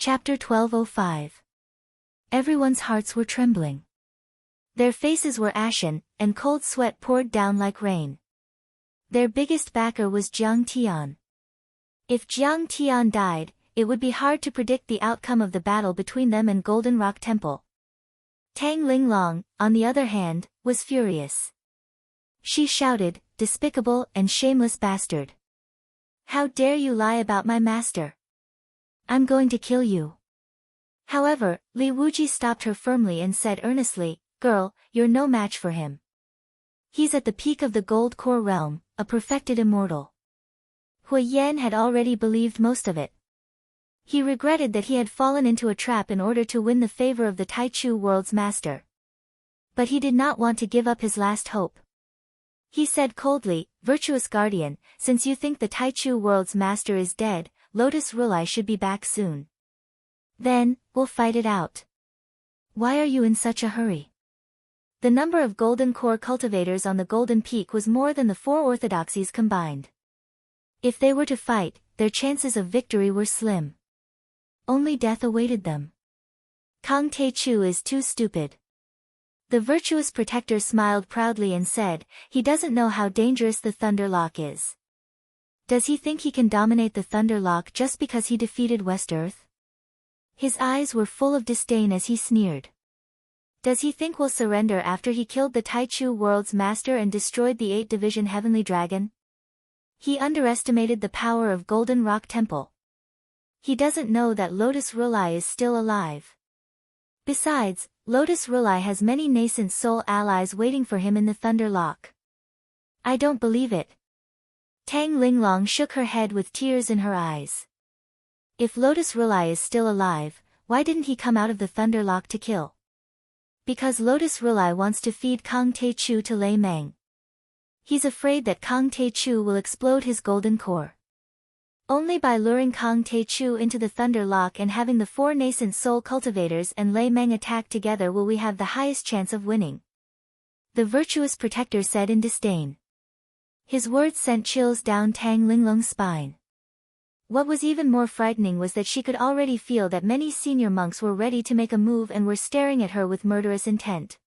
Chapter 1205. Everyone's hearts were trembling. Their faces were ashen, and cold sweat poured down like rain. Their biggest backer was Jiang Tian. If Jiang Tian died, it would be hard to predict the outcome of the battle between them and Golden Rock Temple. Tang Linglong, on the other hand, was furious. She shouted, "Despicable and shameless bastard! How dare you lie about my master? I'm going to kill you." However, Li Wuji stopped her firmly and said earnestly, "Girl, you're no match for him. He's at the peak of the Gold Core realm, a perfected immortal." Hui Yan had already believed most of it. He regretted that he had fallen into a trap in order to win the favor of the Taichu world's master. But he did not want to give up his last hope. He said coldly, "Virtuous guardian, since you think the Taichu world's master is dead, Lotus Rulai should be back soon. Then, we'll fight it out. Why are you in such a hurry?" The number of Golden Core cultivators on the Golden Peak was more than the four orthodoxies combined. If they were to fight, their chances of victory were slim. Only death awaited them. Kang Taichu is too stupid. The virtuous protector smiled proudly and said, "He doesn't know how dangerous the Thunder Lock is. Does he think he can dominate the Thunder Lock just because he defeated West Earth?" His eyes were full of disdain as he sneered. "Does he think we'll surrender after he killed the Taichu world's master and destroyed the 8th-division Heavenly Dragon? He underestimated the power of Golden Rock Temple. He doesn't know that Lotus Rulai is still alive. Besides, Lotus Rulai has many nascent soul allies waiting for him in the Thunder Lock. I don't believe it." Tang Linglong shook her head with tears in her eyes. "If Lotus Rulai is still alive, why didn't he come out of the Thunder Lock to kill?" "Because Lotus Rulai wants to feed Kang Taichu to Lei Meng. He's afraid that Kang Taichu will explode his golden core. Only by luring Kang Taichu into the Thunder Lock and having the four nascent soul cultivators and Lei Meng attack together will we have the highest chance of winning," the virtuous protector said in disdain. His words sent chills down Tang Linglong's spine. What was even more frightening was that she could already feel that many senior monks were ready to make a move and were staring at her with murderous intent.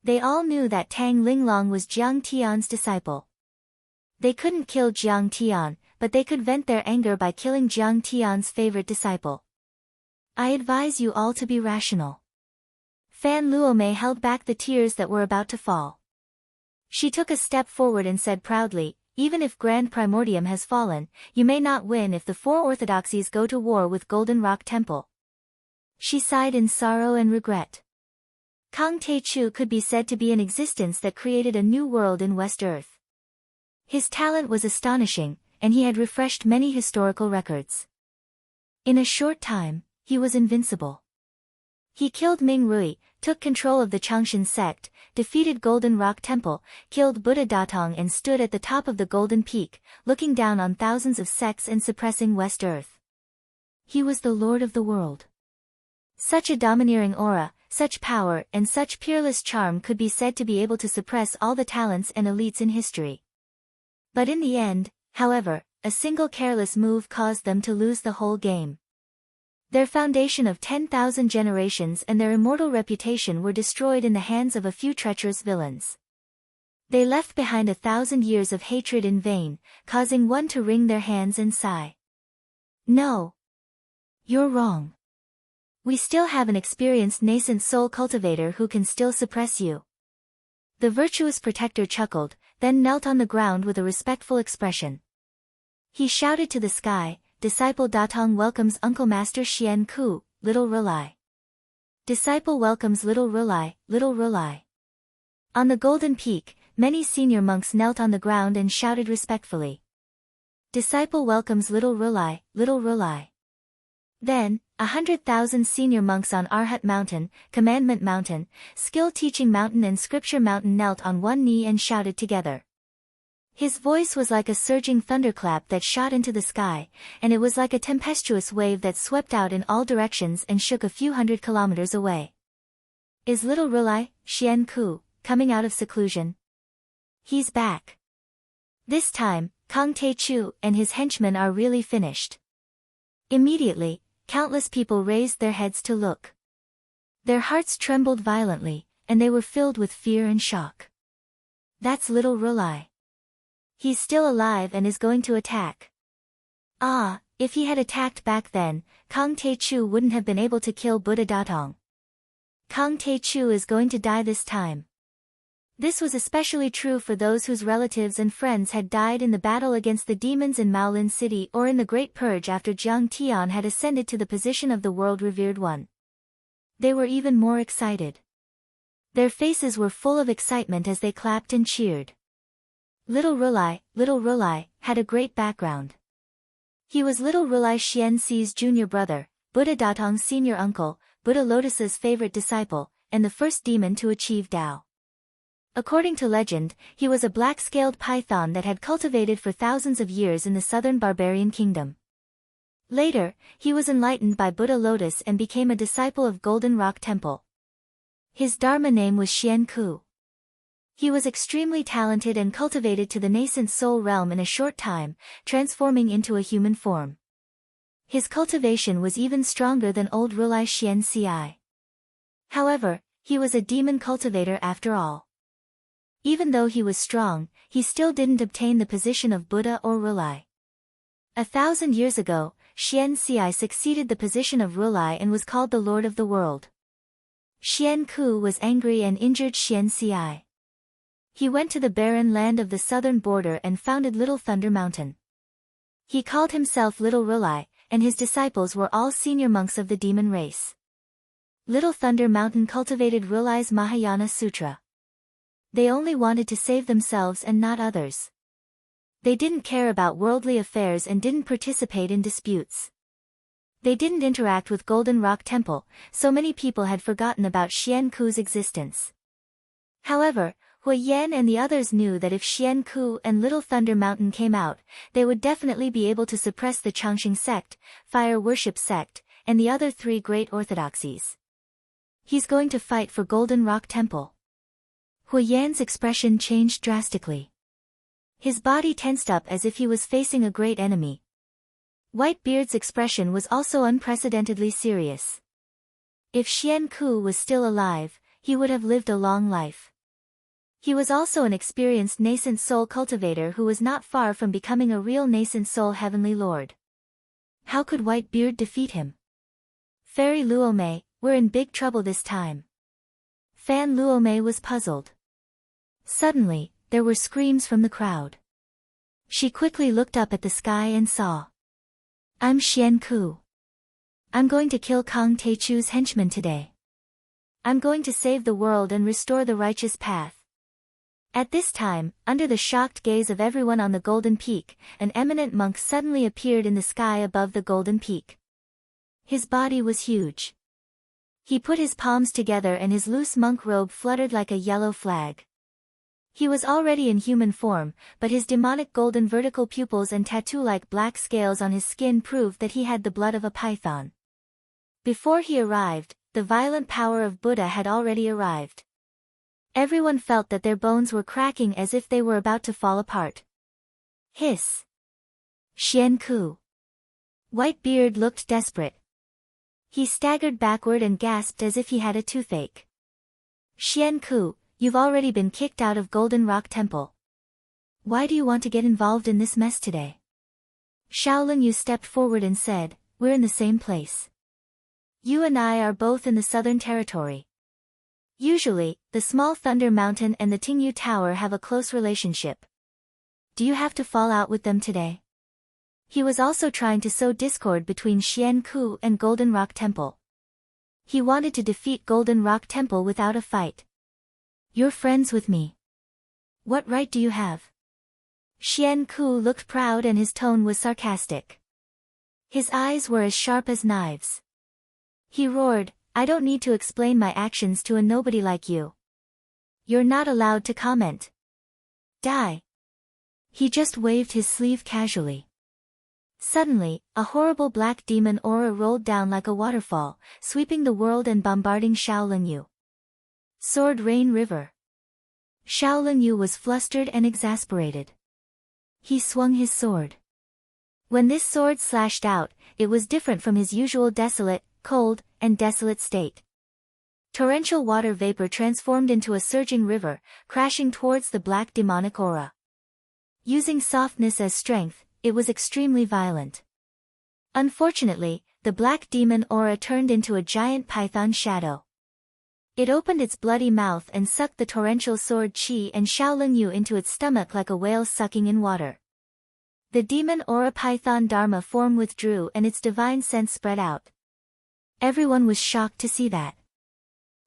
They all knew that Tang Linglong was Jiang Tian's disciple. They couldn't kill Jiang Tian, but they could vent their anger by killing Jiang Tian's favorite disciple. "I advise you all to be rational." Fan Luomei held back the tears that were about to fall. She took a step forward and said proudly, "Even if Grand Primordium has fallen, you may not win if the four orthodoxies go to war with Golden Rock Temple." She sighed in sorrow and regret. Kang Taichu could be said to be an existence that created a new world in West Earth. His talent was astonishing, and he had refreshed many historical records. In a short time, he was invincible. He killed Ming Rui, took control of the Changshan sect, defeated Golden Rock Temple, killed Buddha Datong and stood at the top of the Golden Peak, looking down on thousands of sects and suppressing West Earth. He was the Lord of the world. Such a domineering aura, such power and such peerless charm could be said to be able to suppress all the talents and elites in history. But in the end, however, a single careless move caused them to lose the whole game. Their foundation of 10,000 generations and their immortal reputation were destroyed in the hands of a few treacherous villains. They left behind 1,000 years of hatred in vain, causing one to wring their hands and sigh. "No. You're wrong. We still have an experienced nascent soul cultivator who can still suppress you." The virtuous protector chuckled, then knelt on the ground with a respectful expression. He shouted to the sky, "Disciple Datong welcomes Uncle Master Xian Ku, Little Rulai. Disciple welcomes Little Rulai, Little Rulai." On the Golden Peak, many senior monks knelt on the ground and shouted respectfully, "Disciple welcomes Little Rulai, Little Rulai." Then, 100,000 senior monks on Arhat Mountain, Commandment Mountain, Skill Teaching Mountain and Scripture Mountain knelt on one knee and shouted together. His voice was like a surging thunderclap that shot into the sky, and it was like a tempestuous wave that swept out in all directions and shook a few hundred kilometers away. "Is Little Rulai, Xian Ku, coming out of seclusion? He's back. This time, Kang Taichu and his henchmen are really finished." Immediately, countless people raised their heads to look. Their hearts trembled violently, and they were filled with fear and shock. That's little Rulai. He's still alive and is going to attack. Ah, if he had attacked back then, Kang Tae-chu wouldn't have been able to kill Buddha Datong. Kang Tae-chu is going to die this time. This was especially true for those whose relatives and friends had died in the battle against the demons in Maolin City or in the Great Purge after Jiang Tian had ascended to the position of the world-revered one. They were even more excited. Their faces were full of excitement as they clapped and cheered. Little Rulai, had a great background. He was little Rulai Xianxi's junior brother, Buddha Datong's senior uncle, Buddha Lotus's favorite disciple, and the first demon to achieve Tao. According to legend, he was a black-scaled python that had cultivated for thousands of years in the southern barbarian kingdom. Later, he was enlightened by Buddha Lotus and became a disciple of Golden Rock Temple. His Dharma name was Xian Ku. He was extremely talented and cultivated to the nascent soul realm in a short time, transforming into a human form. His cultivation was even stronger than old Rulai Xianxi. However, he was a demon cultivator after all. Even though he was strong, he still didn't obtain the position of Buddha or Rulai. 1,000 years ago, Xianxi succeeded the position of Rulai and was called the Lord of the World. Xian Ku was angry and injured Xianxi. He went to the barren land of the southern border and founded Little Thunder Mountain. He called himself Little Rulai, and his disciples were all senior monks of the demon race. Little Thunder Mountain cultivated Rulai's Mahayana Sutra. They only wanted to save themselves and not others. They didn't care about worldly affairs and didn't participate in disputes. They didn't interact with Golden Rock Temple, so many people had forgotten about Xian Ku's existence. However, Hui Yan and the others knew that if Xian Ku and Little Thunder Mountain came out, they would definitely be able to suppress the Changxing sect, Fire Worship sect, and the other three great orthodoxies. He's going to fight for Golden Rock Temple. Hui Yan's expression changed drastically. His body tensed up as if he was facing a great enemy. Whitebeard's expression was also unprecedentedly serious. If Xian Ku was still alive, he would have lived a long life. He was also an experienced nascent soul cultivator who was not far from becoming a real nascent soul heavenly lord. How could Whitebeard defeat him? Fairy Luomei, we're in big trouble this time. Fan Luomei was puzzled. Suddenly, there were screams from the crowd. She quickly looked up at the sky and saw. I'm Xian Ku. I'm going to kill Kang Tae-chu's henchmen today. I'm going to save the world and restore the righteous path. At this time, under the shocked gaze of everyone on the Golden Peak, an eminent monk suddenly appeared in the sky above the Golden Peak. His body was huge. He put his palms together and his loose monk robe fluttered like a yellow flag. He was already in human form, but his demonic golden vertical pupils and tattoo-like black scales on his skin proved that he had the blood of a python. Before he arrived, the violent power of Buddha had already arrived. Everyone felt that their bones were cracking as if they were about to fall apart. Hiss! Xian Ku. Whitebeard looked desperate. He staggered backward and gasped as if he had a toothache. Xian Ku, you've already been kicked out of Golden Rock Temple. Why do you want to get involved in this mess today? Shaolin Yu stepped forward and said, we're in the same place. You and I are both in the Southern Territory. Usually, the small Thunder Mountain and the Tingyu Tower have a close relationship. Do you have to fall out with them today? He was also trying to sow discord between Xian Ku and Golden Rock Temple. He wanted to defeat Golden Rock Temple without a fight. You're friends with me. What right do you have? Xian Ku looked proud and his tone was sarcastic. His eyes were as sharp as knives. He roared, I don't need to explain my actions to a nobody like you. You're not allowed to comment. Die. He just waved his sleeve casually. Suddenly, a horrible black demon aura rolled down like a waterfall, sweeping the world and bombarding Shaolin Yu. Sword Rain River. Shaolin Yu was flustered and exasperated. He swung his sword. When this sword slashed out, it was different from his usual desolate, cold, and desolate state. Torrential water vapor transformed into a surging river, crashing towards the black demonic aura. Using softness as strength, it was extremely violent. Unfortunately, the black demon aura turned into a giant python shadow. It opened its bloody mouth and sucked the torrential sword chi and Xiaolin Yu into its stomach like a whale sucking in water. The demon aura python dharma form withdrew and its divine sense spread out. Everyone was shocked to see that.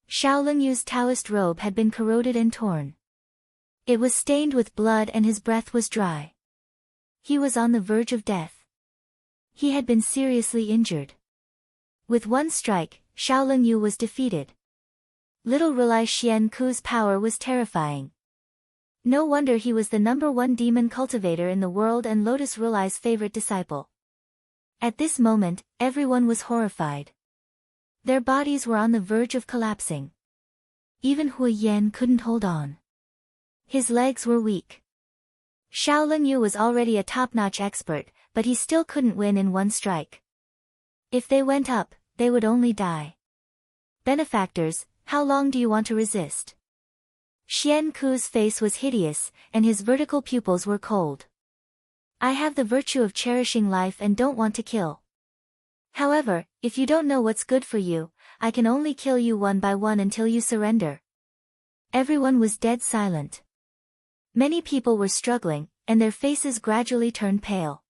Xiaolin Yu's Taoist robe had been corroded and torn. It was stained with blood and his breath was dry. He was on the verge of death. He had been seriously injured. With one strike, Xiaolin Yu was defeated. Little Rulai Xian Ku's power was terrifying. No wonder he was the #1 demon cultivator in the world and Lotus Rulai's favorite disciple. At this moment, everyone was horrified. Their bodies were on the verge of collapsing. Even Hui Yan couldn't hold on. His legs were weak. Xiaolin Yu was already a top-notch expert, but he still couldn't win in one strike. If they went up, they would only die. Benefactors, how long do you want to resist? Xian Ku's face was hideous, and his vertical pupils were cold. I have the virtue of cherishing life and don't want to kill. However, if you don't know what's good for you, I can only kill you one by one until you surrender. Everyone was dead silent. Many people were struggling, and their faces gradually turned pale.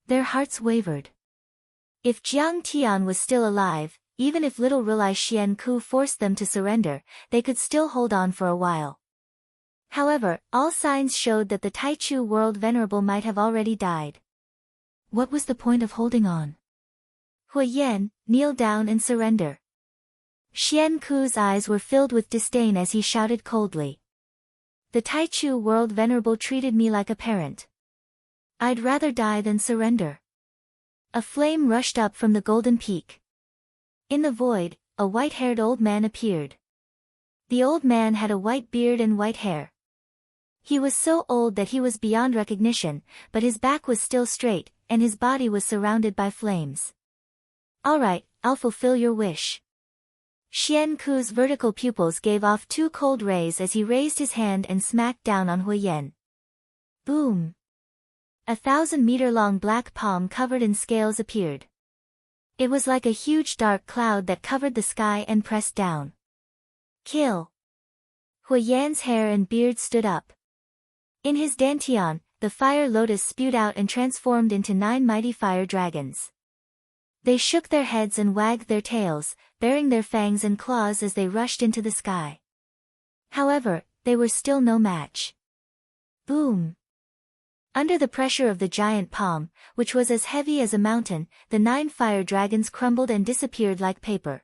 Their hearts wavered. If Jiang Tian was still alive, even if little Rulai Xian Ku forced them to surrender, they could still hold on for a while. However, all signs showed that the Taichu World Venerable might have already died. What was the point of holding on? Hui Yan, kneel down and surrender. Xian Ku's eyes were filled with disdain as he shouted coldly. The Taichu World Venerable treated me like a parent. I'd rather die than surrender. A flame rushed up from the golden peak. In the void, a white-haired old man appeared. The old man had a white beard and white hair. He was so old that he was beyond recognition, but his back was still straight, and his body was surrounded by flames. All right, I'll fulfill your wish. Xian Ku's vertical pupils gave off 2 cold rays as he raised his hand and smacked down on Hui Yan. Boom! A 1,000-meter-long black palm covered in scales appeared. It was like a huge dark cloud that covered the sky and pressed down. Kill! Hui Yan's hair and beard stood up. In his dantian, the fire lotus spewed out and transformed into 9 mighty fire dragons. They shook their heads and wagged their tails, baring their fangs and claws as they rushed into the sky. However, they were still no match. Boom! Under the pressure of the giant palm, which was as heavy as a mountain, the 9 fire dragons crumbled and disappeared like paper.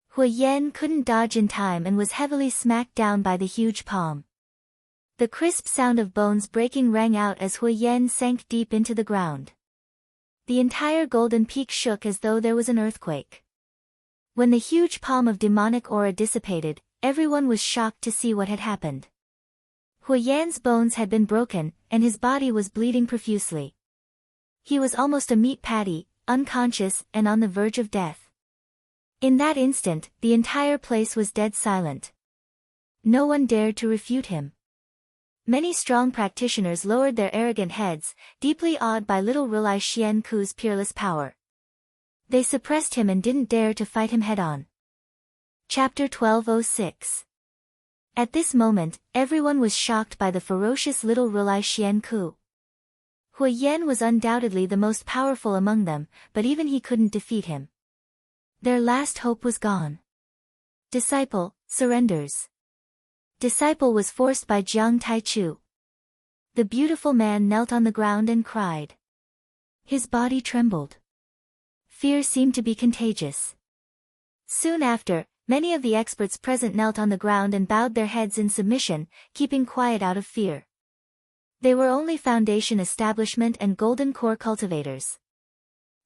Hui Yan couldn't dodge in time and was heavily smacked down by the huge palm. The crisp sound of bones breaking rang out as Hui Yan sank deep into the ground. The entire golden peak shook as though there was an earthquake. When the huge palm of demonic aura dissipated, everyone was shocked to see what had happened. Hui Yan's bones had been broken, and his body was bleeding profusely. He was almost a meat patty, unconscious and on the verge of death. In that instant, the entire place was dead silent. No one dared to refute him. Many strong practitioners lowered their arrogant heads, deeply awed by little Rulai Xian Ku's peerless power. They suppressed him and didn't dare to fight him head-on. Chapter 1206. At this moment, everyone was shocked by the ferocious little Rulai Xian Ku. Hui Yan was undoubtedly the most powerful among them, but even he couldn't defeat him. Their last hope was gone. Disciple, surrenders. Disciple was forced by Jiang Taichu. The beautiful man knelt on the ground and cried. His body trembled. Fear seemed to be contagious. Soon after, many of the experts present knelt on the ground and bowed their heads in submission, keeping quiet out of fear. They were only Foundation Establishment and Golden Core cultivators.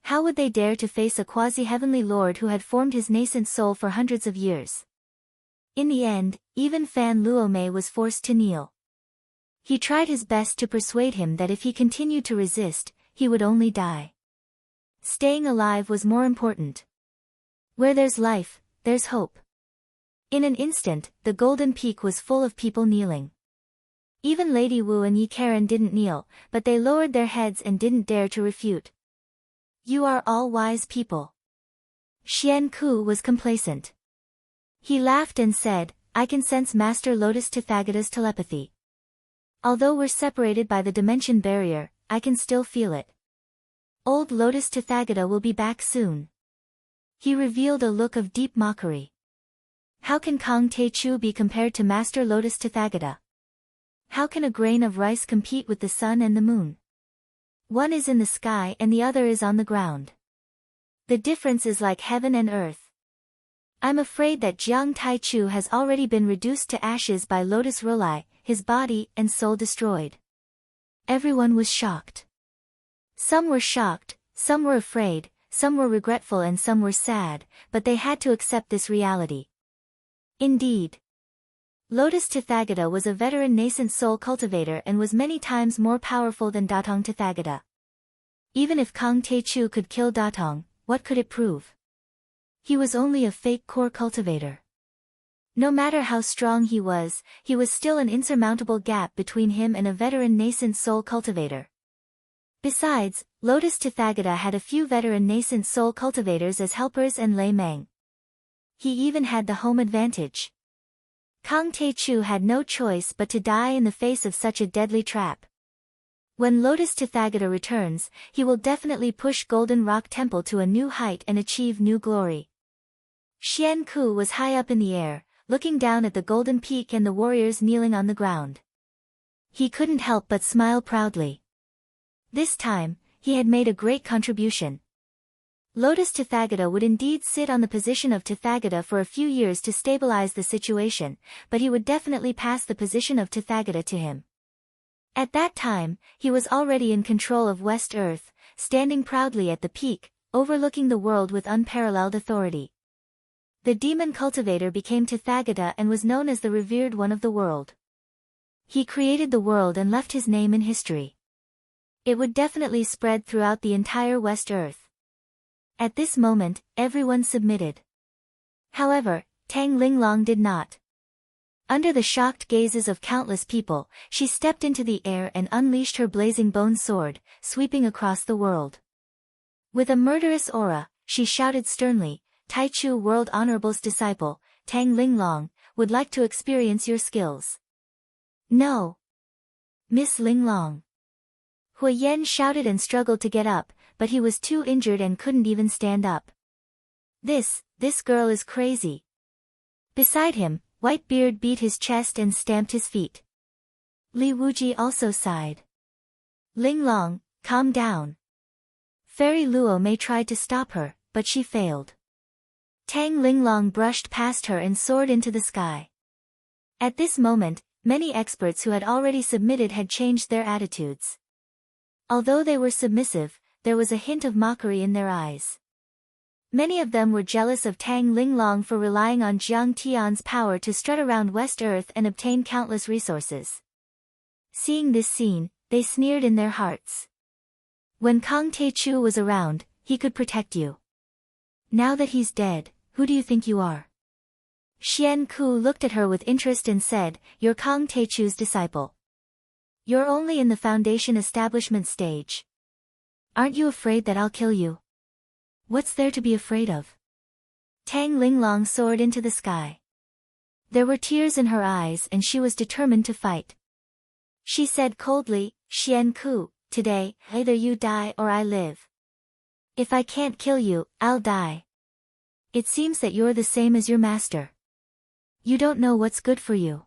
How would they dare to face a quasi-heavenly lord who had formed his nascent soul for hundreds of years? In the end, even Fan Luomei was forced to kneel. He tried his best to persuade him that if he continued to resist, he would only die. Staying alive was more important. Where there's life, there's hope. In an instant, the golden peak was full of people kneeling. Even Lady Wu and Yi Karen didn't kneel, but they lowered their heads and didn't dare to refute. You are all wise people. Xian Ku was complacent. He laughed and said, I can sense Master Lotus Tathagata's telepathy. Although we're separated by the dimension barrier, I can still feel it. Old Lotus Tathagata will be back soon. He revealed a look of deep mockery. How can Kang Taechu be compared to Master Lotus Tathagata? How can a grain of rice compete with the sun and the moon? One is in the sky and the other is on the ground. The difference is like heaven and earth. I'm afraid that Jiang Taichu has already been reduced to ashes by Lotus Rolai, his body and soul destroyed. Everyone was shocked. Some were shocked, some were afraid, some were regretful and some were sad, but they had to accept this reality. Indeed. Lotus Tathagata was a veteran nascent soul cultivator and was many times more powerful than Datong Tathagata. Even if Kang Taechu could kill Datong, what could it prove? He was only a fake core cultivator. No matter how strong he was still an insurmountable gap between him and a veteran nascent soul cultivator. Besides, Lotus Tathagata had a few veteran nascent soul cultivators as helpers and Lei Meng. He even had the home advantage. Kang Taechu had no choice but to die in the face of such a deadly trap. When Lotus Tathagata returns, he will definitely push Golden Rock Temple to a new height and achieve new glory. Xian Ku was high up in the air, looking down at the golden peak and the warriors kneeling on the ground. He couldn't help but smile proudly. This time, he had made a great contribution. Lotus Tathagata would indeed sit on the position of Tathagata for a few years to stabilize the situation, but he would definitely pass the position of Tathagata to him. At that time, he was already in control of West Earth, standing proudly at the peak, overlooking the world with unparalleled authority. The demon cultivator became Tathagata and was known as the revered one of the world. He created the world and left his name in history. It would definitely spread throughout the entire West Earth. At this moment, everyone submitted. However, Tang Linglong did not. Under the shocked gazes of countless people, she stepped into the air and unleashed her blazing bone sword, sweeping across the world. With a murderous aura, she shouted sternly, Taichu World Honorable's disciple, Tang Linglong, would like to experience your skills. No. Miss Linglong. Hui Yen shouted and struggled to get up, but he was too injured and couldn't even stand up. This girl is crazy. Beside him, Whitebeard beat his chest and stamped his feet. Li Wuji also sighed. Linglong, calm down. Fairy Luo Mei tried to stop her, but she failed. Tang Linglong brushed past her and soared into the sky. At this moment, many experts who had already submitted had changed their attitudes. Although they were submissive, there was a hint of mockery in their eyes. Many of them were jealous of Tang Linglong for relying on Jiang Tian's power to strut around West Earth and obtain countless resources. Seeing this scene, they sneered in their hearts. When Kang Taechu was around, he could protect you. Now that he's dead, who do you think you are? Xian Ku looked at her with interest and said, You're Kang Taechu's disciple. You're only in the foundation establishment stage. Aren't you afraid that I'll kill you? What's there to be afraid of? Tang Linglong soared into the sky. There were tears in her eyes and she was determined to fight. She said coldly, Xian Ku, today, either you die or I live. If I can't kill you, I'll die. It seems that you're the same as your master. You don't know what's good for you.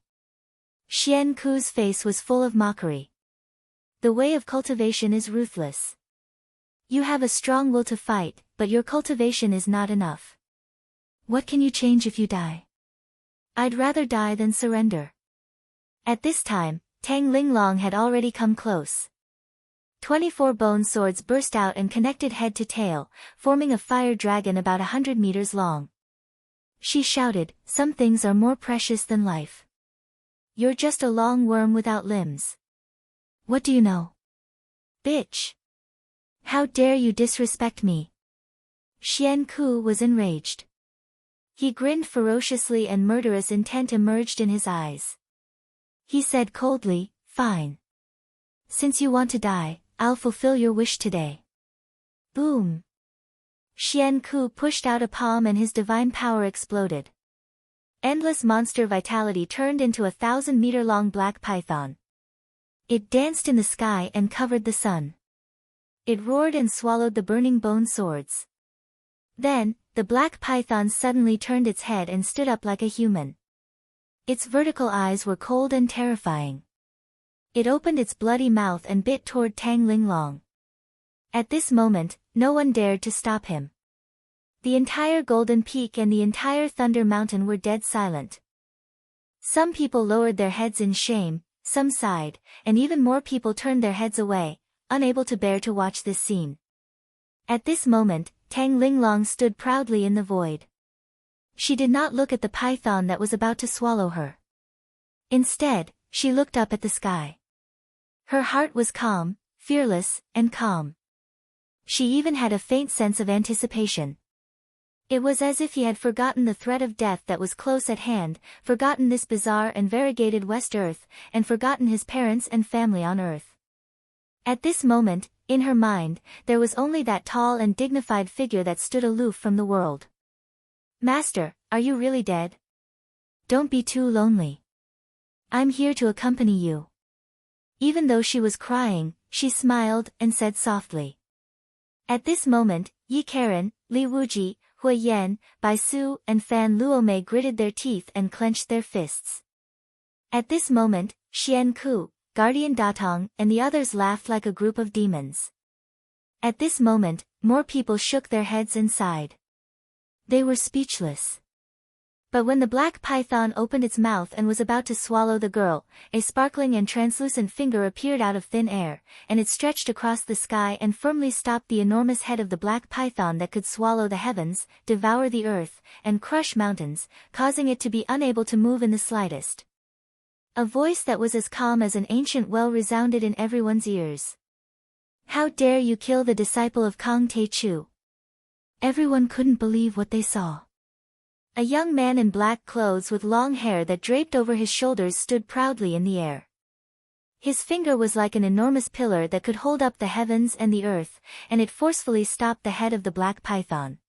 Xian Ku's face was full of mockery. The way of cultivation is ruthless. You have a strong will to fight, but your cultivation is not enough. What can you change if you die? I'd rather die than surrender. At this time, Tang Linglong had already come close. 24 bone swords burst out and connected head to tail, forming a fire dragon about 100 meters long. She shouted, Some things are more precious than life. You're just a long worm without limbs. What do you know? Bitch. How dare you disrespect me? Xian Ku was enraged. He grinned ferociously and murderous intent emerged in his eyes. He said coldly, "Fine. Since you want to die, I'll fulfill your wish today." Boom! Xian Ku pushed out a palm and his divine power exploded. Endless monster vitality turned into a 1,000-meter-long black python. It danced in the sky and covered the sun. It roared and swallowed the burning bone swords. Then, the black python suddenly turned its head and stood up like a human. Its vertical eyes were cold and terrifying. It opened its bloody mouth and bit toward Tang Linglong. At this moment, no one dared to stop him. The entire Golden Peak and the entire Thunder Mountain were dead silent. Some people lowered their heads in shame, some sighed, and even more people turned their heads away, unable to bear to watch this scene. At this moment, Tang Linglong stood proudly in the void. She did not look at the python that was about to swallow her. Instead, she looked up at the sky. Her heart was calm, fearless, and calm. She even had a faint sense of anticipation. It was as if he had forgotten the threat of death that was close at hand, forgotten this bizarre and variegated West Earth, and forgotten his parents and family on Earth. At this moment, in her mind, there was only that tall and dignified figure that stood aloof from the world. "Master, are you really dead? Don't be too lonely. I'm here to accompany you." Even though she was crying, she smiled and said softly. At this moment, Yi Karen, Li Wuji, Hui Yan, Bai Su, and Fan Luomei gritted their teeth and clenched their fists. At this moment, Xian Ku, Guardian Datong, and the others laughed like a group of demons. At this moment, more people shook their heads and sighed. They were speechless. But when the black python opened its mouth and was about to swallow the girl, a sparkling and translucent finger appeared out of thin air, and it stretched across the sky and firmly stopped the enormous head of the black python that could swallow the heavens, devour the earth, and crush mountains, causing it to be unable to move in the slightest. A voice that was as calm as an ancient well resounded in everyone's ears. "How dare you kill the disciple of Kang Te-chu?" Everyone couldn't believe what they saw. A young man in black clothes with long hair that draped over his shoulders stood proudly in the air. His finger was like an enormous pillar that could hold up the heavens and the earth, and it forcefully stopped the head of the black python.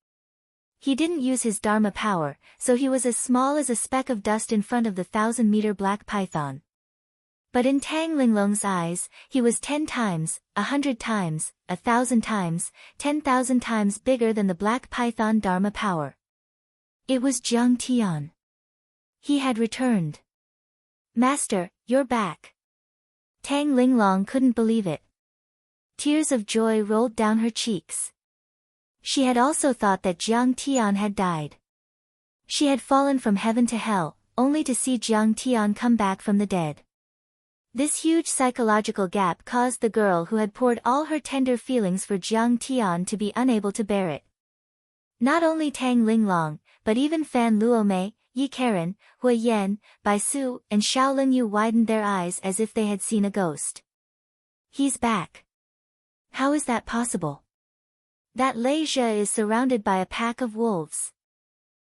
He didn't use his Dharma power, so he was as small as a speck of dust in front of the 1,000-meter black python. But in Tang Linglong's eyes, he was 10 times, 100 times, 1,000 times, 10,000 times bigger than the black python Dharma power. It was Jiang Tian. He had returned. "Master, you're back." Tang Linglong couldn't believe it. Tears of joy rolled down her cheeks. She had also thought that Jiang Tian had died. She had fallen from heaven to hell, only to see Jiang Tian come back from the dead. This huge psychological gap caused the girl who had poured all her tender feelings for Jiang Tian to be unable to bear it. Not only Tang Linglong, but even Fan Luomei, Yi Karen, Hui Yan, Bai Su, and Xiaoling Yu widened their eyes as if they had seen a ghost. "He's back. How is that possible? That Lei Zhe is surrounded by a pack of wolves."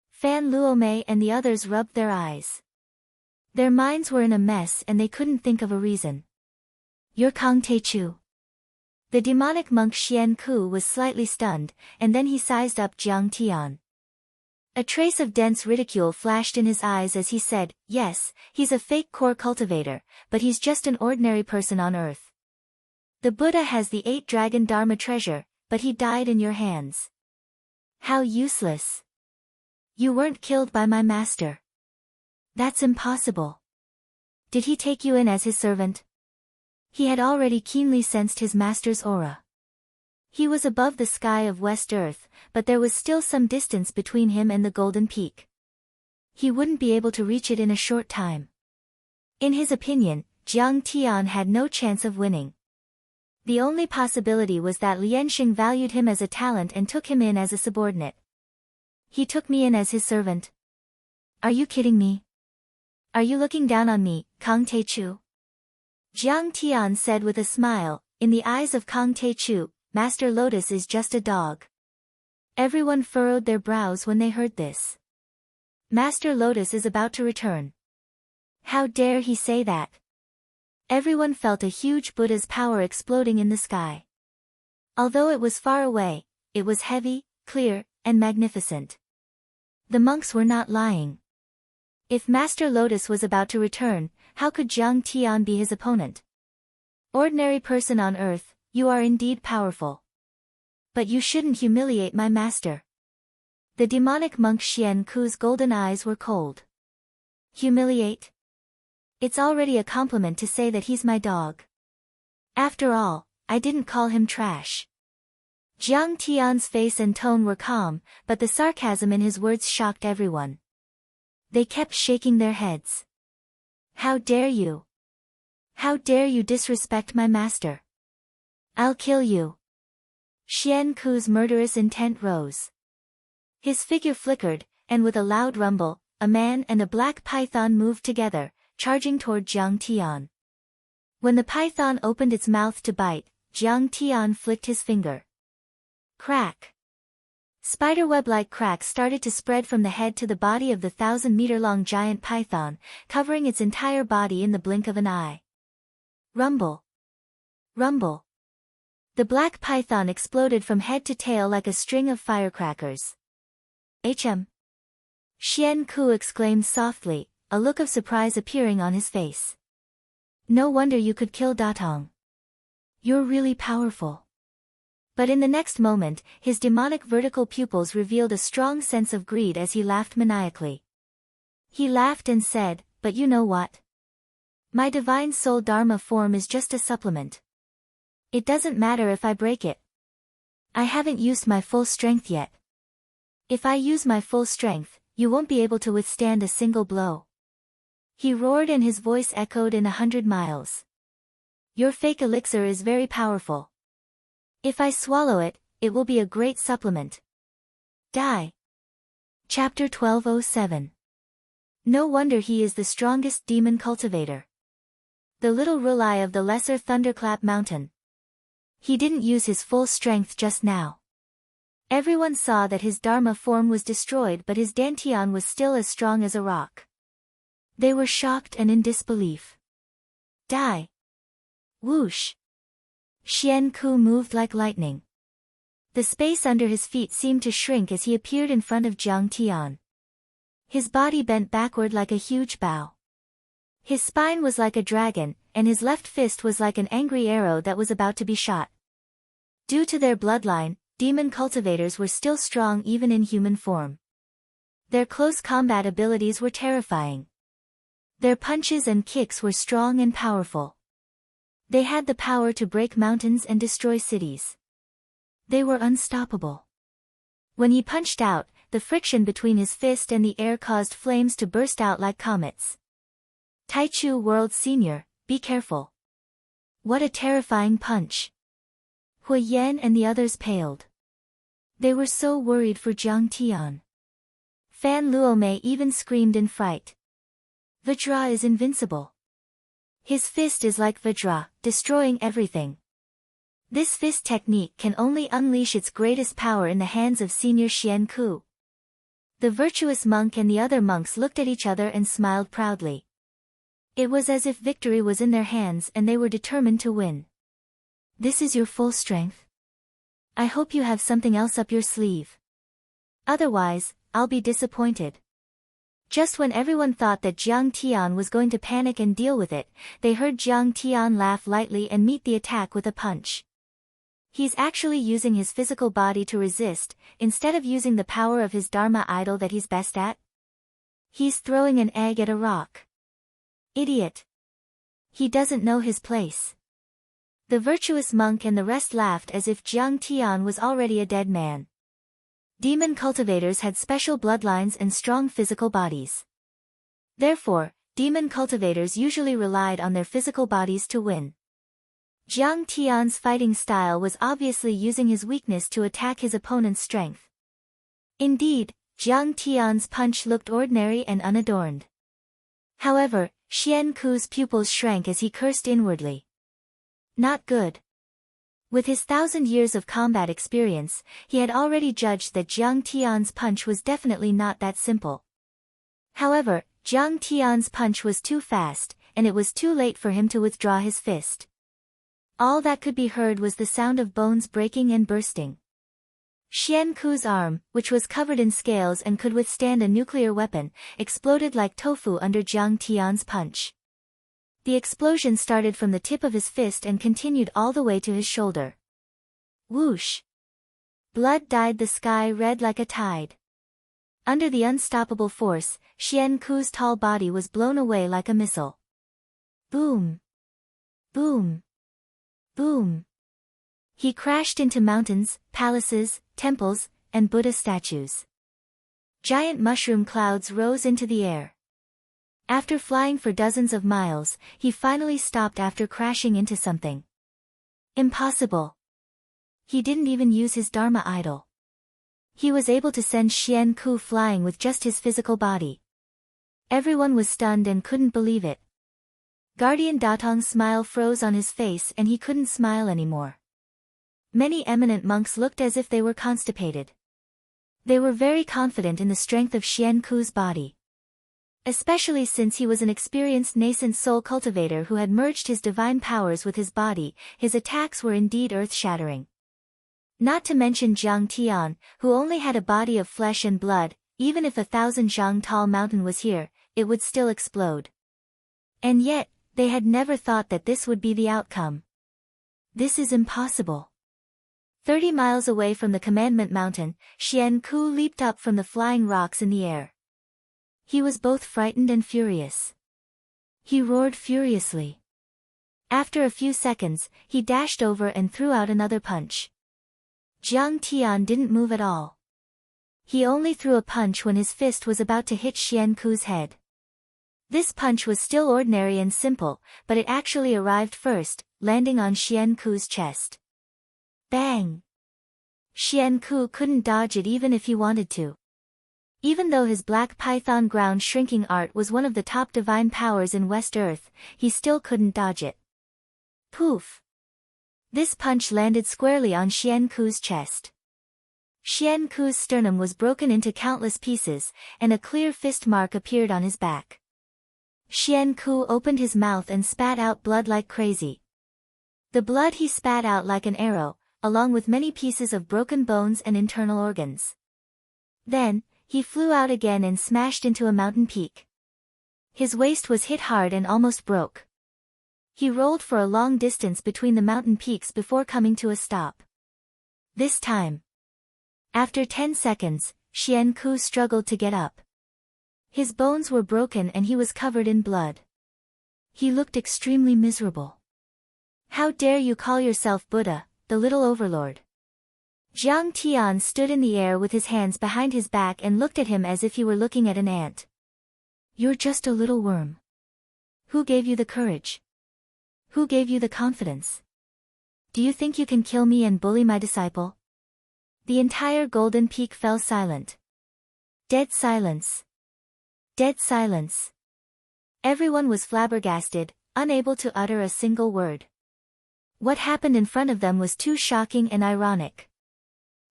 Fan Luomei and the others rubbed their eyes. Their minds were in a mess and they couldn't think of a reason. "You're Kang Te-chu." The demonic monk Xian Ku was slightly stunned, and then he sized up Jiang Tian. A trace of dense ridicule flashed in his eyes as he said, "Yes, he's a fake core cultivator, but he's just an ordinary person on Earth. The Buddha has the 8-dragon Dharma treasure, but he died in your hands. How useless. You weren't killed by my master. That's impossible. Did he take you in as his servant?" He had already keenly sensed his master's aura. He was above the sky of West Earth, but there was still some distance between him and the Golden Peak. He wouldn't be able to reach it in a short time. In his opinion, Jiang Tian had no chance of winning. The only possibility was that Lianxing valued him as a talent and took him in as a subordinate. "He took me in as his servant. Are you kidding me? Are you looking down on me, Kang Te-chu?" Jiang Tian said with a smile. In the eyes of Kang Te-chu, Master Lotus is just a dog. Everyone furrowed their brows when they heard this. Master Lotus is about to return. How dare he say that? Everyone felt a huge Buddha's power exploding in the sky. Although it was far away, it was heavy, clear, and magnificent. The monks were not lying. If Master Lotus was about to return, how could Jiang Tian be his opponent? Ordinary person on earth, you are indeed powerful. But you shouldn't humiliate my master. The demonic monk Xian Ku's golden eyes were cold. Humiliate? It's already a compliment to say that he's my dog. After all, I didn't call him trash. Jiang Tian's face and tone were calm, but the sarcasm in his words shocked everyone. They kept shaking their heads. How dare you? How dare you disrespect my master? I'll kill you. Xian Ku's murderous intent rose. His figure flickered, and with a loud rumble, a man and a black python moved together, charging toward Jiang Tian. When the python opened its mouth to bite, Jiang Tian flicked his finger. Crack! Spiderweb-like cracks started to spread from the head to the body of the 1,000-meter-long giant python, covering its entire body in the blink of an eye. Rumble! Rumble! The black python exploded from head to tail like a string of firecrackers. HM! Xian Ku exclaimed softly, a look of surprise appearing on his face. No wonder you could kill Datong. You're really powerful. But in the next moment, his demonic vertical pupils revealed a strong sense of greed as he laughed maniacally. He laughed and said, but you know what? My divine soul Dharma form is just a supplement. It doesn't matter if I break it. I haven't used my full strength yet. If I use my full strength, you won't be able to withstand a single blow. He roared and his voice echoed in 100 miles. Your fake elixir is very powerful. If I swallow it, it will be a great supplement. Die. Chapter 1207. No wonder he is the strongest demon cultivator. The little Rulai of the Lesser Thunderclap Mountain. He didn't use his full strength just now. Everyone saw that his Dharma form was destroyed, but his Dantian was still as strong as a rock. They were shocked and in disbelief. Die. Whoosh. Xian Ku moved like lightning. The space under his feet seemed to shrink as he appeared in front of Jiang Tian. His body bent backward like a huge bow. His spine was like a dragon, and his left fist was like an angry arrow that was about to be shot. Due to their bloodline, demon cultivators were still strong even in human form. Their close combat abilities were terrifying. Their punches and kicks were strong and powerful. They had the power to break mountains and destroy cities. They were unstoppable. When he punched out, the friction between his fist and the air caused flames to burst out like comets. Taichu World Senior, be careful. What a terrifying punch. Hui Yan and the others paled. They were so worried for Jiang Tian. Fan Luomei even screamed in fright. Vajra is invincible. His fist is like Vajra, destroying everything. This fist technique can only unleash its greatest power in the hands of Senior Xian Ku. The virtuous monk and the other monks looked at each other and smiled proudly. It was as if victory was in their hands and they were determined to win. This is your full strength? I hope you have something else up your sleeve. Otherwise, I'll be disappointed. Just when everyone thought that Jiang Tian was going to panic and deal with it, they heard Jiang Tian laugh lightly and meet the attack with a punch. He's actually using his physical body to resist, instead of using the power of his Dharma idol that he's best at. He's throwing an egg at a rock. Idiot. He doesn't know his place. The virtuous monk and the rest laughed as if Jiang Tian was already a dead man. Demon cultivators had special bloodlines and strong physical bodies. Therefore, demon cultivators usually relied on their physical bodies to win. Jiang Tian's fighting style was obviously using his weakness to attack his opponent's strength. Indeed, Jiang Tian's punch looked ordinary and unadorned. However, Xian Ku's pupils shrank as he cursed inwardly. Not good. With his 1,000 years of combat experience, he had already judged that Jiang Tian's punch was definitely not that simple. However, Jiang Tian's punch was too fast, and it was too late for him to withdraw his fist. All that could be heard was the sound of bones breaking and bursting. Xian Ku's arm, which was covered in scales and could withstand a nuclear weapon, exploded like tofu under Jiang Tian's punch. The explosion started from the tip of his fist and continued all the way to his shoulder. Whoosh! Blood dyed the sky red like a tide. Under the unstoppable force, Xian Ku's tall body was blown away like a missile. Boom! Boom! Boom! He crashed into mountains, palaces, temples, and Buddha statues. Giant mushroom clouds rose into the air. After flying for dozens of miles, he finally stopped after crashing into something. Impossible! He didn't even use his Dharma idol. He was able to send Xian Ku flying with just his physical body. Everyone was stunned and couldn't believe it. Guardian Datong's smile froze on his face and he couldn't smile anymore. Many eminent monks looked as if they were constipated. They were very confident in the strength of Xian Ku's body. Especially since he was an experienced nascent soul cultivator who had merged his divine powers with his body, his attacks were indeed earth-shattering. Not to mention Jiang Tian, who only had a body of flesh and blood, even if 1,000 zhang tall mountain was here, it would still explode. And yet, they had never thought that this would be the outcome. This is impossible. 30 miles away from the Commandment Mountain, Xian Ku leaped up from the flying rocks in the air. He was both frightened and furious. He roared furiously. After a few seconds, he dashed over and threw out another punch. Jiang Tian didn't move at all. He only threw a punch when his fist was about to hit Xian Ku's head. This punch was still ordinary and simple, but it actually arrived first, landing on Xian Ku's chest. Bang! Xian Ku couldn't dodge it even if he wanted to. Even though his black python ground shrinking art was one of the top divine powers in West Earth, he still couldn't dodge it. Poof! This punch landed squarely on Xian Ku's chest. Xian Ku's sternum was broken into countless pieces, and a clear fist mark appeared on his back. Xian Ku opened his mouth and spat out blood like crazy. The blood he spat out like an arrow, along with many pieces of broken bones and internal organs. Then, he flew out again and smashed into a mountain peak. His waist was hit hard and almost broke. He rolled for a long distance between the mountain peaks before coming to a stop. This time. After 10 seconds, Xian Ku struggled to get up. His bones were broken and he was covered in blood. He looked extremely miserable. How dare you call yourself Buddha, the little overlord? Jiang Tian stood in the air with his hands behind his back and looked at him as if he were looking at an ant. You're just a little worm. Who gave you the courage? Who gave you the confidence? Do you think you can kill me and bully my disciple? The entire Golden Peak fell silent. Dead silence. Dead silence. Everyone was flabbergasted, unable to utter a single word. What happened in front of them was too shocking and ironic.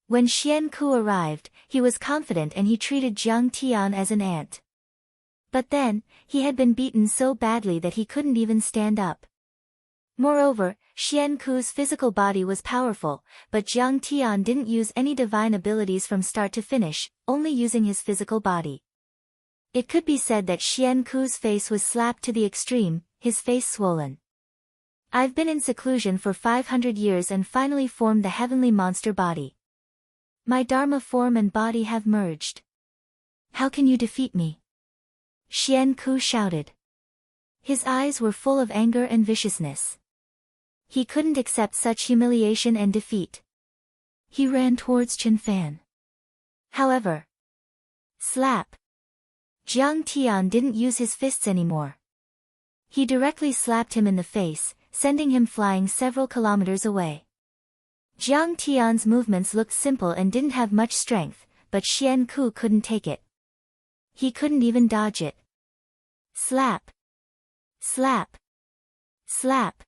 When Xian Ku arrived, he was confident and he treated Jiang Tian as an ant. But then, he had been beaten so badly that he couldn't even stand up. Moreover, Xian Ku's physical body was powerful, but Jiang Tian didn't use any divine abilities from start to finish, only using his physical body. It could be said that Xian Ku's face was slapped to the extreme, his face swollen. I've been in seclusion for 500 years and finally formed the heavenly monster body. My Dharma form and body have merged. How can you defeat me? Xian Ku shouted. His eyes were full of anger and viciousness. He couldn't accept such humiliation and defeat. He ran towards Chen Fan. However, slap! Jiang Tian didn't use his fists anymore. He directly slapped him in the face, sending him flying several kilometers away. Jiang Tian's movements looked simple and didn't have much strength, but Xian Ku couldn't take it. He couldn't even dodge it. Slap! Slap! Slap!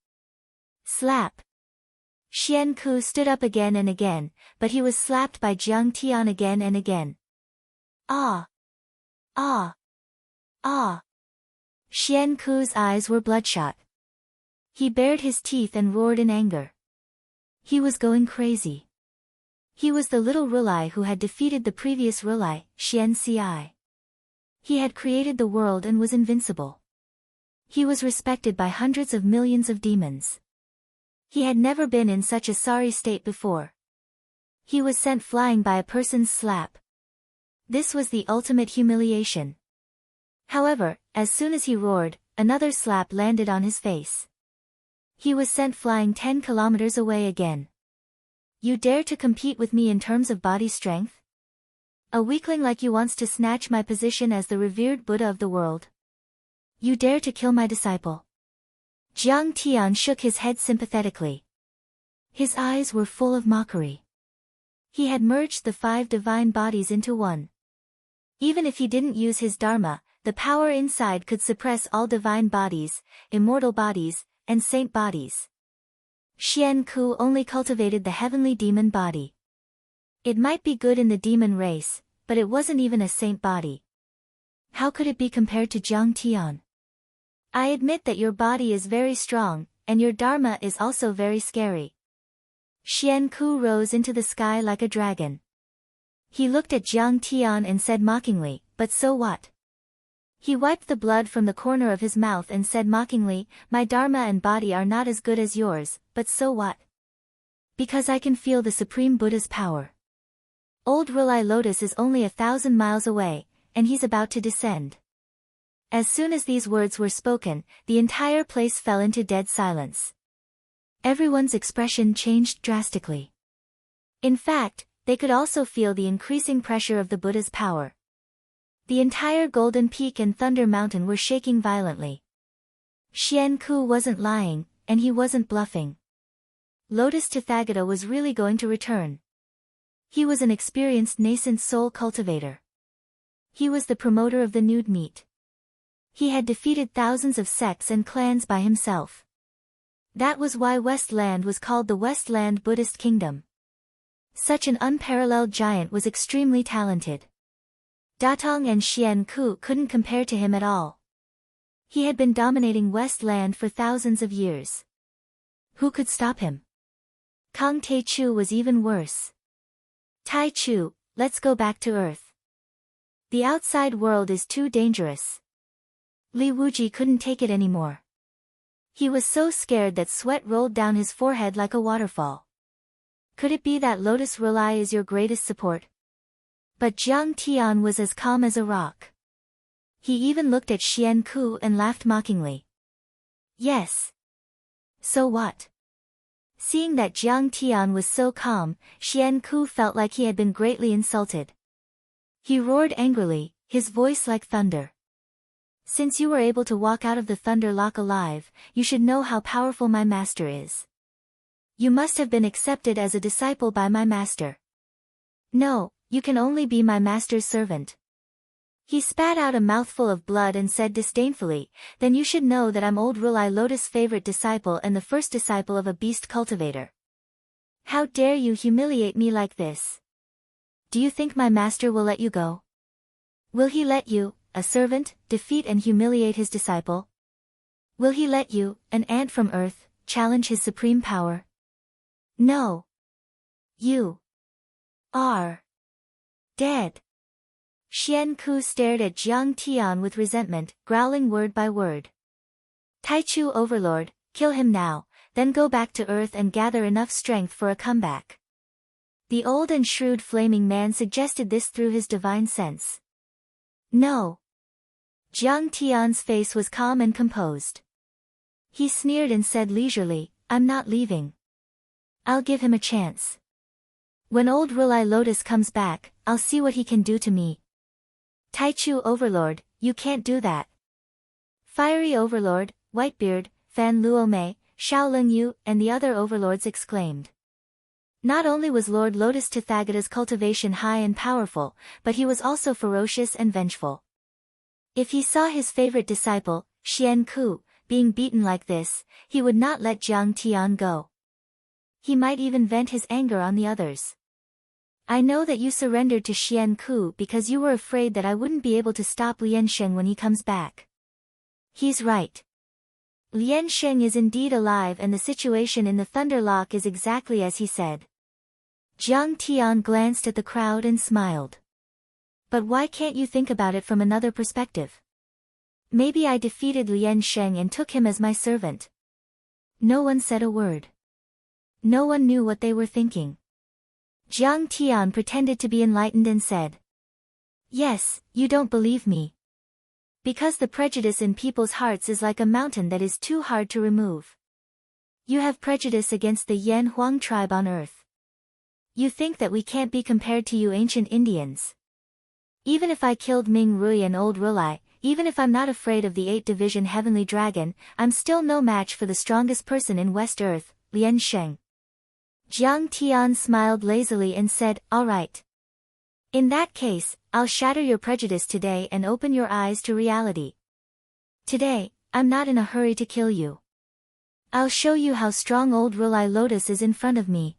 Slap! Xian Ku stood up again and again, but he was slapped by Jiang Tian again and again. Ah! Ah! Ah! Xian Ku's eyes were bloodshot. He bared his teeth and roared in anger. He was going crazy. He was the little Rulai who had defeated the previous Rulai, Xian Ci. He had created the world and was invincible. He was respected by hundreds of millions of demons. He had never been in such a sorry state before. He was sent flying by a person's slap. This was the ultimate humiliation. However, as soon as he roared, another slap landed on his face. He was sent flying 10 kilometers away again. You dare to compete with me in terms of body strength? A weakling like you wants to snatch my position as the revered Buddha of the world? You dare to kill my disciple? Jiang Tian shook his head sympathetically. His eyes were full of mockery. He had merged the 5 divine bodies into one. Even if he didn't use his dharma, the power inside could suppress all divine bodies, immortal bodies, and saint bodies. Xian Ku only cultivated the heavenly demon body. It might be good in the demon race, but it wasn't even a saint body. How could it be compared to Jiang Tian? I admit that your body is very strong, and your dharma is also very scary. Xian Ku rose into the sky like a dragon. He looked at Jiang Tian and said mockingly, but so what? He wiped the blood from the corner of his mouth and said mockingly, my dharma and body are not as good as yours, but so what? Because I can feel the Supreme Buddha's power. Old Rulai Lotus is only 1,000 miles away, and he's about to descend. As soon as these words were spoken, the entire place fell into dead silence. Everyone's expression changed drastically. In fact, they could also feel the increasing pressure of the Buddha's power. The entire Golden Peak and Thunder Mountain were shaking violently. Xian Ku wasn't lying, and he wasn't bluffing. Lotus Tathagata was really going to return. He was an experienced nascent soul cultivator. He was the promoter of the nude meat. He had defeated thousands of sects and clans by himself. That was why Westland was called the Westland Buddhist Kingdom. Such an unparalleled giant was extremely talented. Datong and Xian Ku couldn't compare to him at all. He had been dominating Westland for thousands of years. Who could stop him? Kong Tai Chu was even worse. Tai Chu, let's go back to Earth. The outside world is too dangerous. Li Wuji couldn't take it anymore. He was so scared that sweat rolled down his forehead like a waterfall. Could it be that Lotus Rulai is your greatest support? But Jiang Tian was as calm as a rock. He even looked at Xian Ku and laughed mockingly. Yes. So what? Seeing that Jiang Tian was so calm, Xian Ku felt like he had been greatly insulted. He roared angrily, his voice like thunder. Since you were able to walk out of the thunder lock alive, you should know how powerful my master is. You must have been accepted as a disciple by my master. No, you can only be my master's servant. He spat out a mouthful of blood and said disdainfully, then you should know that I'm old Rulai Lotus' favorite disciple and the first disciple of a beast cultivator. How dare you humiliate me like this? Do you think my master will let you go? Will he let you, a servant, defeat and humiliate his disciple? Will he let you, an ant from earth, challenge his supreme power? No. You are dead. Xian Ku stared at Jiang Tian with resentment, growling word by word. Taichu Overlord, kill him now, then go back to Earth and gather enough strength for a comeback. The old and shrewd flaming man suggested this through his divine sense. No. Jiang Tian's face was calm and composed. He sneered and said leisurely, I'm not leaving. I'll give him a chance. When old Rulai Lotus comes back, I'll see what he can do to me. Taichu Overlord, you can't do that. Fiery Overlord, Whitebeard, Fan Luomei, Shaolin Yu, and the other overlords exclaimed. Not only was Lord Lotus Tathagata's cultivation high and powerful, but he was also ferocious and vengeful. If he saw his favorite disciple, Xian Ku, being beaten like this, he would not let Jiang Tian go. he might even vent his anger on the others. I know that you surrendered to Xian Ku because you were afraid that I wouldn't be able to stop Lian Sheng when he comes back. He's right. Lian Sheng is indeed alive and the situation in the Thunder Lock is exactly as he said. Jiang Tian glanced at the crowd and smiled. But why can't you think about it from another perspective? Maybe I defeated Lian Sheng and took him as my servant. No one said a word. No one knew what they were thinking. Jiang Tian pretended to be enlightened and said, "Yes, you don't believe me. Because the prejudice in people's hearts is like a mountain that is too hard to remove. You have prejudice against the Yan Huang tribe on earth. You think that we can't be compared to you ancient Indians. Even if I killed Ming Rui and Old Rulai, even if I'm not afraid of the 8th Division Heavenly Dragon, I'm still no match for the strongest person in West Earth, Lian Sheng." Jiang Tian smiled lazily and said, "All right. In that case, I'll shatter your prejudice today and open your eyes to reality. Today, I'm not in a hurry to kill you. I'll show you how strong Old Rulai Lotus is in front of me."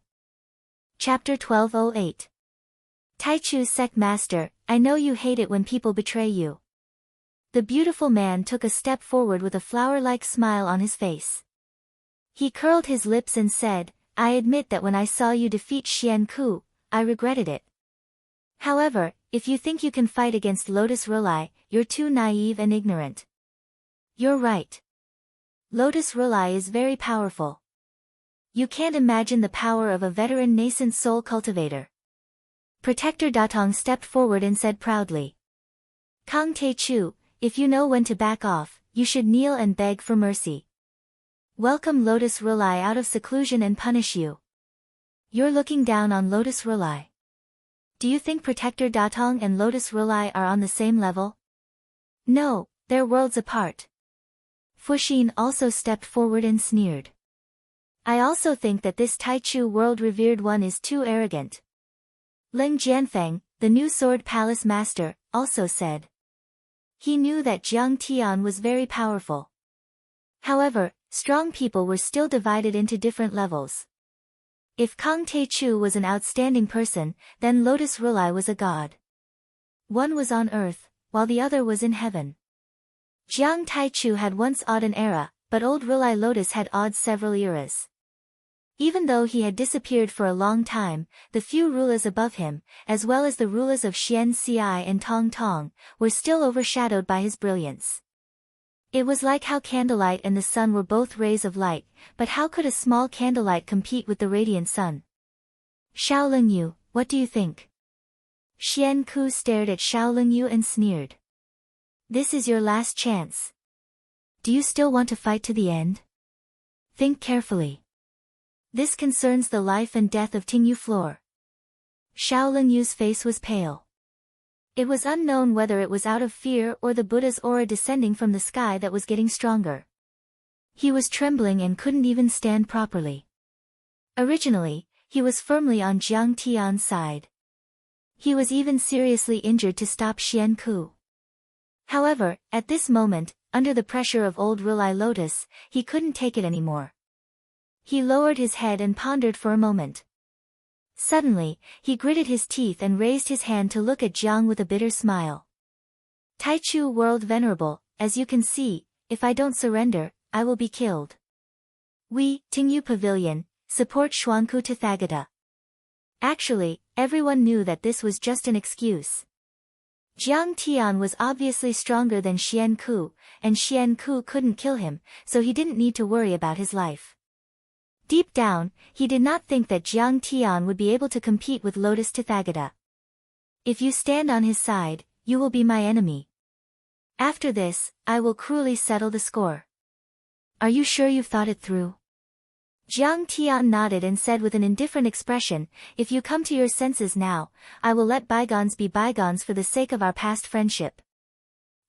Chapter 1208. Taichu's Sect Master, I know you hate it when people betray you. The beautiful man took a step forward with a flower-like smile on his face. He curled his lips and said, "I admit that when I saw you defeat Xian Ku, I regretted it. However, if you think you can fight against Lotus Rulai, you're too naive and ignorant. You're right. Lotus Rulai is very powerful. You can't imagine the power of a veteran nascent soul cultivator." Protector Datong stepped forward and said proudly, "Kang Te-Chu, if you know when to back off, you should kneel and beg for mercy. Welcome Lotus Rulai out of seclusion and punish you. You're looking down on Lotus Rulai. Do you think Protector Datong and Lotus Rulai are on the same level? No, they're worlds apart." Fuxin also stepped forward and sneered. "I also think that this Taichu world-revered one is too arrogant." Ling Jianfeng, the new Sword Palace Master, also said. He knew that Jiang Tian was very powerful. However, strong people were still divided into different levels. If Kang Te-Chu was an outstanding person, then Lotus Rulai was a god. One was on earth, while the other was in heaven. Jiang Taichu had once awed an era, but Old Rulai Lotus had awed several eras. Even though he had disappeared for a long time, the few rulers above him, as well as the rulers of Xian Ci and Tong Tong, were still overshadowed by his brilliance. It was like how candlelight and the sun were both rays of light, but how could a small candlelight compete with the radiant sun? "Xiao Lingyu, what do you think?" Xian Ku stared at Xiao Lingyu and sneered. "This is your last chance. Do you still want to fight to the end? Think carefully. This concerns the life and death of Tingyu Floor." Xiao Lingyu's face was pale. It was unknown whether it was out of fear or the Buddha's aura descending from the sky that was getting stronger. He was trembling and couldn't even stand properly. Originally, he was firmly on Jiang Tian's side. He was even seriously injured to stop Xian Ku. However, at this moment, under the pressure of Old Rulai Lotus, he couldn't take it anymore. He lowered his head and pondered for a moment. Suddenly, he gritted his teeth and raised his hand to look at Jiang with a bitter smile. "Taichu World Venerable, as you can see, if I don't surrender, I will be killed. We, Tingyu Pavilion, support Xuanku Tathagata." Actually, everyone knew that this was just an excuse. Jiang Tian was obviously stronger than Xian Ku, and Xian Ku couldn't kill him, so he didn't need to worry about his life. Deep down, he did not think that Jiang Tian would be able to compete with Lotus Tathagata. "If you stand on his side, you will be my enemy. After this, I will cruelly settle the score. Are you sure you've thought it through?" Jiang Tian nodded and said with an indifferent expression, "If you come to your senses now, I will let bygones be bygones for the sake of our past friendship.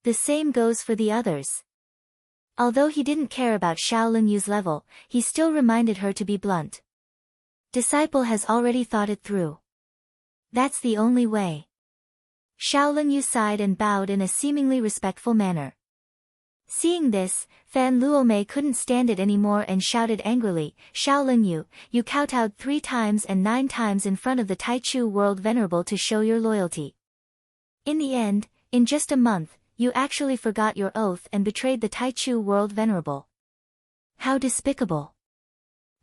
The same goes for the others." Although he didn't care about Xiao Lingyu's level, he still reminded her to be blunt. "Disciple has already thought it through. That's the only way." Xiao Lingyu sighed and bowed in a seemingly respectful manner. Seeing this, Fan Luomei couldn't stand it anymore and shouted angrily, "Shaolin you kowtowed 3 times and 9 times in front of the Taichu World Venerable to show your loyalty. In the end, in just a month, you actually forgot your oath and betrayed the Taichu World Venerable. How despicable."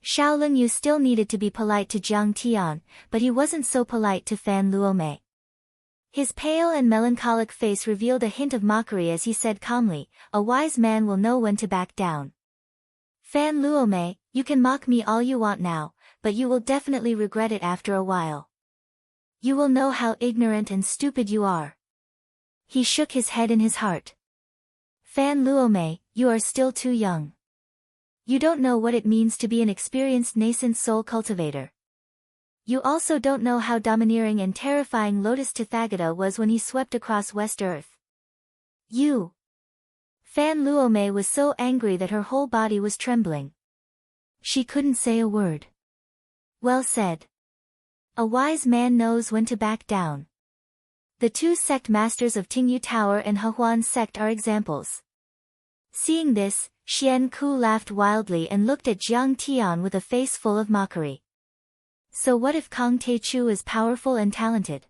Shaolin Yu still needed to be polite to Jiang Tian, but he wasn't so polite to Fan Luomei. His pale and melancholic face revealed a hint of mockery as he said calmly, "A wise man will know when to back down. Fan Luomei, you can mock me all you want now, but you will definitely regret it after a while. You will know how ignorant and stupid you are." He shook his head in his heart. "Fan Luomei, you are still too young. You don't know what it means to be an experienced nascent soul cultivator. You also don't know how domineering and terrifying Lotus Tathagata was when he swept across West Earth. You." Fan Luomei was so angry that her whole body was trembling. She couldn't say a word. "Well said. A wise man knows when to back down." The 2 sect masters of Tingyu Tower and Hehuan sect are examples. Seeing this, Xian Ku laughed wildly and looked at Jiang Tian with a face full of mockery. "So what if Kang Taichu is powerful and talented?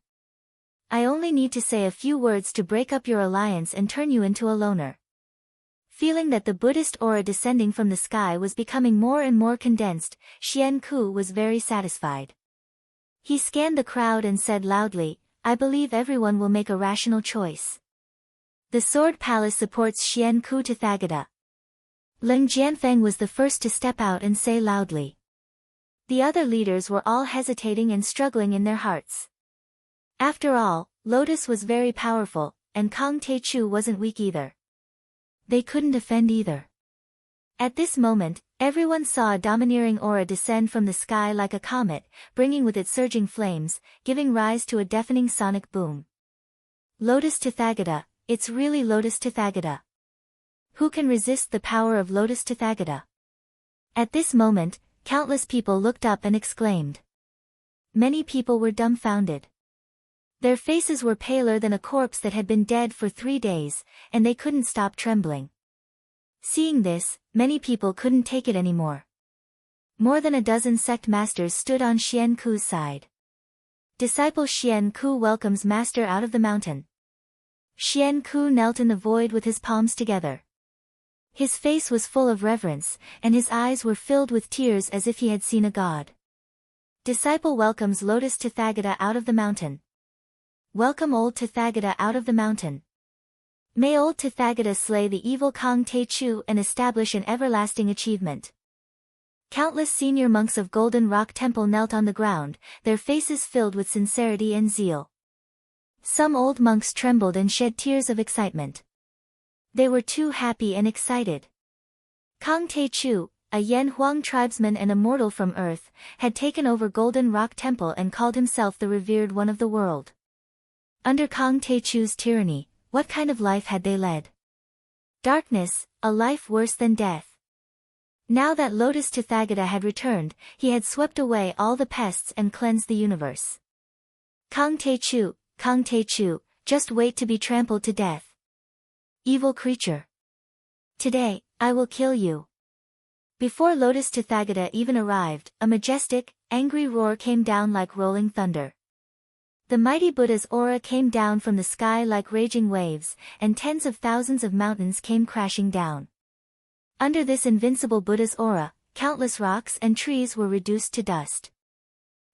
I only need to say a few words to break up your alliance and turn you into a loner." Feeling that the Buddhist aura descending from the sky was becoming more and more condensed, Xian Ku was very satisfied. He scanned the crowd and said loudly, "I believe everyone will make a rational choice. The Sword Palace supports Xian Ku Tathagata." Leng Jianfeng was the first to step out and say loudly. The other leaders were all hesitating and struggling in their hearts. After all, Lotus was very powerful, and Kang Taichu wasn't weak either. They couldn't offend either. At this moment, everyone saw a domineering aura descend from the sky like a comet, bringing with it surging flames, giving rise to a deafening sonic boom. Lotus Tathagata, it's really Lotus Tathagata. Who can resist the power of Lotus Tathagata? At this moment, countless people looked up and exclaimed. Many people were dumbfounded. Their faces were paler than a corpse that had been dead for 3 days, and they couldn't stop trembling. Seeing this, many people couldn't take it anymore. More than a dozen sect masters stood on Xian Ku's side. Disciple Xian Ku welcomes master out of the mountain. Xian Ku knelt in the void with his palms together. His face was full of reverence, and his eyes were filled with tears as if he had seen a god. Disciple welcomes Lotus Tathagata out of the mountain. Welcome old Tathagata out of the mountain. May old Tathagata slay the evil Kang Taichu and establish an everlasting achievement. Countless senior monks of Golden Rock Temple knelt on the ground, their faces filled with sincerity and zeal. Some old monks trembled and shed tears of excitement. They were too happy and excited. Kang Taichu, a Yan Huang tribesman and immortal from Earth, had taken over Golden Rock Temple and called himself the revered one of the world. Under Kang Taichu's tyranny, what kind of life had they led? Darkness, a life worse than death. Now that Lotus Tathagata had returned, he had swept away all the pests and cleansed the universe. Kang Taichu, just wait to be trampled to death. Evil creature. Today, I will kill you. Before Lotus Tathagata even arrived, a majestic, angry roar came down like rolling thunder. The mighty Buddha's aura came down from the sky like raging waves, and tens of thousands of mountains came crashing down. Under this invincible Buddha's aura, countless rocks and trees were reduced to dust.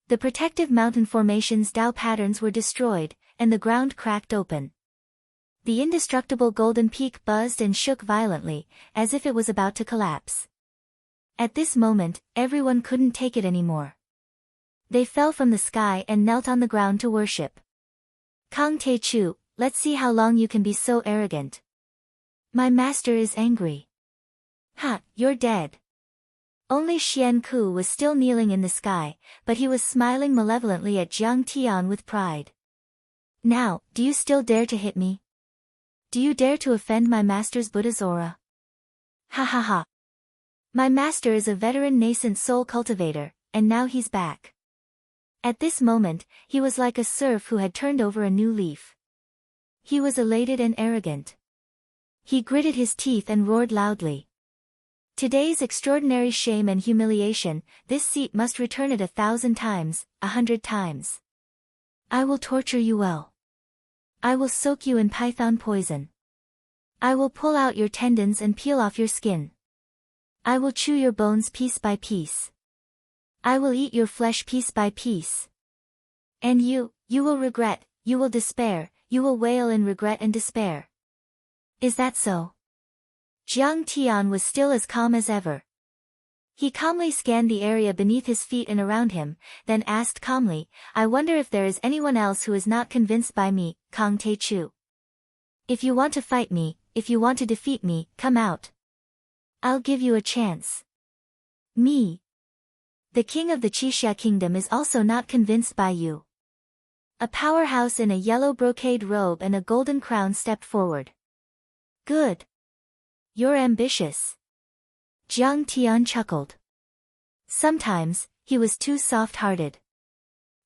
The protective mountain formation's Tao patterns were destroyed, and the ground cracked open. The indestructible golden peak buzzed and shook violently, as if it was about to collapse. At this moment, everyone couldn't take it anymore. They fell from the sky and knelt on the ground to worship. Kang Taichu, let's see how long you can be so arrogant. My master is angry. Ha, you're dead. Only Xian Ku was still kneeling in the sky, but he was smiling malevolently at Jiang Tian with pride. Now, do you still dare to hit me? Do you dare to offend my master's Buddha's aura? Ha ha ha. My master is a veteran nascent soul cultivator, and now he's back. At this moment, he was like a serf who had turned over a new leaf. He was elated and arrogant. He gritted his teeth and roared loudly. Today's extraordinary shame and humiliation, this seat must return it 1,000 times, 100 times. I will torture you well. I will soak you in python poison. I will pull out your tendons and peel off your skin. I will chew your bones piece by piece. I will eat your flesh piece by piece. And you will regret, you will despair, you will wail in regret and despair. Is that so? Jiang Tian was still as calm as ever. He calmly scanned the area beneath his feet and around him, then asked calmly, I wonder if there is anyone else who is not convinced by me, Kang Te-chu. If you want to fight me, if you want to defeat me, come out. I'll give you a chance. Me. The king of the Qixia kingdom is also not convinced by you. A powerhouse in a yellow brocade robe and a golden crown stepped forward. Good. You're ambitious. Jiang Tian chuckled. Sometimes, he was too soft-hearted.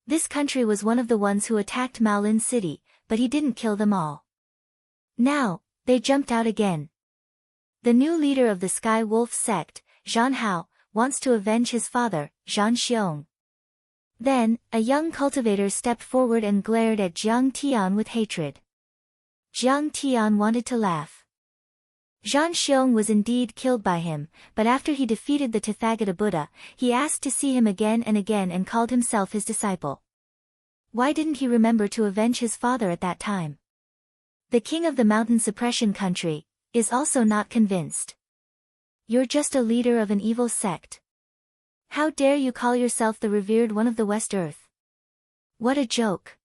This country was one of the ones who attacked Maolin City, but he didn't kill them all. Now, they jumped out again. The new leader of the Sky Wolf sect, Zhan Hao, wants to avenge his father, Zhan Xiong. Then, a young cultivator stepped forward and glared at Jiang Tian with hatred. Jiang Tian wanted to laugh. Zhan Xiong was indeed killed by him, but after he defeated the Tathagata Buddha, he asked to see him again and called himself his disciple. Why didn't he remember to avenge his father at that time? The king of the mountain suppression country is also not convinced. You're just a leader of an evil sect. How dare you call yourself the revered one of the West Earth? What a joke.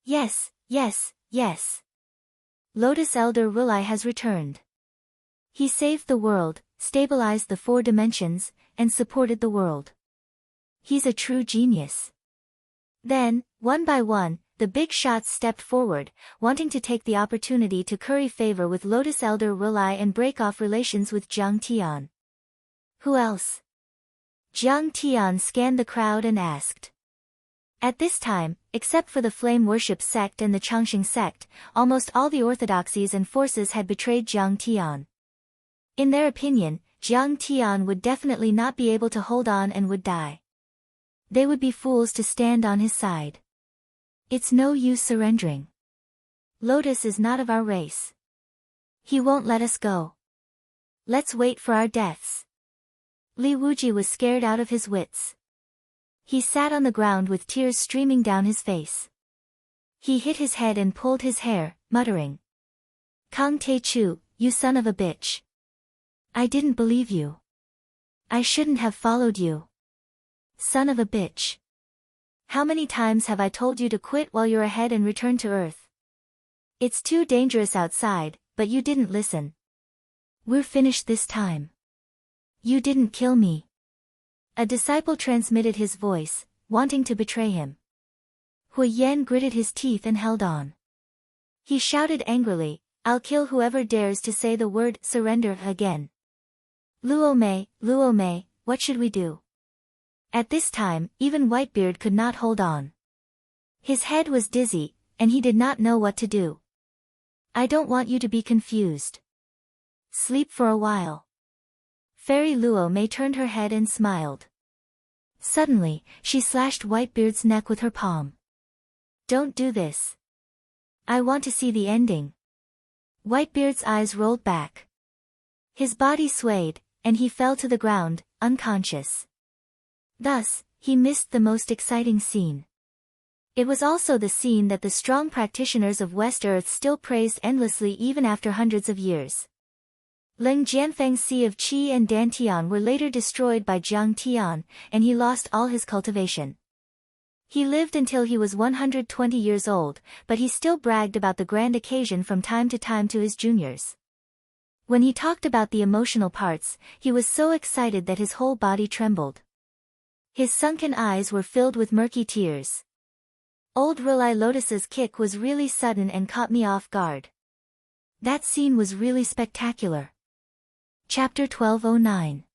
Yes, yes, yes. Lotus Elder Rulai has returned. He saved the world, stabilized the 4 dimensions, and supported the world. He's a true genius. Then, one by one, the big shots stepped forward, wanting to take the opportunity to curry favor with Lotus Elder Rulai and break off relations with Jiang Tian. Who else? Jiang Tian scanned the crowd and asked. At this time, except for the Flame Worship sect and the Changxing sect, almost all the orthodoxies and forces had betrayed Jiang Tian. In their opinion, Jiang Tian would definitely not be able to hold on and would die. They would be fools to stand on his side. It's no use surrendering. Lotus is not of our race. He won't let us go. Let's wait for our deaths. Li Wuji was scared out of his wits. He sat on the ground with tears streaming down his face. He hit his head and pulled his hair, muttering. Kang Te-chu, you son of a bitch. I didn't believe you. I shouldn't have followed you. Son of a bitch. How many times have I told you to quit while you're ahead and return to Earth? It's too dangerous outside, but you didn't listen. We're finished this time. You didn't kill me. A disciple transmitted his voice, wanting to betray him. Hui Yan gritted his teeth and held on. He shouted angrily, I'll kill whoever dares to say the word surrender again. Luo Mei, what should we do? At this time, even Whitebeard could not hold on. His head was dizzy, and he did not know what to do. I don't want you to be confused. Sleep for a while. Fairy Luo Mei turned her head and smiled. Suddenly, she slashed Whitebeard's neck with her palm. Don't do this. I want to see the ending. Whitebeard's eyes rolled back. His body swayed, and he fell to the ground, unconscious. Thus, he missed the most exciting scene. It was also the scene that the strong practitioners of West Earth still praised endlessly even after hundreds of years. Ling Jianfeng's Sea of Qi and Dantian were later destroyed by Jiang Tian, and he lost all his cultivation. He lived until he was 120 years old, but he still bragged about the grand occasion from time to time to his juniors. When he talked about the emotional parts, he was so excited that his whole body trembled. His sunken eyes were filled with murky tears. Old Rulai Lotus's kick was really sudden and caught me off guard. That scene was really spectacular. Chapter 1209.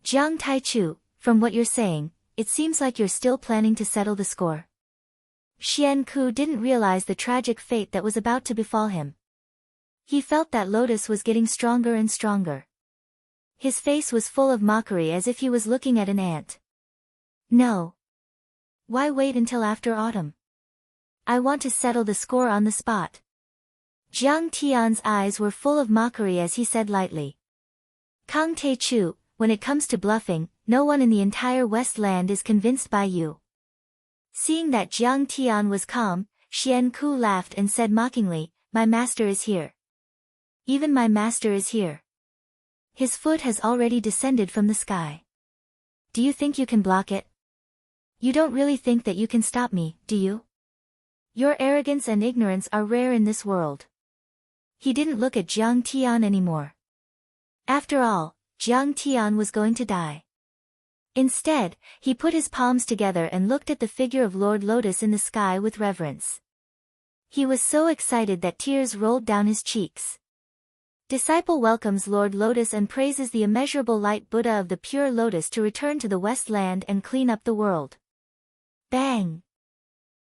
Jiang Taichu, from what you're saying, it seems like you're still planning to settle the score. Xian Ku didn't realize the tragic fate that was about to befall him. He felt that Lotus was getting stronger and stronger. His face was full of mockery as if he was looking at an ant. No. Why wait until after autumn? I want to settle the score on the spot. Jiang Tian's eyes were full of mockery as he said lightly. Kang Te-chu, when it comes to bluffing, no one in the entire West Land is convinced by you. Seeing that Jiang Tian was calm, Xian Ku laughed and said mockingly, my master is here. Even my master is here. His foot has already descended from the sky. Do you think you can block it? You don't really think that you can stop me, do you? Your arrogance and ignorance are rare in this world. He didn't look at Jiang Tian anymore. After all, Jiang Tian was going to die. Instead, he put his palms together and looked at the figure of Lord Lotus in the sky with reverence. He was so excited that tears rolled down his cheeks. Disciple welcomes Lord Lotus and praises the immeasurable light Buddha of the pure lotus to return to the West Land and clean up the world. Bang!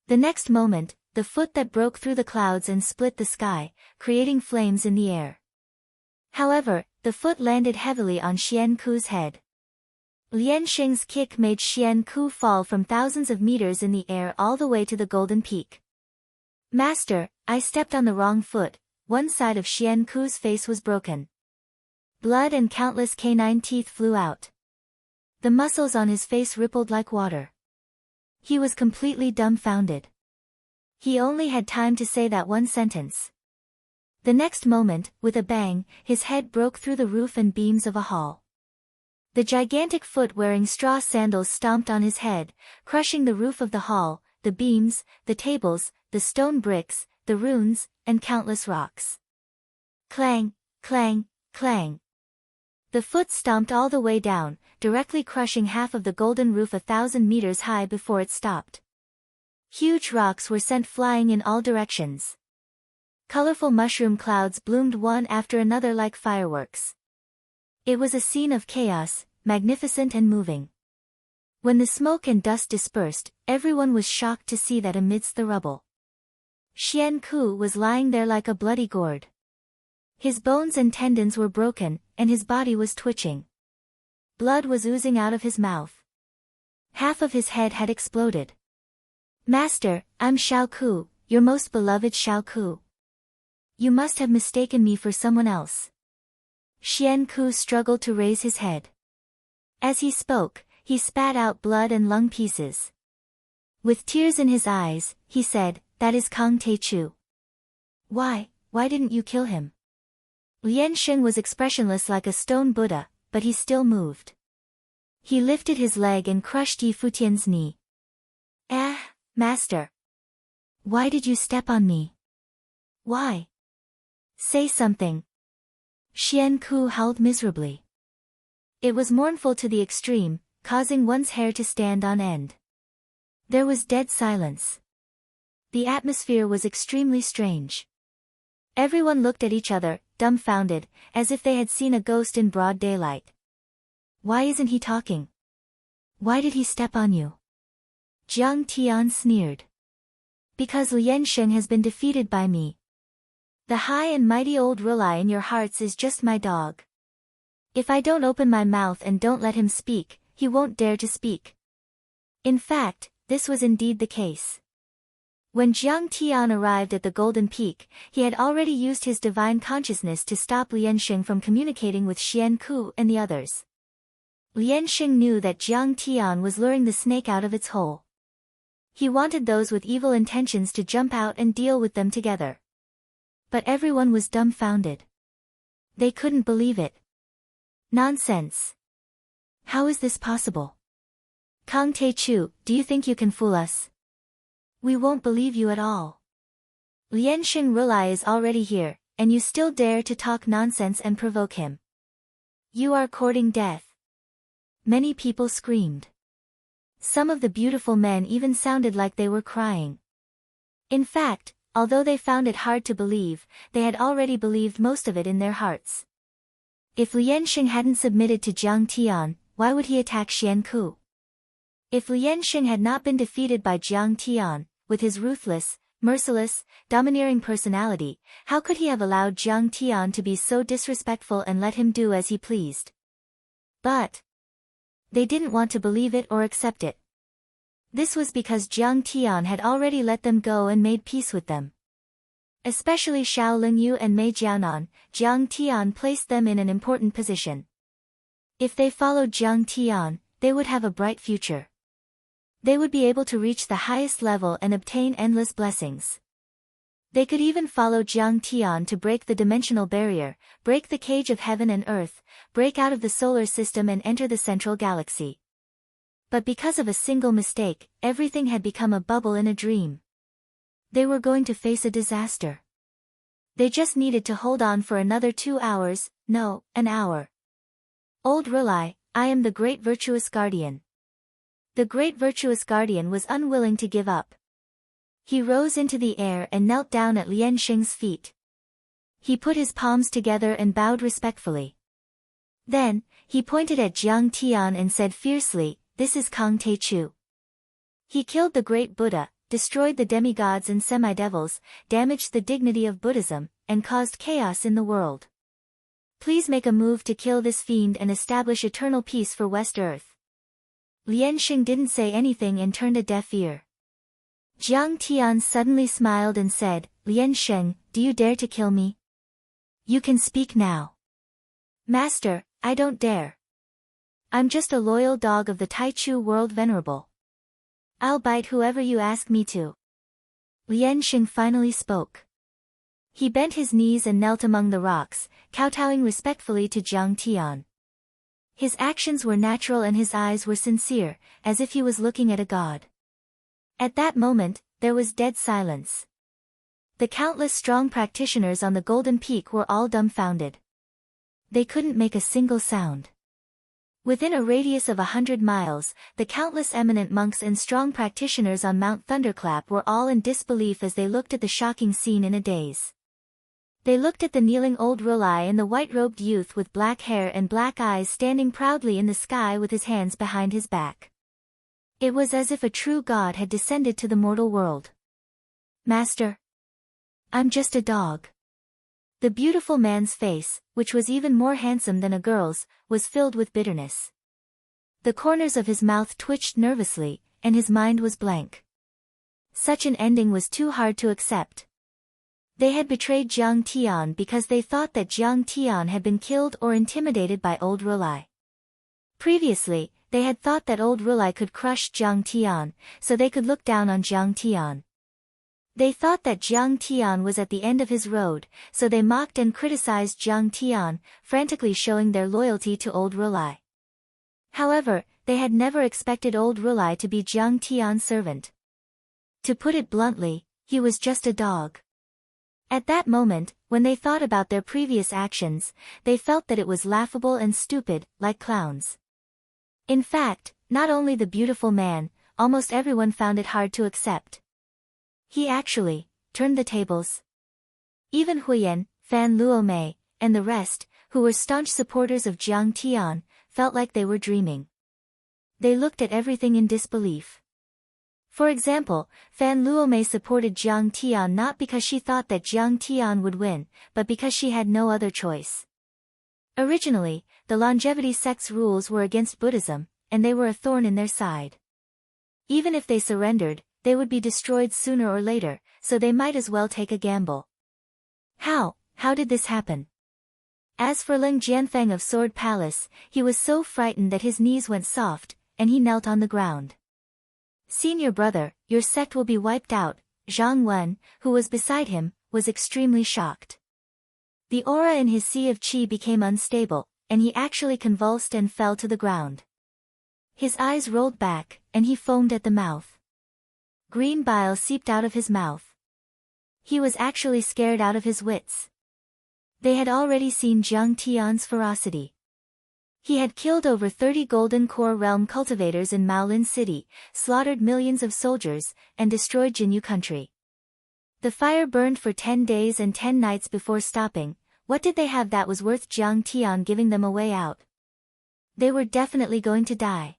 The next moment, the foot that broke through the clouds and split the sky, creating flames in the air. However, the foot landed heavily on Xian Ku's head. Lian Xing's kick made Xian Ku fall from thousands of meters in the air all the way to the Golden Peak. Master, I stepped on the wrong foot. One side of Xian Ku's face was broken. Blood and countless canine teeth flew out. The muscles on his face rippled like water. He was completely dumbfounded. He only had time to say that one sentence. The next moment, with a bang, his head broke through the roof and beams of a hall. The gigantic foot wearing straw sandals stomped on his head, crushing the roof of the hall, the beams, the tables, the stone bricks, the runes, and countless rocks. Clang, clang, clang. The foot stomped all the way down, directly crushing half of the golden roof 1,000 meters high before it stopped. Huge rocks were sent flying in all directions. Colorful mushroom clouds bloomed one after another like fireworks. It was a scene of chaos, magnificent and moving. When the smoke and dust dispersed, everyone was shocked to see that amidst the rubble, Xian Ku was lying there like a bloody gourd. His bones and tendons were broken, and his body was twitching. Blood was oozing out of his mouth. Half of his head had exploded. Master, I'm Xiao Ku, your most beloved Xiao Ku. You must have mistaken me for someone else. Xian Ku struggled to raise his head. As he spoke, he spat out blood and lung pieces. With tears in his eyes, he said, that is Kang Te-chu. Why didn't you kill him? Lian Xing was expressionless like a stone Buddha, but he still moved. He lifted his leg and crushed Yi Futian's knee. Master. Why did you step on me? Why? Say something. Xian Ku howled miserably. It was mournful to the extreme, causing one's hair to stand on end. There was dead silence. The atmosphere was extremely strange. Everyone looked at each other, dumbfounded, as if they had seen a ghost in broad daylight. Why isn't he talking? Why did he step on you? Jiang Tian sneered. Because Lian Xing has been defeated by me. The high and mighty old ruler in your hearts is just my dog. If I don't open my mouth and don't let him speak, he won't dare to speak. In fact, this was indeed the case. When Jiang Tian arrived at the Golden Peak, he had already used his divine consciousness to stop Lian Xing from communicating with Xian Ku and the others. Lian Xing knew that Jiang Tian was luring the snake out of its hole. He wanted those with evil intentions to jump out and deal with them together. But everyone was dumbfounded. They couldn't believe it. Nonsense. How is this possible? Kang Te-chu, do you think you can fool us? We won't believe you at all. Lian Xing Rulai is already here, and you still dare to talk nonsense and provoke him. You are courting death. Many people screamed. Some of the beautiful men even sounded like they were crying. In fact, although they found it hard to believe, they had already believed most of it in their hearts. If Lian Xing hadn't submitted to Jiang Tian, why would he attack Xian Ku? If Lian Xing had not been defeated by Jiang Tian, with his ruthless, merciless, domineering personality, how could he have allowed Jiang Tian to be so disrespectful and let him do as he pleased? But they didn't want to believe it or accept it. This was because Jiang Tian had already let them go and made peace with them. Especially Xiao Lingyu and Mei Jianan, Jiang Tian placed them in an important position. If they followed Jiang Tian, they would have a bright future. They would be able to reach the highest level and obtain endless blessings. They could even follow Jiang Tian to break the dimensional barrier, break the cage of heaven and earth, break out of the solar system and enter the central galaxy. But because of a single mistake, everything had become a bubble in a dream. They were going to face a disaster. They just needed to hold on for another 2 hours, no, an hour. Old Rulai, I am the great virtuous guardian. The great virtuous guardian was unwilling to give up. He rose into the air and knelt down at Lian Xing's feet. He put his palms together and bowed respectfully. Then, he pointed at Jiang Tian and said fiercely, "This is Kang Te Chu." He killed the great Buddha, destroyed the demigods and semi-devils, damaged the dignity of Buddhism, and caused chaos in the world. Please make a move to kill this fiend and establish eternal peace for West Earth. Lian Xing didn't say anything and turned a deaf ear. Jiang Tian suddenly smiled and said, "Lian Xing, do you dare to kill me? You can speak now." "Master, I don't dare. I'm just a loyal dog of the Taichu world venerable. I'll bite whoever you ask me to." Lian Xing finally spoke. He bent his knees and knelt among the rocks, kowtowing respectfully to Jiang Tian. His actions were natural and his eyes were sincere, as if he was looking at a god. At that moment, there was dead silence. The countless strong practitioners on the Golden Peak were all dumbfounded. They couldn't make a single sound. Within a radius of 100 miles, the countless eminent monks and strong practitioners on Mount Thunderclap were all in disbelief as they looked at the shocking scene in a daze. They looked at the kneeling old Rulai and the white-robed youth with black hair and black eyes standing proudly in the sky with his hands behind his back. It was as if a true god had descended to the mortal world. "Master, I'm just a dog." The beautiful man's face, which was even more handsome than a girl's, was filled with bitterness. The corners of his mouth twitched nervously, and his mind was blank. Such an ending was too hard to accept. They had betrayed Jiang Tian because they thought that Jiang Tian had been killed or intimidated by old Rulai. Previously, they had thought that old Rulai could crush Jiang Tian, so they could look down on Jiang Tian. They thought that Jiang Tian was at the end of his road, so they mocked and criticized Jiang Tian, frantically showing their loyalty to old Rulai. However, they had never expected old Rulai to be Jiang Tian's servant. To put it bluntly, he was just a dog. At that moment, when they thought about their previous actions, they felt that it was laughable and stupid, like clowns. In fact, not only the beautiful man, almost everyone found it hard to accept. He actually turned the tables. Even Huyen, Fan Luomei, and the rest, who were staunch supporters of Jiang Tian, felt like they were dreaming. They looked at everything in disbelief. For example, Fan Luomei supported Jiang Tian not because she thought that Jiang Tian would win, but because she had no other choice. Originally, the longevity sect's rules were against Buddhism, and they were a thorn in their side. Even if they surrendered, they would be destroyed sooner or later, so they might as well take a gamble. How did this happen? As for Ling Jianfeng of Sword Palace, he was so frightened that his knees went soft, and he knelt on the ground. "Senior brother, your sect will be wiped out." Zhang Wen, who was beside him, was extremely shocked. The aura in his sea of qi became unstable, and he actually convulsed and fell to the ground. His eyes rolled back, and he foamed at the mouth. Green bile seeped out of his mouth. He was actually scared out of his wits. They had already seen Jiang Tian's ferocity. He had killed over 30 Golden Core Realm cultivators in Maolin City, slaughtered millions of soldiers, and destroyed Jinyu country. The fire burned for 10 days and 10 nights before stopping. What did they have that was worth Jiang Tian giving them a way out? They were definitely going to die.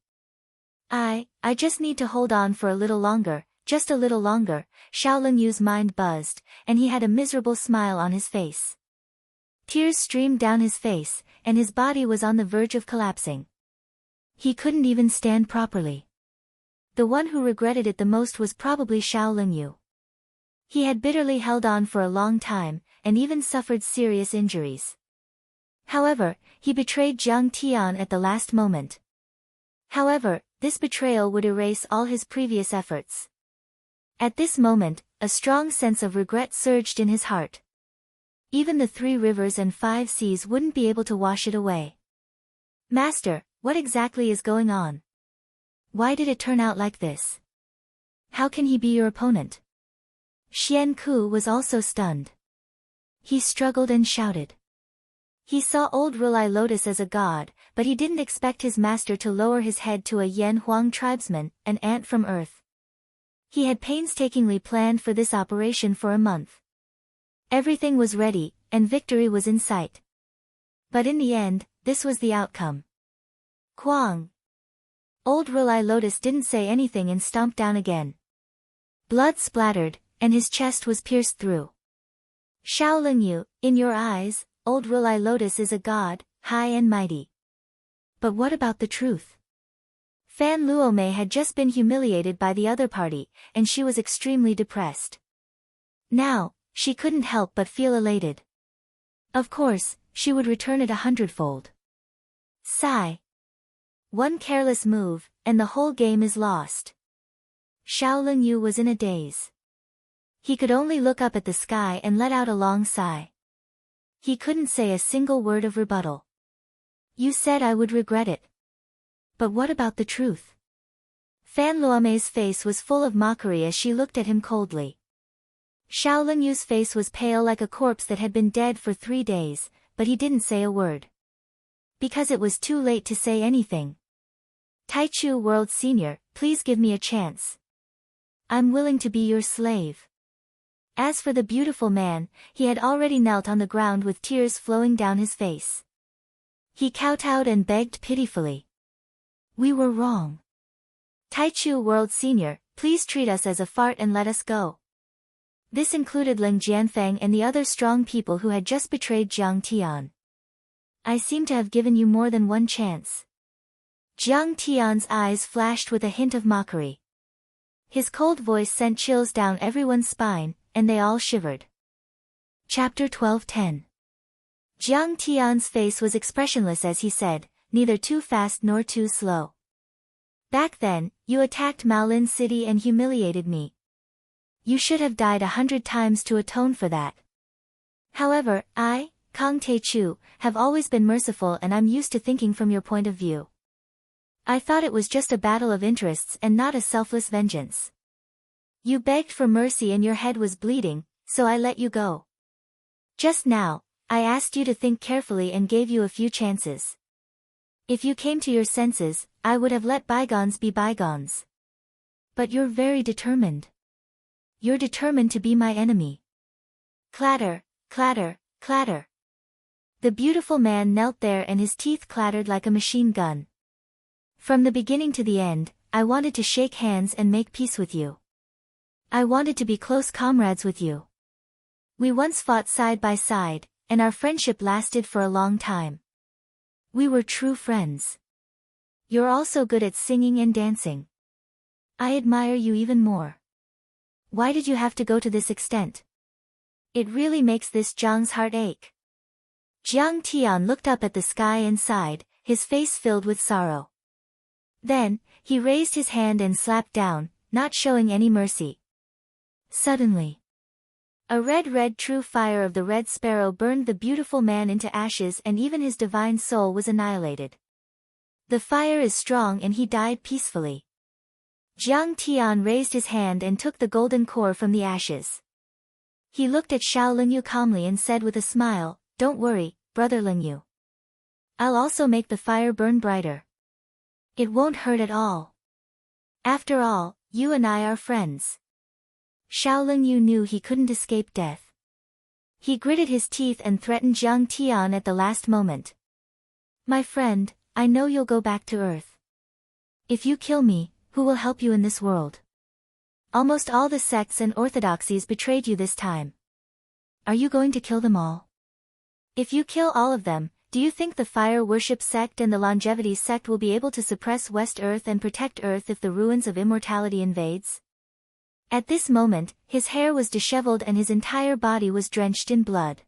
I just need to hold on for a little longer," Just a little longer, Xiao Yu's mind buzzed, and he had a miserable smile on his face. Tears streamed down his face, and his body was on the verge of collapsing. He couldn't even stand properly. The one who regretted it the most was probably Xiao Yu. He had bitterly held on for a long time, and even suffered serious injuries. However, he betrayed Jiang Tian at the last moment. However, this betrayal would erase all his previous efforts. At this moment, a strong sense of regret surged in his heart. Even the 3 rivers and 5 seas wouldn't be able to wash it away. Master, what exactly is going on? Why did it turn out like this? How can he be your opponent? Xian Ku was also stunned. He struggled and shouted. He saw old Rulai Lotus as a god, but he didn't expect his master to lower his head to a Yan Huang tribesman, an ant from Earth. He had painstakingly planned for this operation for a month. Everything was ready, and victory was in sight. But in the end, this was the outcome. Quang! Old Rulai Lotus didn't say anything and stomped down again. Blood splattered, and his chest was pierced through. Xiao Yu, in your eyes, old Rulai Lotus is a god, high and mighty. But what about the truth? Fan Luomei had just been humiliated by the other party, and she was extremely depressed. Now, she couldn't help but feel elated. Of course, she would return it 100-fold. Sigh. One careless move, and the whole game is lost. Xiao Yu was in a daze. He could only look up at the sky and let out a long sigh. He couldn't say a single word of rebuttal. You said I would regret it. But what about the truth? Fan Luomei's face was full of mockery as she looked at him coldly. Xiao Yu's face was pale like a corpse that had been dead for 3 days, but he didn't say a word. Because it was too late to say anything. Taichu World Senior, please give me a chance. I'm willing to be your slave. As for the beautiful man, he had already knelt on the ground with tears flowing down his face. He kowtowed and begged pitifully. We were wrong. Taichu World Senior, please treat us as a fart and let us go. This included Ling Jianfeng and the other strong people who had just betrayed Jiang Tian. I seem to have given you more than one chance. Jiang Tian's eyes flashed with a hint of mockery. His cold voice sent chills down everyone's spine, and they all shivered. Chapter 12:10. Jiang Tian's face was expressionless as he said, neither too fast nor too slow. Back then, you attacked Maolin City and humiliated me. You should have died 100 times to atone for that. However, I, Kang Taichu, have always been merciful and I'm used to thinking from your point of view. I thought it was just a battle of interests and not a selfless vengeance. You begged for mercy and your head was bleeding, so I let you go. Just now, I asked you to think carefully and gave you a few chances. If you came to your senses, I would have let bygones be bygones. But you're very determined. You're determined to be my enemy. Clatter, clatter, clatter. The beautiful man knelt there and his teeth clattered like a machine gun. From the beginning to the end, I wanted to shake hands and make peace with you. I wanted to be close comrades with you. We once fought side by side, and our friendship lasted for a long time. We were true friends. You're also good at singing and dancing. I admire you even more. Why did you have to go to this extent? It really makes this Jiang's heart ache. Jiang Tian looked up at the sky and sighed, his face filled with sorrow. Then, he raised his hand and slapped down, not showing any mercy. Suddenly, a red true fire of the red sparrow burned the beautiful man into ashes and even his divine soul was annihilated. The fire is strong and he died peacefully. Jiang Tian raised his hand and took the golden core from the ashes. He looked at Xiao Yu calmly and said with a smile, Don't worry, brother Yu. I'll also make the fire burn brighter. It won't hurt at all. After all, you and I are friends. Xiao Yu knew he couldn't escape death. He gritted his teeth and threatened Jiang Tian at the last moment. My friend, I know you'll go back to Earth. If you kill me, who will help you in this world? Almost all the sects and orthodoxies betrayed you this time. Are you going to kill them all? If you kill all of them, do you think the fire worship sect and the longevity sect will be able to suppress West Earth and protect Earth if the ruins of immortality invades? At this moment, his hair was disheveled and his entire body was drenched in blood.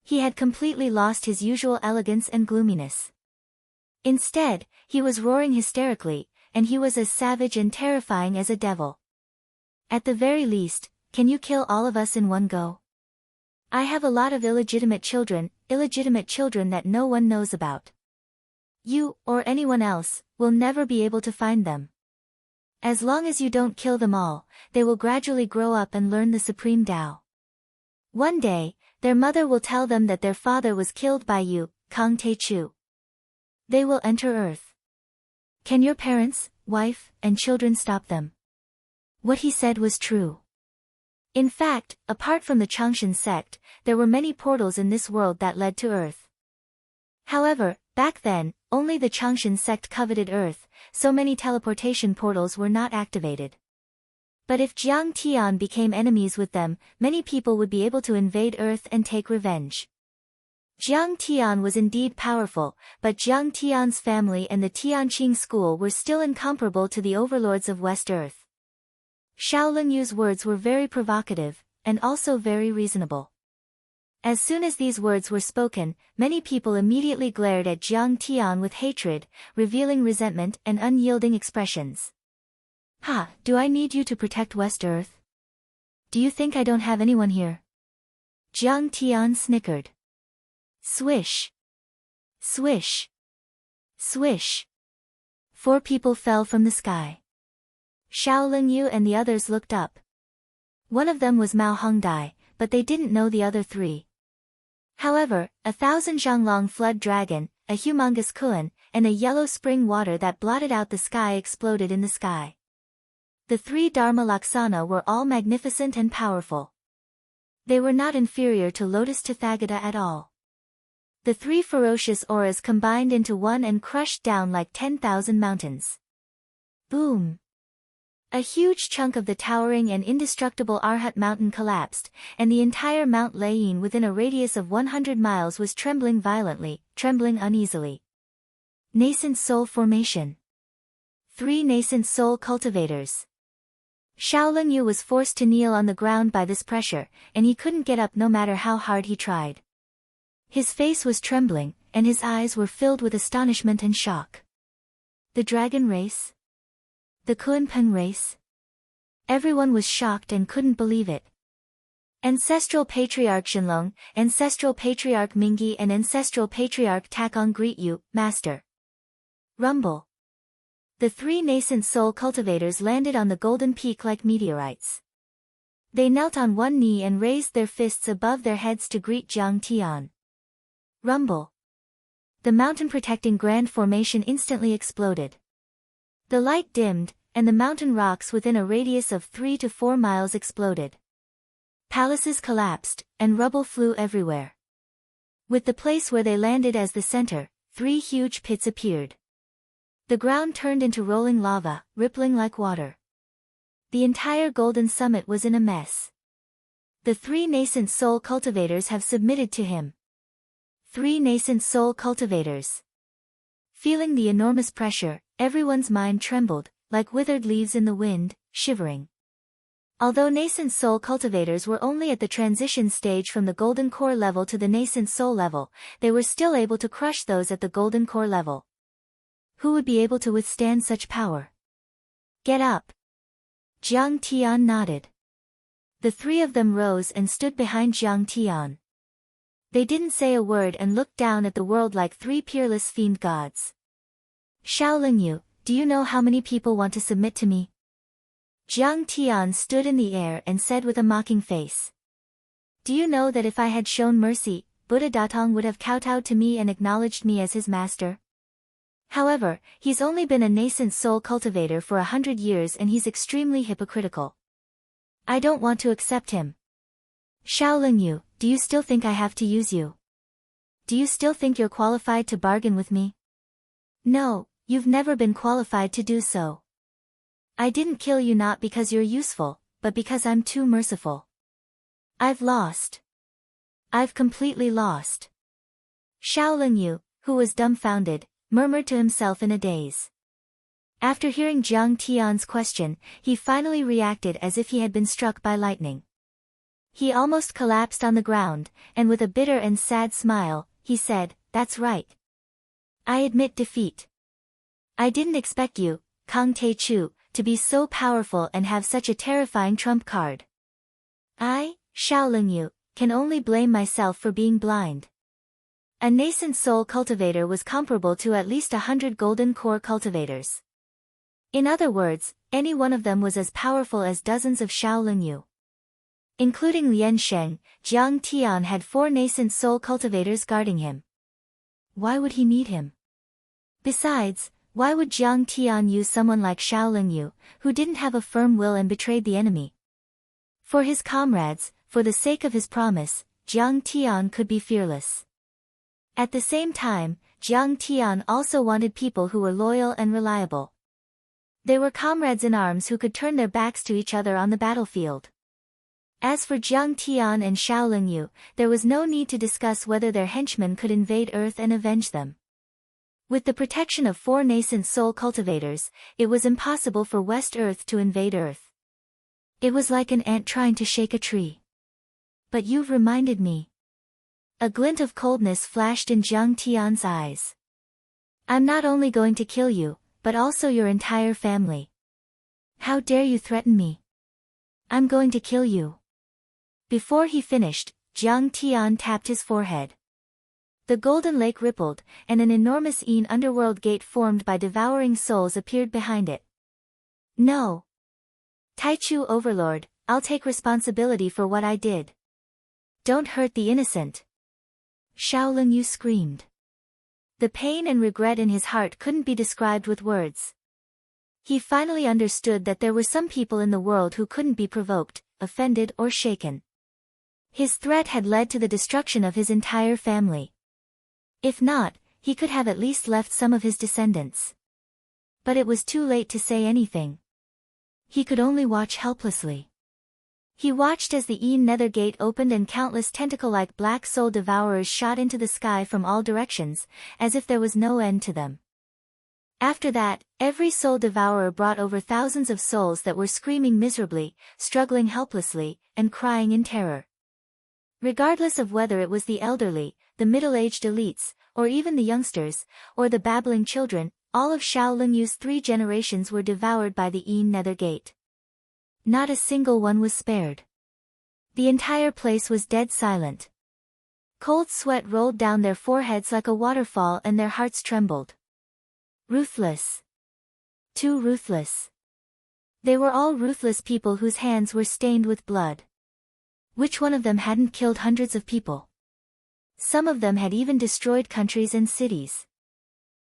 He had completely lost his usual elegance and gloominess. Instead, he was roaring hysterically, and he was as savage and terrifying as a devil. At the very least, can you kill all of us in one go? I have a lot of illegitimate children that no one knows about. You, or anyone else, will never be able to find them. As long as you don't kill them all, they will gradually grow up and learn the Supreme Tao. One day, their mother will tell them that their father was killed by you, Kang Te-chu. They will enter Earth. Can your parents, wife, and children stop them? What he said was true. In fact, apart from the Changshan sect, there were many portals in this world that led to Earth. However, back then, only the Changshan sect coveted Earth, so many teleportation portals were not activated. But if Jiang Tian became enemies with them, many people would be able to invade Earth and take revenge. Jiang Tian was indeed powerful, but Jiang Tian's family and the Tianqing school were still incomparable to the overlords of West Earth. Xiao Lingyu's words were very provocative, and also very reasonable. As soon as these words were spoken, many people immediately glared at Jiang Tian with hatred, revealing resentment and unyielding expressions. Ha, do I need you to protect West Earth? Do you think I don't have anyone here? Jiang Tian snickered. Swish. Swish. Swish. 4 people fell from the sky. Xiao Lingyu and the others looked up. One of them was Mao Hongdai, but they didn't know the other 3. However, 1,000 Zhanglong flood dragon, a humongous Kuan, and a yellow spring water that blotted out the sky exploded in the sky. The 3 Dharma Laksana were all magnificent and powerful. They were not inferior to Lotus Tathagata at all. The 3 ferocious auras combined into one and crushed down like 10,000 mountains. Boom! A huge chunk of the towering and indestructible Arhat mountain collapsed, and the entire Mount Layin within a radius of 100 miles was trembling violently, trembling uneasily. Nascent Soul Formation. 3 Nascent Soul Cultivators. Xiao Lingyu was forced to kneel on the ground by this pressure, and he couldn't get up no matter how hard he tried. His face was trembling, and his eyes were filled with astonishment and shock. The dragon race? The Kunpeng race? Everyone was shocked and couldn't believe it. Ancestral Patriarch Shenlong, Ancestral Patriarch Mingyi and Ancestral Patriarch Takong greet you, Master. Rumble. The 3 nascent soul cultivators landed on the golden peak like meteorites. They knelt on one knee and raised their fists above their heads to greet Jiang Tian. Rumble. The mountain-protecting grand formation instantly exploded. The light dimmed, and the mountain rocks within a radius of 3 to 4 miles exploded. Palaces collapsed, and rubble flew everywhere. With the place where they landed as the center, 3 huge pits appeared. The ground turned into rolling lava, rippling like water. The entire golden summit was in a mess. The 3 nascent soul cultivators have submitted to him. 3 nascent soul cultivators. Feeling the enormous pressure, everyone's mind trembled, like withered leaves in the wind, shivering. Although nascent soul cultivators were only at the transition stage from the golden core level to the nascent soul level, they were still able to crush those at the golden core level. Who would be able to withstand such power? Get up! Jiang Tian nodded. The 3 of them rose and stood behind Jiang Tian. They didn't say a word and looked down at the world like 3 peerless fiend gods. Xiao Lingyu, do you know how many people want to submit to me? Jiang Tian stood in the air and said with a mocking face. Do you know that if I had shown mercy, Buddha Datong would have kowtowed to me and acknowledged me as his master? However, he's only been a nascent soul cultivator for 100 years and he's extremely hypocritical. I don't want to accept him. Xiao Lingyu, do you still think I have to use you? Do you still think you're qualified to bargain with me? No, you've never been qualified to do so. I didn't kill you not because you're useful, but because I'm too merciful. I've lost. I've completely lost. Xiao Lingyu, who was dumbfounded, murmured to himself in a daze. After hearing Jiang Tian's question, he finally reacted as if he had been struck by lightning. He almost collapsed on the ground, and with a bitter and sad smile, he said, "That's right. I admit defeat. I didn't expect you, Kang Te-chu, to be so powerful and have such a terrifying trump card. I, Xiao Lingyu, can only blame myself for being blind." A nascent soul cultivator was comparable to at least 100 golden core cultivators. In other words, any one of them was as powerful as dozens of Xiao Lingyu. Including Lian Sheng, Jiang Tian had 4 nascent soul cultivators guarding him. Why would he need him? Besides, why would Jiang Tian use someone like Xiao Lingyu, who didn't have a firm will and betrayed the enemy? For his comrades, for the sake of his promise, Jiang Tian could be fearless. At the same time, Jiang Tian also wanted people who were loyal and reliable. They were comrades in arms who could turn their backs to each other on the battlefield. As for Jiang Tian and Xiao Lingyu, there was no need to discuss whether their henchmen could invade Earth and avenge them. With the protection of 4 nascent soul cultivators, it was impossible for West Earth to invade Earth. It was like an ant trying to shake a tree. But you've reminded me. A glint of coldness flashed in Jiang Tian's eyes. I'm not only going to kill you, but also your entire family. How dare you threaten me? I'm going to kill you. Before he finished, Jiang Tian tapped his forehead. The golden lake rippled, and an enormous underworld gate formed by devouring souls appeared behind it. No. Taichu Overlord, I'll take responsibility for what I did. Don't hurt the innocent. Xiao Lingyu screamed. The pain and regret in his heart couldn't be described with words. He finally understood that there were some people in the world who couldn't be provoked, offended or shaken. His threat had led to the destruction of his entire family. If not, he could have at least left some of his descendants. But it was too late to say anything. He could only watch helplessly. He watched as the nether gate opened and countless tentacle-like black soul devourers shot into the sky from all directions, as if there was no end to them. After that, every soul devourer brought over thousands of souls that were screaming miserably, struggling helplessly, and crying in terror. Regardless of whether it was the elderly, the middle-aged elites, or even the youngsters, or the babbling children, all of Xiao Lingyu's 3 generations were devoured by the nether gate. Not a single one was spared. The entire place was dead silent. Cold sweat rolled down their foreheads like a waterfall and their hearts trembled. Ruthless. Too ruthless. They were all ruthless people whose hands were stained with blood. Which one of them hadn't killed hundreds of people? Some of them had even destroyed countries and cities.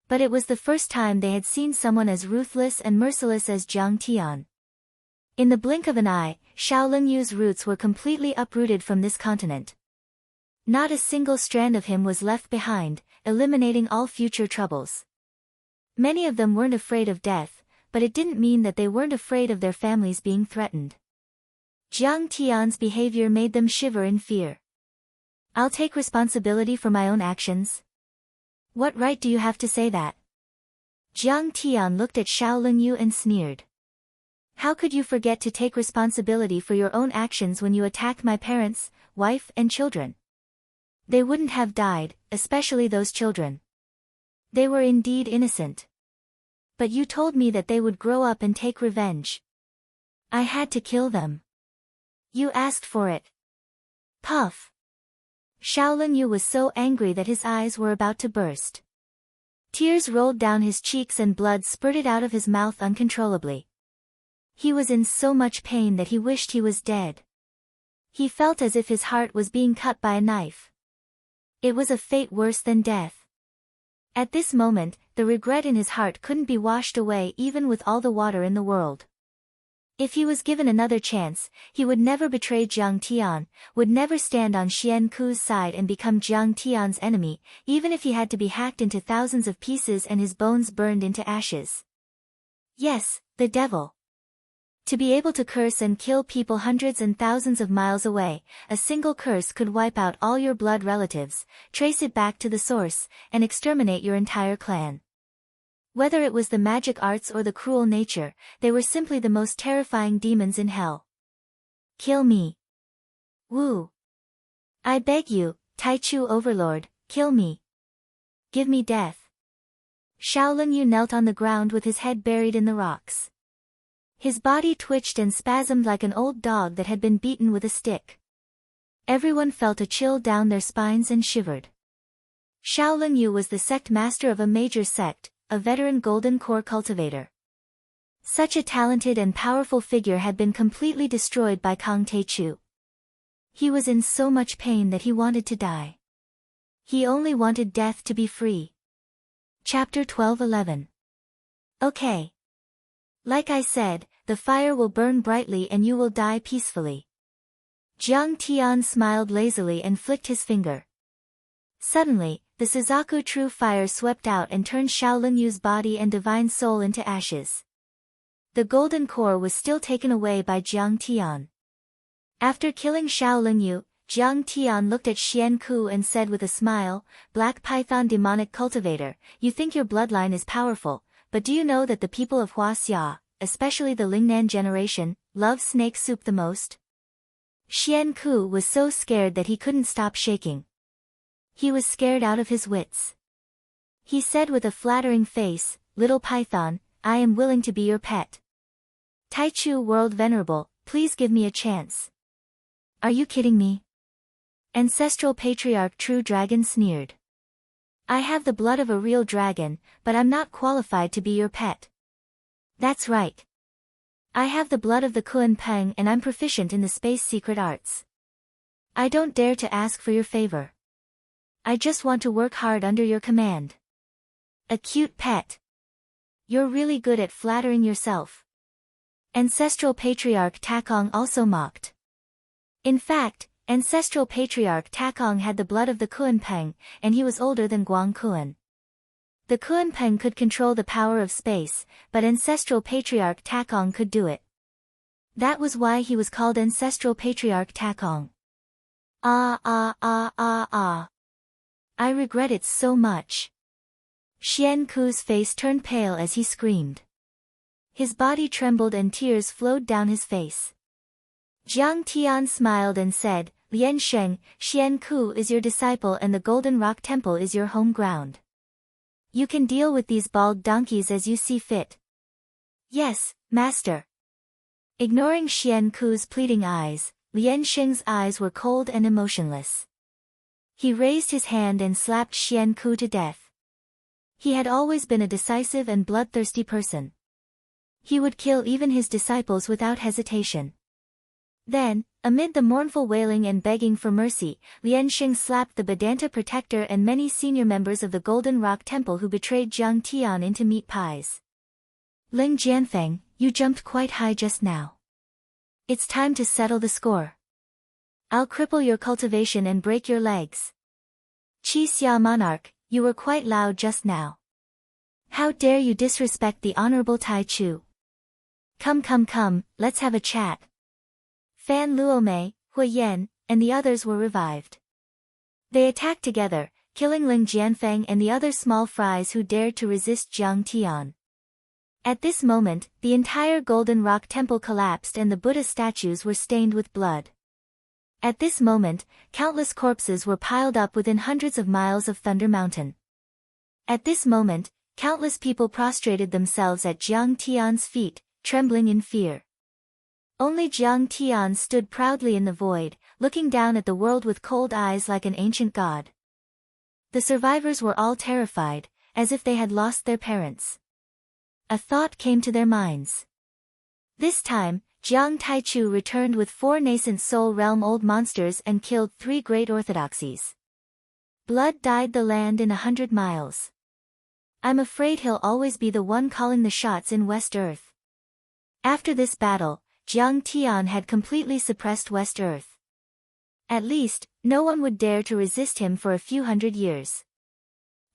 But it was the first time they had seen someone as ruthless and merciless as Jiang Tian. In the blink of an eye, Xiao Lingyu's roots were completely uprooted from this continent. Not a single strand of him was left behind, eliminating all future troubles. Many of them weren't afraid of death, but it didn't mean that they weren't afraid of their families being threatened. Jiang Tian's behavior made them shiver in fear. I'll take responsibility for my own actions. What right do you have to say that? Jiang Tian looked at Xiao Lingyu and sneered. How could you forget to take responsibility for your own actions when you attacked my parents, wife and children? They wouldn't have died, especially those children. They were indeed innocent. But you told me that they would grow up and take revenge. I had to kill them. You asked for it. Puff. Xiao Lingyu was so angry that his eyes were about to burst. Tears rolled down his cheeks and blood spurted out of his mouth uncontrollably. He was in so much pain that he wished he was dead. He felt as if his heart was being cut by a knife. It was a fate worse than death. At this moment, the regret in his heart couldn't be washed away even with all the water in the world. If he was given another chance, he would never betray Jiang Tian, would never stand on Xian Ku's side and become Jiang Tian's enemy, even if he had to be hacked into thousands of pieces and his bones burned into ashes. Yes, the devil. To be able to curse and kill people hundreds and thousands of miles away, a single curse could wipe out all your blood relatives, trace it back to the source, and exterminate your entire clan. Whether it was the magic arts or the cruel nature, they were simply the most terrifying demons in hell. Kill me. Wu. I beg you, Taichu Overlord, kill me. Give me death. Shaolin Yu knelt on the ground with his head buried in the rocks. His body twitched and spasmed like an old dog that had been beaten with a stick. Everyone felt a chill down their spines and shivered. Shaolin Yu was the sect master of a major sect, a veteran golden core cultivator. Such a talented and powerful figure had been completely destroyed by Kang Taichu. He was in so much pain that he wanted to die. He only wanted death to be free. Chapter 12:11. Okay. Like I said, the fire will burn brightly and you will die peacefully. Jiang Tian smiled lazily and flicked his finger. Suddenly, the Suzaku true fire swept out and turned Shaolin Yu's body and divine soul into ashes. The golden core was still taken away by Jiang Tian. After killing Shaolin Yu, Jiang Tian looked at Xian Ku and said with a smile, "Black Python demonic cultivator, you think your bloodline is powerful, but do you know that the people of Huaxia, especially the Lingnan generation, love snake soup the most?" Xian Ku was so scared that he couldn't stop shaking. He was scared out of his wits. He said with a flattering face, "Little Python, I am willing to be your pet. Taichu World Venerable, please give me a chance." "Are you kidding me?" Ancestral Patriarch True Dragon sneered. "I have the blood of a real dragon, but I'm not qualified to be your pet." "That's right. I have the blood of the Kuan Peng and I'm proficient in the space secret arts. I don't dare to ask for your favor. I just want to work hard under your command." "A cute pet. You're really good at flattering yourself." Ancestral Patriarch Takong also mocked. In fact, Ancestral Patriarch Takong had the blood of the Kuan Peng, and he was older than Guang Kuan. The Kuan Peng could control the power of space, but Ancestral Patriarch Takong could do it. That was why he was called Ancestral Patriarch Takong. Ah. I regret it so much. Xian Ku's face turned pale as he screamed. His body trembled and tears flowed down his face. Jiang Tian smiled and said, "Lian Sheng, Xian Ku is your disciple and the Golden Rock Temple is your home ground. You can deal with these bald donkeys as you see fit." "Yes, Master." Ignoring Xian Ku's pleading eyes, Lian Sheng's eyes were cold and emotionless. He raised his hand and slapped Xian Ku to death. He had always been a decisive and bloodthirsty person. He would kill even his disciples without hesitation. Then, amid the mournful wailing and begging for mercy, Lian Sheng slapped the Vedanta protector and many senior members of the Golden Rock Temple who betrayed Jiang Tian into meat pies. "Ling Jianfeng, you jumped quite high just now. It's time to settle the score. I'll cripple your cultivation and break your legs." "Qi Xia Monarch, you were quite loud just now. How dare you disrespect the Honorable Tai Chu? Come, let's have a chat." Fan Luomei, Hui Yan, and the others were revived. They attacked together, killing Ling Jianfeng and the other small fries who dared to resist Jiang Tian. At this moment, the entire Golden Rock Temple collapsed and the Buddha statues were stained with blood. At this moment, countless corpses were piled up within hundreds of miles of Thunder Mountain. At this moment, countless people prostrated themselves at Jiang Tian's feet, trembling in fear. Only Jiang Tian stood proudly in the void, looking down at the world with cold eyes like an ancient god. The survivors were all terrified, as if they had lost their parents. A thought came to their minds. This time, Jiang Taichu returned with 4 nascent soul realm old monsters and killed 3 great orthodoxies. Blood dyed the land in 100 miles. I'm afraid he'll always be the one calling the shots in West Earth. After this battle, Jiang Tian had completely suppressed West Earth. At least, no one would dare to resist him for a few hundred years.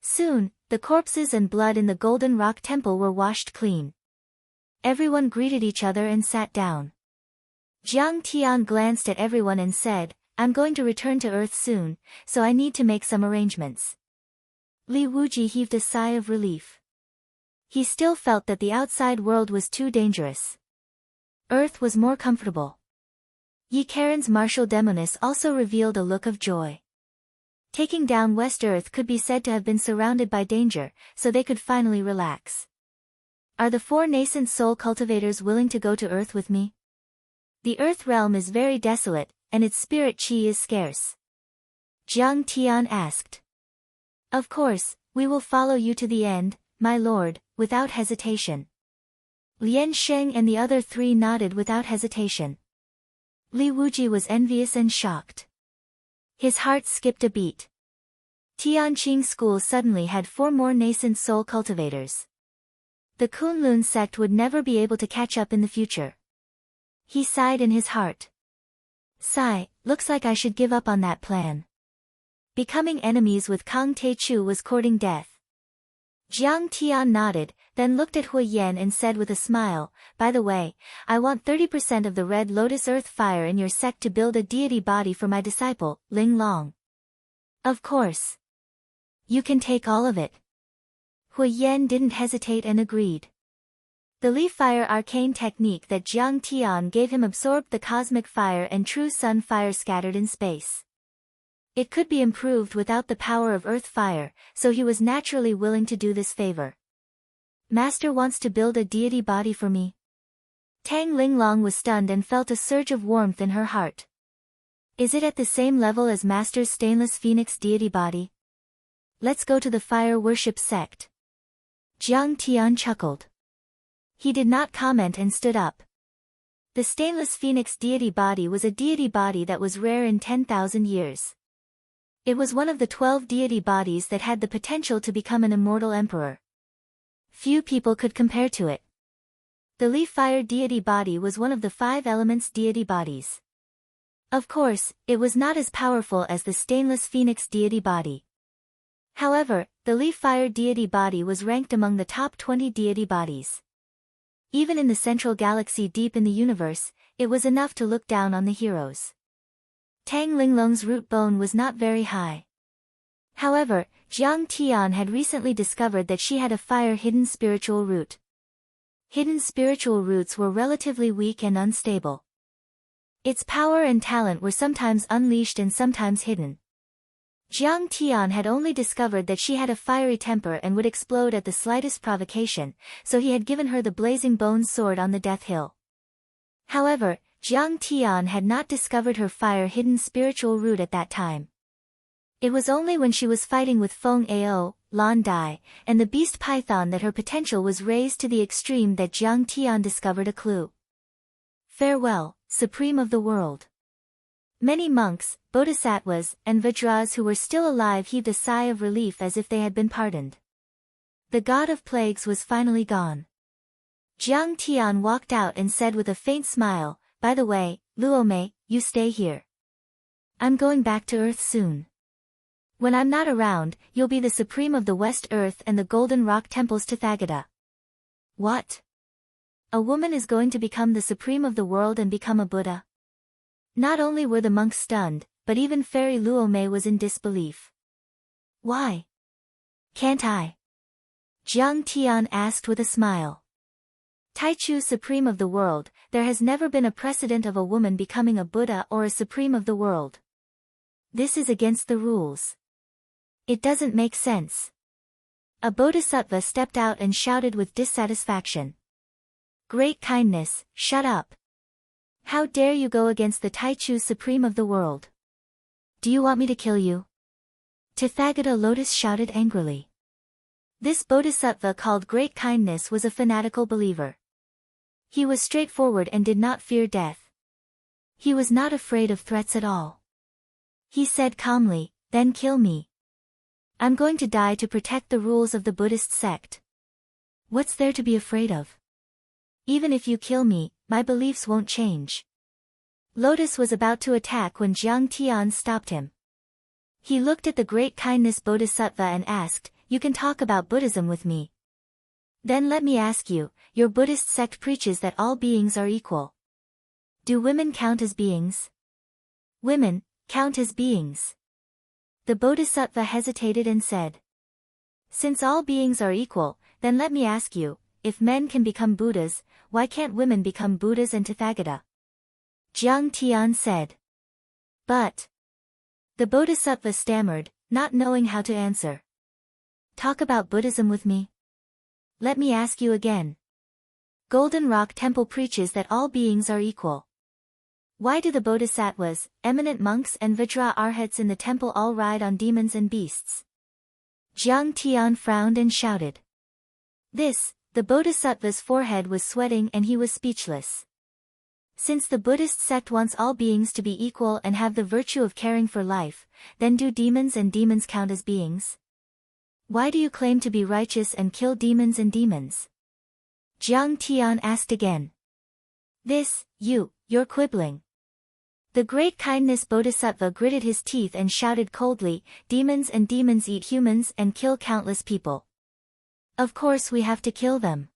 Soon, the corpses and blood in the Golden Rock Temple were washed clean. Everyone greeted each other and sat down. Jiang Tian glanced at everyone and said, I'm going to return to Earth soon, so I need to make some arrangements. Li Wuji heaved a sigh of relief. He still felt that the outside world was too dangerous. Earth was more comfortable. Yi Karen's martial demoness also revealed a look of joy. Taking down West Earth could be said to have been surrounded by danger, so they could finally relax. Are the 4 nascent soul cultivators willing to go to Earth with me? The Earth realm is very desolate, and its spirit qi is scarce. Jiang Tian asked. Of course, we will follow you to the end, my lord, without hesitation. Lian Sheng and the other 3 nodded without hesitation. Li Wuji was envious and shocked. His heart skipped a beat. Tianqing School suddenly had 4 more nascent soul cultivators. The Kunlun sect would never be able to catch up in the future. He sighed in his heart. Sigh, looks like I should give up on that plan. Becoming enemies with Kang Teichu was courting death. Jiang Tian nodded, then looked at Hui Yan and said with a smile, by the way, I want 30% of the red lotus earth fire in your sect to build a deity body for my disciple, Ling Long. Of course. You can take all of it. Hui Yan didn't hesitate and agreed. The Li Fire arcane technique that Jiang Tian gave him absorbed the cosmic fire and true sun fire scattered in space. It could be improved without the power of earth fire, so he was naturally willing to do this favor. Master wants to build a deity body for me. Tang Linglong was stunned and felt a surge of warmth in her heart. Is it at the same level as Master's stainless phoenix deity body? Let's go to the fire worship sect. Jiang Tian chuckled. He did not comment and stood up. The stainless phoenix deity body was a deity body that was rare in 10,000 years. It was one of the 12 deity bodies that had the potential to become an immortal emperor. Few people could compare to it. The Li Fire deity body was one of the 5 elements deity bodies. Of course, it was not as powerful as the stainless phoenix deity body. However, the Li Fire deity body was ranked among the top 20 deity bodies. Even in the central galaxy deep in the universe, it was enough to look down on the heroes. Tang Linglong's root bone was not very high. However, Jiang Tian had recently discovered that she had a fire-hidden spiritual root. Hidden spiritual roots were relatively weak and unstable. Its power and talent were sometimes unleashed and sometimes hidden. Jiang Tian had only discovered that she had a fiery temper and would explode at the slightest provocation, so he had given her the blazing bones sword on the Death Hill. However, Jiang Tian had not discovered her fire-hidden spiritual root at that time. It was only when she was fighting with Feng Ao, Lan Dai, and the beast python that her potential was raised to the extreme that Jiang Tian discovered a clue. Farewell, Supreme of the World. Many monks, bodhisattvas, and vajras who were still alive heaved a sigh of relief as if they had been pardoned. The god of plagues was finally gone. Jiang Tian walked out and said with a faint smile, by the way, Luomei, you stay here. I'm going back to Earth soon. When I'm not around, you'll be the Supreme of the West Earth and the Golden Rock Temple's Tathagata. What? A woman is going to become the Supreme of the world and become a Buddha? Not only were the monks stunned, but even Fairy Luomei was in disbelief. Why? Can't I? Jiang Tian asked with a smile. Taichu Supreme of the world, there has never been a precedent of a woman becoming a Buddha or a Supreme of the world. This is against the rules. It doesn't make sense. A bodhisattva stepped out and shouted with dissatisfaction. Great kindness, shut up. How dare you go against the Taichu Supreme of the world? Do you want me to kill you? Tathagata Lotus shouted angrily. This bodhisattva called Great Kindness was a fanatical believer. He was straightforward and did not fear death. He was not afraid of threats at all. He said calmly, then kill me. I'm going to die to protect the rules of the Buddhist sect. What's there to be afraid of? Even if you kill me, my beliefs won't change. Lotus was about to attack when Jiang Tian stopped him. He looked at the Great Kindness Bodhisattva and asked, you can talk about Buddhism with me. Then let me ask you, your Buddhist sect preaches that all beings are equal. Do women count as beings? Women count as beings. The Bodhisattva hesitated and said, since all beings are equal, then let me ask you, if men can become Buddhas, why can't women become Buddhas and Tathagata? Jiang Tian said. But the Bodhisattva stammered, not knowing how to answer. Talk about Buddhism with me. Let me ask you again. Golden Rock Temple preaches that all beings are equal. Why do the Bodhisattvas, eminent monks and Vajra arhats in the temple all ride on demons and beasts? Jiang Tian frowned and shouted. The Bodhisattva's forehead was sweating and he was speechless. Since the Buddhist sect wants all beings to be equal and have the virtue of caring for life, then do demons and demons count as beings? Why do you claim to be righteous and kill demons and demons? Jiang Tian asked again. You're quibbling. The great kindness Bodhisattva gritted his teeth and shouted coldly, demons and demons eat humans and kill countless people. Of course we have to kill them.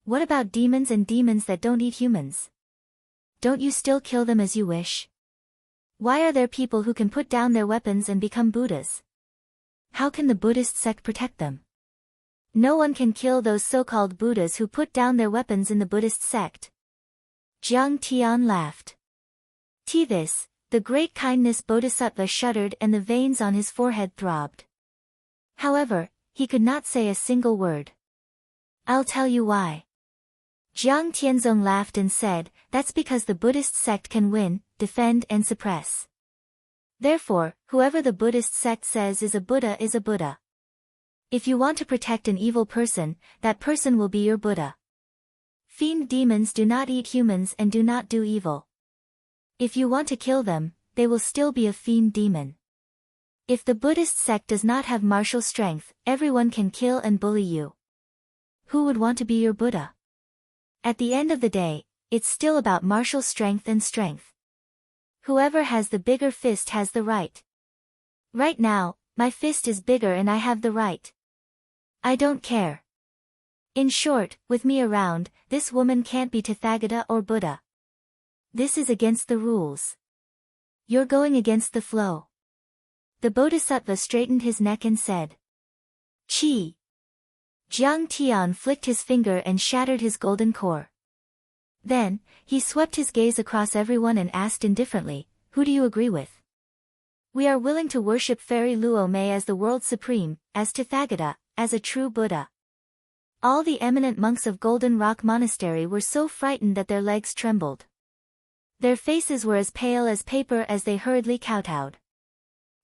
What about demons and demons that don't eat humans? Don't you still kill them as you wish? Why are there people who can put down their weapons and become Buddhas? How can the Buddhist sect protect them? No one can kill those so-called Buddhas who put down their weapons in the Buddhist sect. Jiang Tian laughed. The great kindness Bodhisattva shuddered and the veins on his forehead throbbed. However, he could not say a single word. I'll tell you why. Jiang Tianzong laughed and said, that's because the Buddhist sect can win, defend and suppress. Therefore, whoever the Buddhist sect says is a Buddha is a Buddha. If you want to protect an evil person, that person will be your Buddha. Fiend demons do not eat humans and do not do evil. If you want to kill them, they will still be a fiend demon. If the Buddhist sect does not have martial strength, everyone can kill and bully you. Who would want to be your Buddha? At the end of the day, it's still about martial strength and strength. Whoever has the bigger fist has the right. Right now, my fist is bigger and I have the right. I don't care. In short, with me around, this woman can't be Tathagata or Buddha. This is against the rules. You're going against the flow. The Bodhisattva straightened his neck and said. Chi. Jiang Tian flicked his finger and shattered his golden core. Then, he swept his gaze across everyone and asked indifferently, who do you agree with? We are willing to worship Fairy Luo Mei as the world supreme, as Tathagata, as a true Buddha. All the eminent monks of Golden Rock Monastery were so frightened that their legs trembled. Their faces were as pale as paper as they hurriedly kowtowed.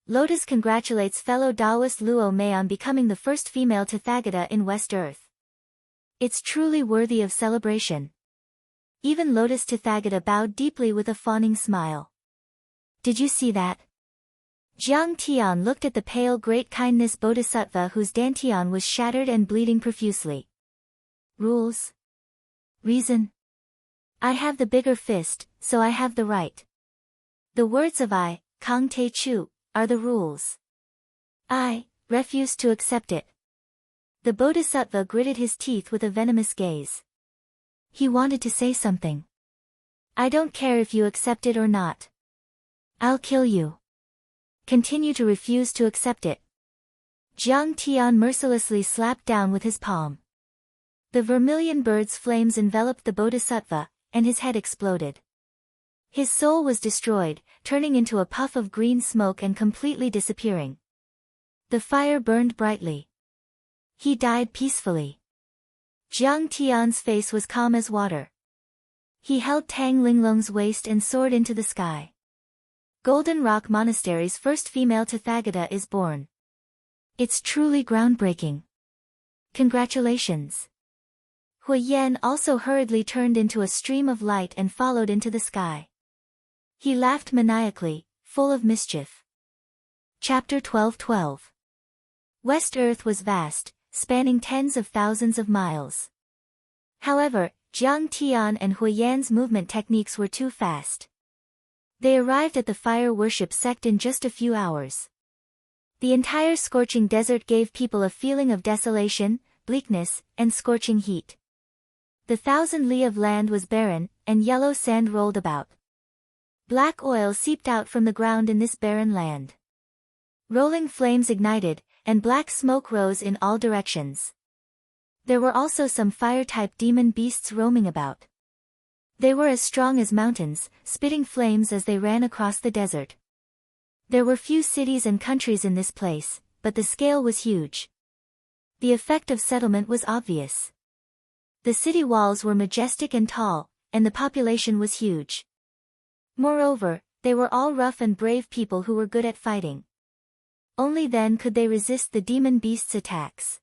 Lotus congratulates fellow Taoist Luo Mei on becoming the first female Tathagata in West Earth. It's truly worthy of celebration. Even Lotus Tathagata bowed deeply with a fawning smile. Did you see that? Jiang Tian looked at the pale great kindness Bodhisattva whose dantian was shattered and bleeding profusely. Rules? Reason? I have the bigger fist, so I have the right. The words of I, Kang Te Chu, are the rules. I refuse to accept it. The Bodhisattva gritted his teeth with a venomous gaze. He wanted to say something. I don't care if you accept it or not. I'll kill you. Continue to refuse to accept it. Jiang Tian mercilessly slapped down with his palm. The vermilion bird's flames enveloped the Bodhisattva, and his head exploded. His soul was destroyed, turning into a puff of green smoke and completely disappearing. The fire burned brightly. He died peacefully. Jiang Tian's face was calm as water. He held Tang Linglong's waist and soared into the sky. Golden Rock Monastery's first female Tathagata is born. It's truly groundbreaking. Congratulations. Hui Yan also hurriedly turned into a stream of light and followed into the sky. He laughed maniacally, full of mischief. Chapter 12:12. West Earth was vast, spanning tens of thousands of miles. However, Jiang Tian and Hui Yan's movement techniques were too fast. They arrived at the fire worship sect in just a few hours. The entire scorching desert gave people a feeling of desolation, bleakness, and scorching heat. The 1,000 li of land was barren, and yellow sand rolled about. Black oil seeped out from the ground in this barren land. Rolling flames ignited, and black smoke rose in all directions. There were also some fire-type demon beasts roaming about. They were as strong as mountains, spitting flames as they ran across the desert. There were few cities and countries in this place, but the scale was huge. The effect of settlement was obvious. The city walls were majestic and tall, and the population was huge. Moreover, they were all rough and brave people who were good at fighting. Only then could they resist the demon beasts' attacks.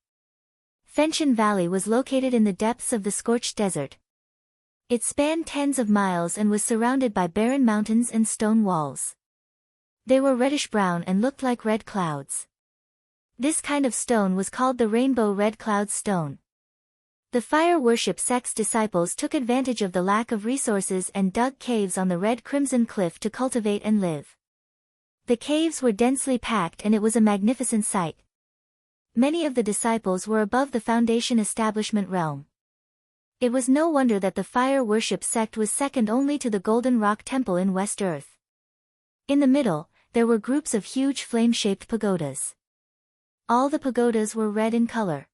Fenshan Valley was located in the depths of the scorched desert. It spanned tens of miles and was surrounded by barren mountains and stone walls. They were reddish-brown and looked like red clouds. This kind of stone was called the rainbow red cloud stone. The fire worship sect's disciples took advantage of the lack of resources and dug caves on the red crimson cliff to cultivate and live. The caves were densely packed and it was a magnificent sight. Many of the disciples were above the foundation establishment realm. It was no wonder that the fire worship sect was second only to the Golden Rock Temple in West Earth. In the middle, there were groups of huge flame-shaped pagodas. All the pagodas were red in color.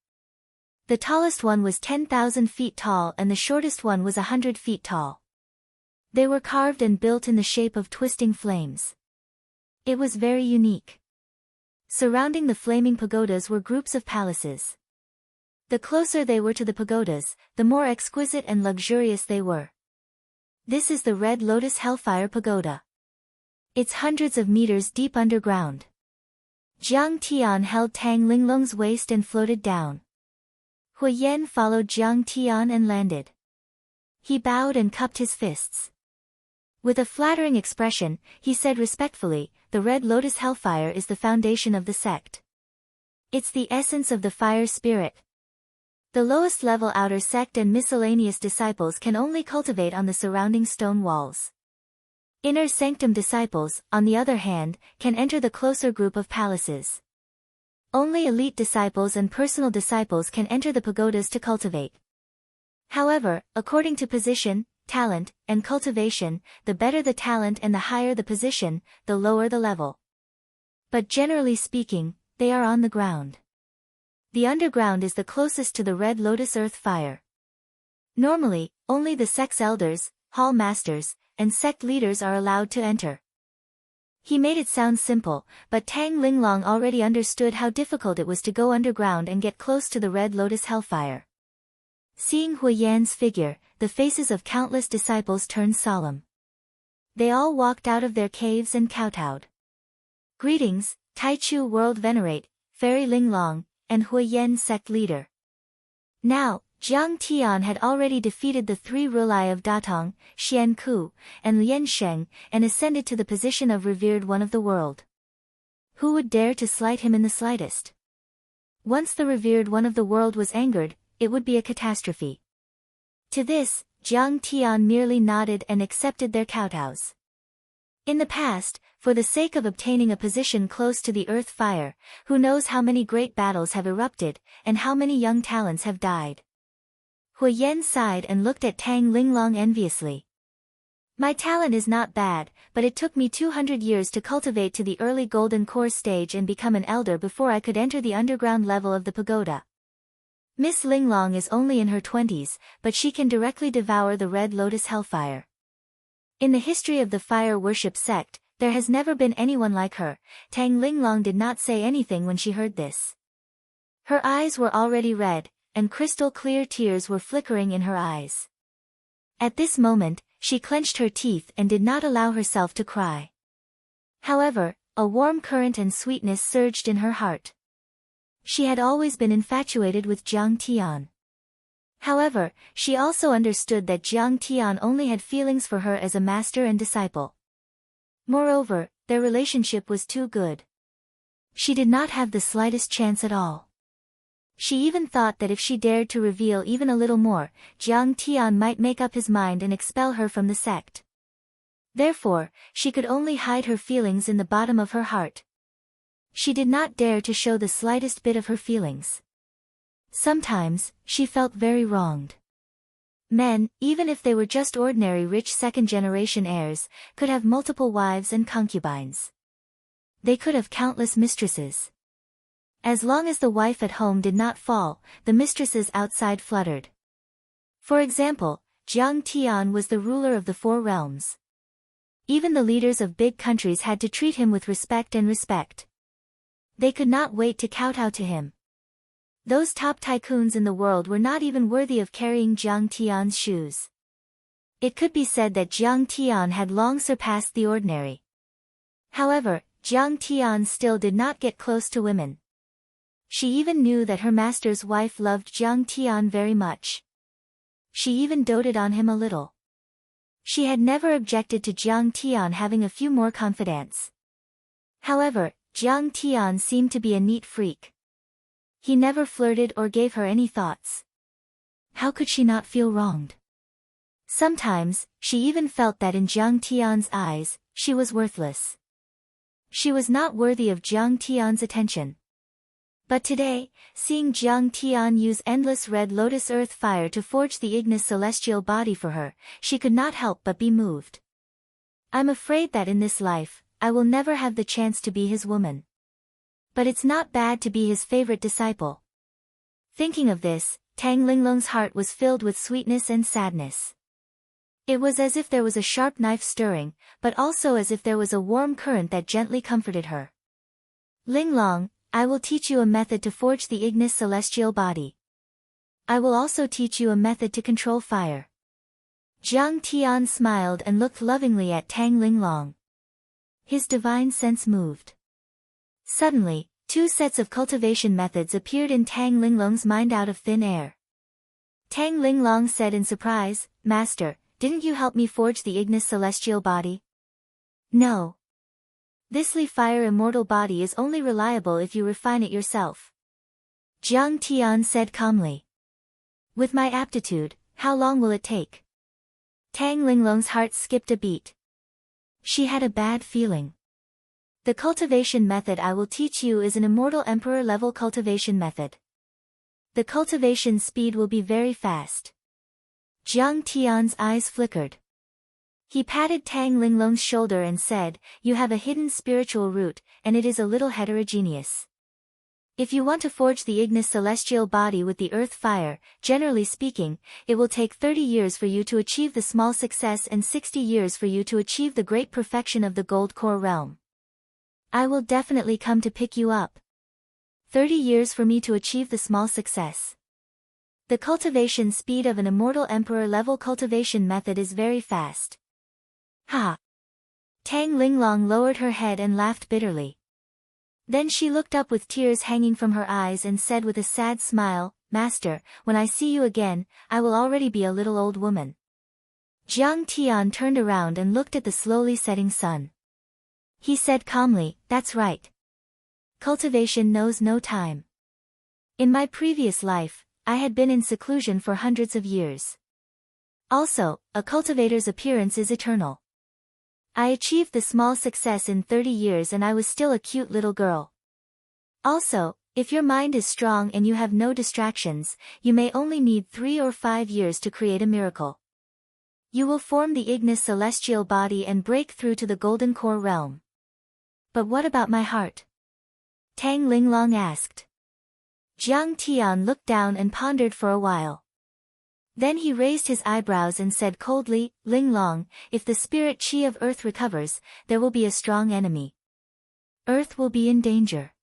The tallest one was 10,000 feet tall and the shortest one was 100 feet tall. They were carved and built in the shape of twisting flames. It was very unique. Surrounding the flaming pagodas were groups of palaces. The closer they were to the pagodas, the more exquisite and luxurious they were. This is the Red Lotus Hellfire Pagoda. It's hundreds of meters deep underground. Jiang Tian held Tang Linglong's waist and floated down. Hui Yen followed Jiang Tian and landed. He bowed and cupped his fists. With a flattering expression, he said respectfully, "The Red Lotus Hellfire is the foundation of the sect. It's the essence of the fire spirit. The lowest level outer sect and miscellaneous disciples can only cultivate on the surrounding stone walls. Inner sanctum disciples, on the other hand, can enter the closer group of palaces. Only elite disciples and personal disciples can enter the pagodas to cultivate. However, according to position, talent, and cultivation, the better the talent and the higher the position, the lower the level. But generally speaking, they are on the ground. The underground is the closest to the Red Lotus Earth Fire. Normally, only the sect's elders, hall masters, and sect leaders are allowed to enter." He made it sound simple, but Tang Linglong already understood how difficult it was to go underground and get close to the Red Lotus Hellfire. Seeing Hui Yan's figure, the faces of countless disciples turned solemn. They all walked out of their caves and kowtowed. "Greetings, Taichu World Venerate, Fairy Linglong, and Hui Yen sect leader." Now, Jiang Tian had already defeated the 3 Rulai of Datong, Xian Ku, and Lian Sheng, and ascended to the position of revered one of the world. Who would dare to slight him in the slightest? Once the revered one of the world was angered, it would be a catastrophe. To this, Jiang Tian merely nodded and accepted their kowtows. In the past, for the sake of obtaining a position close to the earth fire, who knows how many great battles have erupted, and how many young talents have died. Hui Yen sighed and looked at Tang Linglong enviously. "My talent is not bad, but it took me 200 years to cultivate to the early golden core stage and become an elder before I could enter the underground level of the pagoda. Miss Linglong is only in her 20s, but she can directly devour the Red Lotus Hellfire. In the history of the fire worship sect, there has never been anyone like her." Tang Linglong did not say anything when she heard this. Her eyes were already red, and crystal-clear tears were flickering in her eyes. At this moment, she clenched her teeth and did not allow herself to cry. However, a warm current and sweetness surged in her heart. She had always been infatuated with Jiang Tian. However, she also understood that Jiang Tian only had feelings for her as a master and disciple. Moreover, their relationship was too good. She did not have the slightest chance at all. She even thought that if she dared to reveal even a little more, Jiang Tian might make up his mind and expel her from the sect. Therefore, she could only hide her feelings in the bottom of her heart. She did not dare to show the slightest bit of her feelings. Sometimes, she felt very wronged. Men, even if they were just ordinary rich second-generation heirs, could have multiple wives and concubines. They could have countless mistresses. As long as the wife at home did not fall, the mistresses outside fluttered. For example, Jiang Tian was the ruler of the Four Realms. Even the leaders of big countries had to treat him with respect. They could not wait to kowtow to him. Those top tycoons in the world were not even worthy of carrying Jiang Tian's shoes. It could be said that Jiang Tian had long surpassed the ordinary. However, Jiang Tian still did not get close to women. She even knew that her master's wife loved Jiang Tian very much. She even doted on him a little. She had never objected to Jiang Tian having a few more confidants. However, Jiang Tian seemed to be a neat freak. He never flirted or gave her any thoughts. How could she not feel wronged? Sometimes, she even felt that in Jiang Tian's eyes, she was worthless. She was not worthy of Jiang Tian's attention. But today, seeing Jiang Tian use endless red lotus earth fire to forge the ignis celestial body for her, she could not help but be moved. I'm afraid that in this life, I will never have the chance to be his woman. But it's not bad to be his favorite disciple. Thinking of this, Tang Linglong's heart was filled with sweetness and sadness. It was as if there was a sharp knife stirring, but also as if there was a warm current that gently comforted her. Linglong, I will teach you a method to forge the ignis celestial body. I will also teach you a method to control fire. Jiang Tian smiled and looked lovingly at Tang Linglong. His divine sense moved. Suddenly, two sets of cultivation methods appeared in Tang Linglong's mind out of thin air. Tang Linglong said in surprise, "Master, didn't you help me forge the ignis celestial body?" "No. This Li fire immortal body is only reliable if you refine it yourself," Jiang Tian said calmly. "With my aptitude, how long will it take?" Tang Linglong's heart skipped a beat. She had a bad feeling. The cultivation method I will teach you is an immortal emperor level cultivation method. The cultivation speed will be very fast. Jiang Tian's eyes flickered. He patted Tang Linglong's shoulder and said, "You have a hidden spiritual root, and it is a little heterogeneous. If you want to forge the ignis celestial body with the earth fire, generally speaking, it will take 30 years for you to achieve the small success and 60 years for you to achieve the great perfection of the gold core realm. I will definitely come to pick you up. 30 years for me to achieve the small success. The cultivation speed of an immortal emperor level cultivation method is very fast." "Ha!" Tang Linglong lowered her head and laughed bitterly. Then she looked up with tears hanging from her eyes and said with a sad smile, "Master, when I see you again, I will already be a little old woman." Jiang Tian turned around and looked at the slowly setting sun. He said calmly, "That's right. Cultivation knows no time. In my previous life, I had been in seclusion for hundreds of years. Also, a cultivator's appearance is eternal. I achieved the small success in 30 years and I was still a cute little girl. Also, if your mind is strong and you have no distractions, you may only need 3 or 5 years to create a miracle. You will form the ignis celestial body and break through to the golden core realm." "But what about my heart?" Tang Linglong asked. Jiang Tian looked down and pondered for a while. Then he raised his eyebrows and said coldly, "Linglong, if the spirit chi of earth recovers, there will be a strong enemy. Earth will be in danger.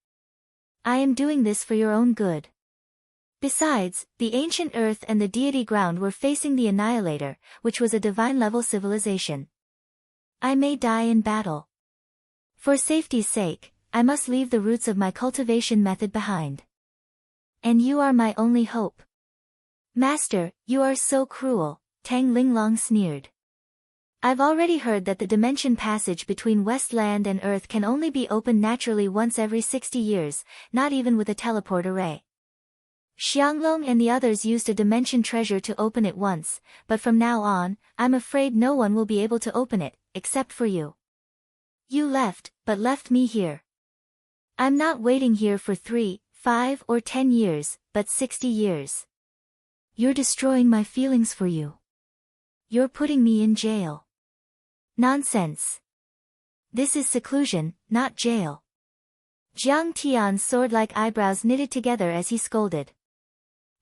I am doing this for your own good." Besides, the ancient earth and the deity ground were facing the Annihilator, which was a divine-level civilization. I may die in battle. For safety's sake, I must leave the roots of my cultivation method behind. And you are my only hope. "Master, you are so cruel," Tang Linglong sneered. "I've already heard that the dimension passage between Westland and Earth can only be opened naturally once every 60 years, not even with a teleport array. Xianglong and the others used a dimension treasure to open it once, but from now on, I'm afraid no one will be able to open it, except for you. You left, but left me here. I'm not waiting here for 3, 5 or 10 years, but 60 years. You're destroying my feelings for you. You're putting me in jail. Nonsense. This is seclusion, not jail. Jiang Tian's sword-like eyebrows knitted together as he scolded.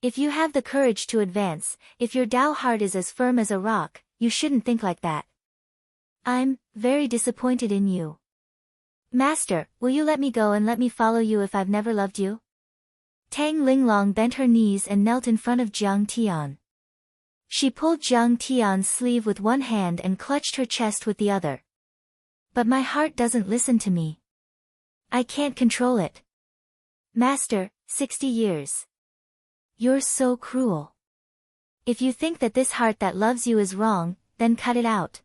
If you have the courage to advance, if your Tao heart is as firm as a rock, you shouldn't think like that. I'm very disappointed in you. Master, will you let me go and let me follow you if I've never loved you? Tang Linglong bent her knees and knelt in front of Jiang Tian. She pulled Jiang Tian's sleeve with one hand and clutched her chest with the other. But my heart doesn't listen to me. I can't control it. Master, 60 years. You're so cruel. If you think that this heart that loves you is wrong, then cut it out.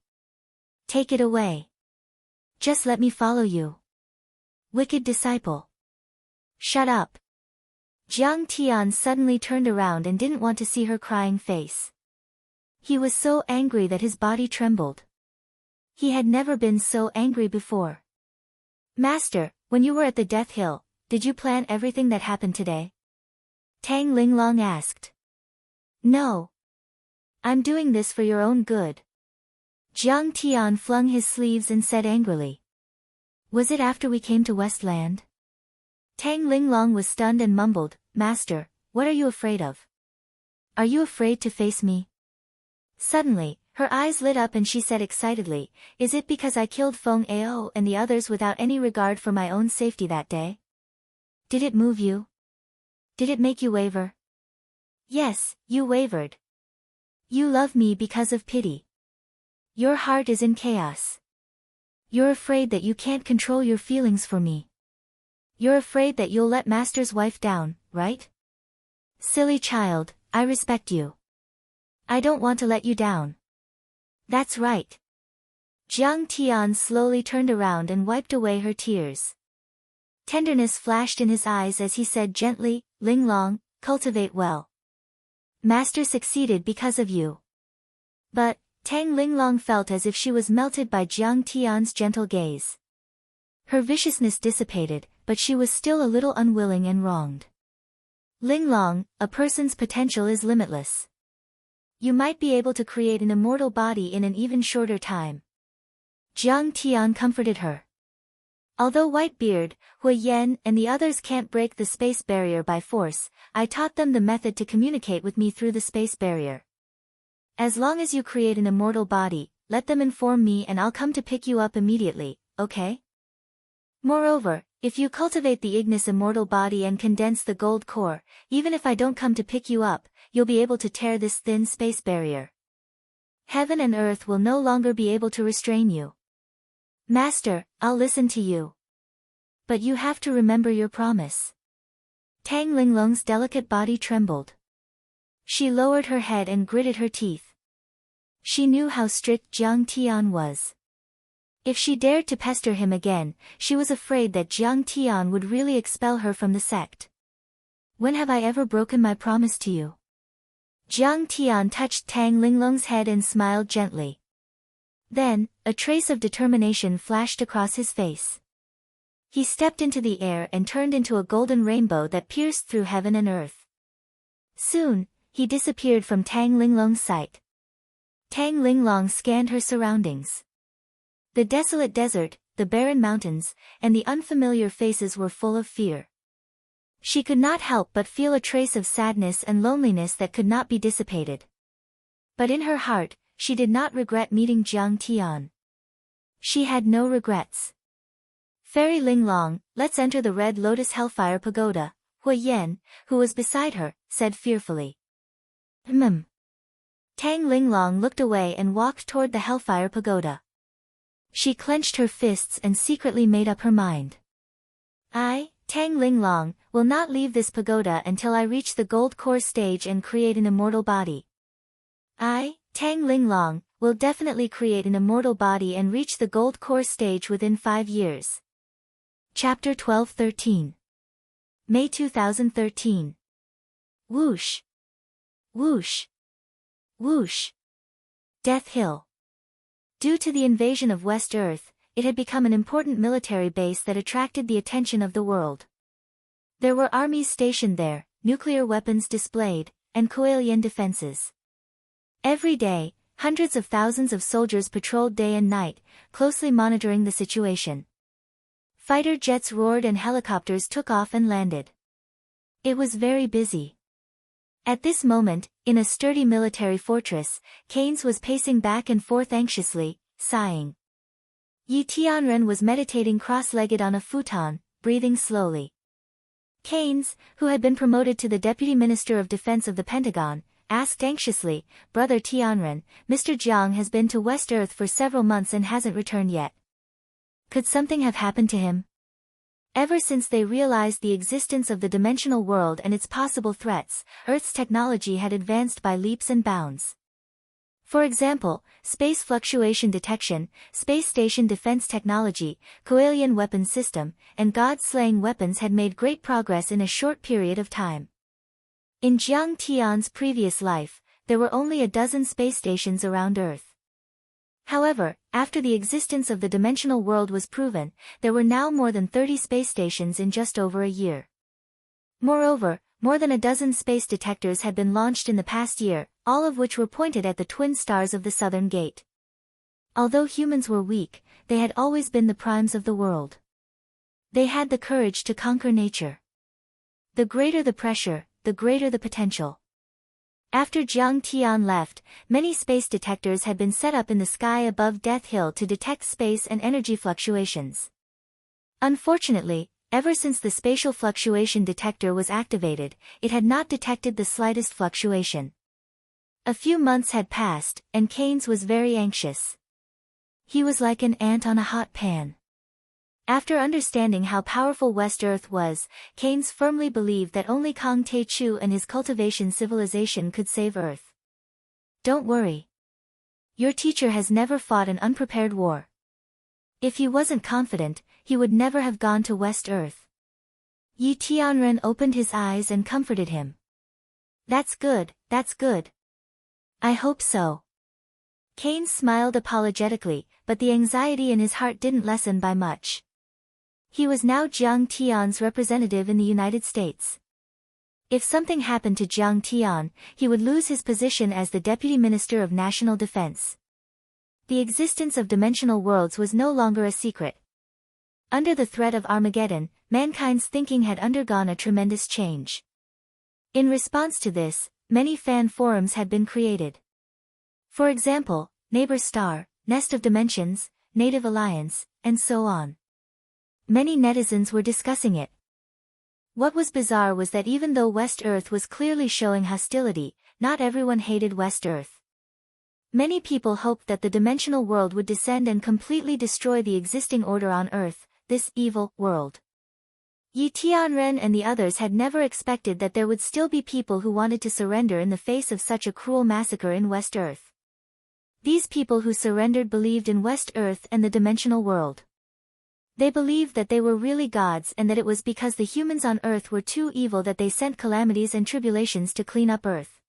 Take it away. Just let me follow you. Wicked disciple. Shut up. Jiang Tian suddenly turned around and didn't want to see her crying face. He was so angry that his body trembled. He had never been so angry before. Master, when you were at the Death Hill, did you plan everything that happened today? Tang Linglong asked. No. I'm doing this for your own good. Jiang Tian flung his sleeves and said angrily. Was it after we came to Westland? Tang Linglong was stunned and mumbled, Master, what are you afraid of? Are you afraid to face me? Suddenly, her eyes lit up and she said excitedly, Is it because I killed Feng Ao and the others without any regard for my own safety that day? Did it move you? Did it make you waver? Yes, you wavered. You love me because of pity. Your heart is in chaos. You're afraid that you can't control your feelings for me. You're afraid that you'll let Master's wife down, right? Silly child, I respect you. I don't want to let you down. That's right. Jiang Tian slowly turned around and wiped away her tears. Tenderness flashed in his eyes as he said gently, Linglong, cultivate well. Master succeeded because of you. But, Tang Linglong felt as if she was melted by Jiang Tian's gentle gaze. Her viciousness dissipated, but she was still a little unwilling and wronged. Linglong, a person's potential is limitless. You might be able to create an immortal body in an even shorter time. Jiang Tian comforted her. Although Whitebeard, Hui Yen and the others can't break the space barrier by force, I taught them the method to communicate with me through the space barrier. As long as you create an immortal body, let them inform me and I'll come to pick you up immediately, okay? Moreover, if you cultivate the Ignis immortal body and condense the gold core, even if I don't come to pick you up, you'll be able to tear this thin space barrier. Heaven and earth will no longer be able to restrain you. Master, I'll listen to you. But you have to remember your promise. Tang Linglong's delicate body trembled. She lowered her head and gritted her teeth. She knew how strict Jiang Tian was. If she dared to pester him again, she was afraid that Jiang Tian would really expel her from the sect. When have I ever broken my promise to you? Jiang Tian touched Tang Linglong's head and smiled gently. Then, a trace of determination flashed across his face. He stepped into the air and turned into a golden rainbow that pierced through heaven and earth. Soon, he disappeared from Tang Linglong's sight. Tang Linglong scanned her surroundings. The desolate desert, the barren mountains, and the unfamiliar faces were full of fear. She could not help but feel a trace of sadness and loneliness that could not be dissipated. But in her heart, she did not regret meeting Jiang Tian. She had no regrets. Fairy Linglong, let's enter the Red Lotus Hellfire Pagoda, Hui Yen, who was beside her, said fearfully. Tang Linglong looked away and walked toward the Hellfire Pagoda. She clenched her fists and secretly made up her mind. I, Tang Linglong, will not leave this pagoda until I reach the gold core stage and create an immortal body. I, Tang Linglong, will definitely create an immortal body and reach the gold core stage within 5 years. Chapter 12-13. May 2013. Whoosh. Whoosh. Whoosh. Death Hill. Due to the invasion of West Earth, it had become an important military base that attracted the attention of the world. There were armies stationed there, nuclear weapons displayed, and coalition defenses. Every day, hundreds of thousands of soldiers patrolled day and night, closely monitoring the situation. Fighter jets roared and helicopters took off and landed. It was very busy. At this moment, in a sturdy military fortress, Keynes was pacing back and forth anxiously, sighing. Yi Tianren was meditating cross-legged on a futon, breathing slowly. Keynes, who had been promoted to the Deputy Minister of Defense of the Pentagon, asked anxiously, "Brother Tianren, Mr. Jiang has been to West Earth for several months and hasn't returned yet. Could something have happened to him?" Ever since they realized the existence of the dimensional world and its possible threats, Earth's technology had advanced by leaps and bounds. For example, space fluctuation detection, space station defense technology, coalition weapon system, and god-slaying weapons had made great progress in a short period of time. In Jiang Tian's previous life, there were only a dozen space stations around Earth. However, after the existence of the dimensional world was proven, there were now more than 30 space stations in just over a year. Moreover, more than a dozen space detectors had been launched in the past year, all of which were pointed at the twin stars of the Southern Gate. Although humans were weak, they had always been the primes of the world. They had the courage to conquer nature. The greater the pressure, the greater the potential. After Jiang Tian left, many space detectors had been set up in the sky above Death Hill to detect space and energy fluctuations. Unfortunately, ever since the spatial fluctuation detector was activated, it had not detected the slightest fluctuation. A few months had passed, and Keynes was very anxious. He was like an ant on a hot pan. After understanding how powerful West Earth was, Keynes firmly believed that only Kang Te-Chu and his cultivation civilization could save Earth. "Don't worry. Your teacher has never fought an unprepared war. If he wasn't confident, he would never have gone to West Earth." Yi Tianren opened his eyes and comforted him. That's good, that's good. I hope so." Keynes smiled apologetically, but the anxiety in his heart didn't lessen by much. He was now Jiang Tian's representative in the United States. If something happened to Jiang Tian, he would lose his position as the Deputy Minister of National Defense. The existence of dimensional worlds was no longer a secret. Under the threat of Armageddon, mankind's thinking had undergone a tremendous change. In response to this, many fan forums had been created. For example, Neighbor Star, Nest of Dimensions, Native Alliance, and so on. Many netizens were discussing it. What was bizarre was that even though West Earth was clearly showing hostility, not everyone hated West Earth. Many people hoped that the dimensional world would descend and completely destroy the existing order on Earth, this evil world. Yi Tianren and the others had never expected that there would still be people who wanted to surrender in the face of such a cruel massacre in West Earth. These people who surrendered believed in West Earth and the dimensional world. They believed that they were really gods and that it was because the humans on Earth were too evil that they sent calamities and tribulations to clean up Earth.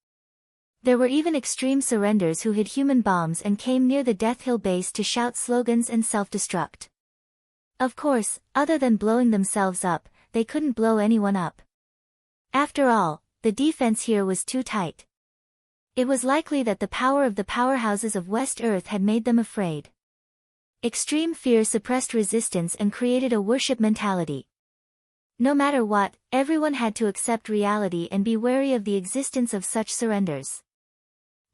There were even extreme surrenders who hid human bombs and came near the Death Hill base to shout slogans and self-destruct. Of course, other than blowing themselves up, they couldn't blow anyone up. After all, the defense here was too tight. It was likely that the power of the powerhouses of West Earth had made them afraid. Extreme fear suppressed resistance and created a worship mentality. No matter what, everyone had to accept reality and be wary of the existence of such surrenders.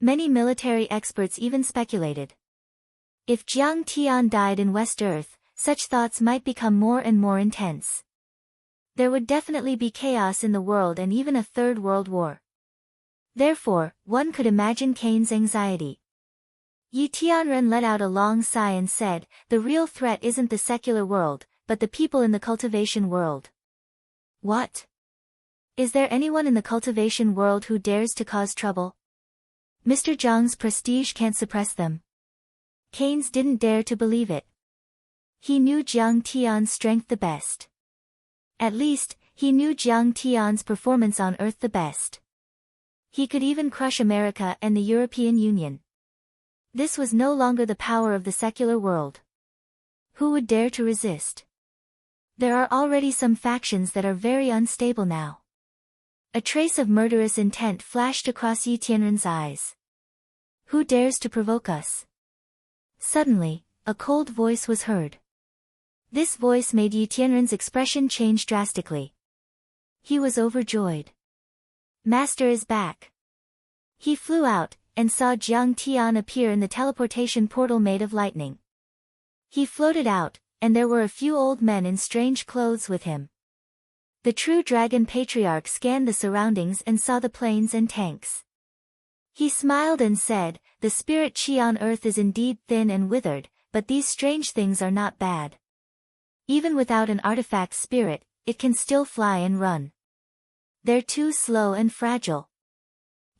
Many military experts even speculated. If Jiang Tian died in West Earth, such thoughts might become more and more intense. There would definitely be chaos in the world and even a third world war. Therefore, one could imagine Keynes' anxiety. Yi Tianren let out a long sigh and said, "The real threat isn't the secular world, but the people in the cultivation world." What? Is there anyone in the cultivation world who dares to cause trouble? Mr. Zhang's prestige can't suppress them. Keynes didn't dare to believe it. He knew Jiang Tian's strength the best. At least, he knew Jiang Tian's performance on Earth the best. He could even crush America and the European Union. This was no longer the power of the secular world. Who would dare to resist? There are already some factions that are very unstable now. A trace of murderous intent flashed across Yi Tianren's eyes. Who dares to provoke us? Suddenly, a cold voice was heard. This voice made Yi Tianren's expression change drastically. He was overjoyed. Master is back. He flew out, and saw Jiang Tian appear in the teleportation portal made of lightning. He floated out, and there were a few old men in strange clothes with him. The true dragon patriarch scanned the surroundings and saw the planes and tanks. He smiled and said, "The spirit chi on earth is indeed thin and withered, but these strange things are not bad. Even without an artifact spirit, it can still fly and run. They're too slow and fragile."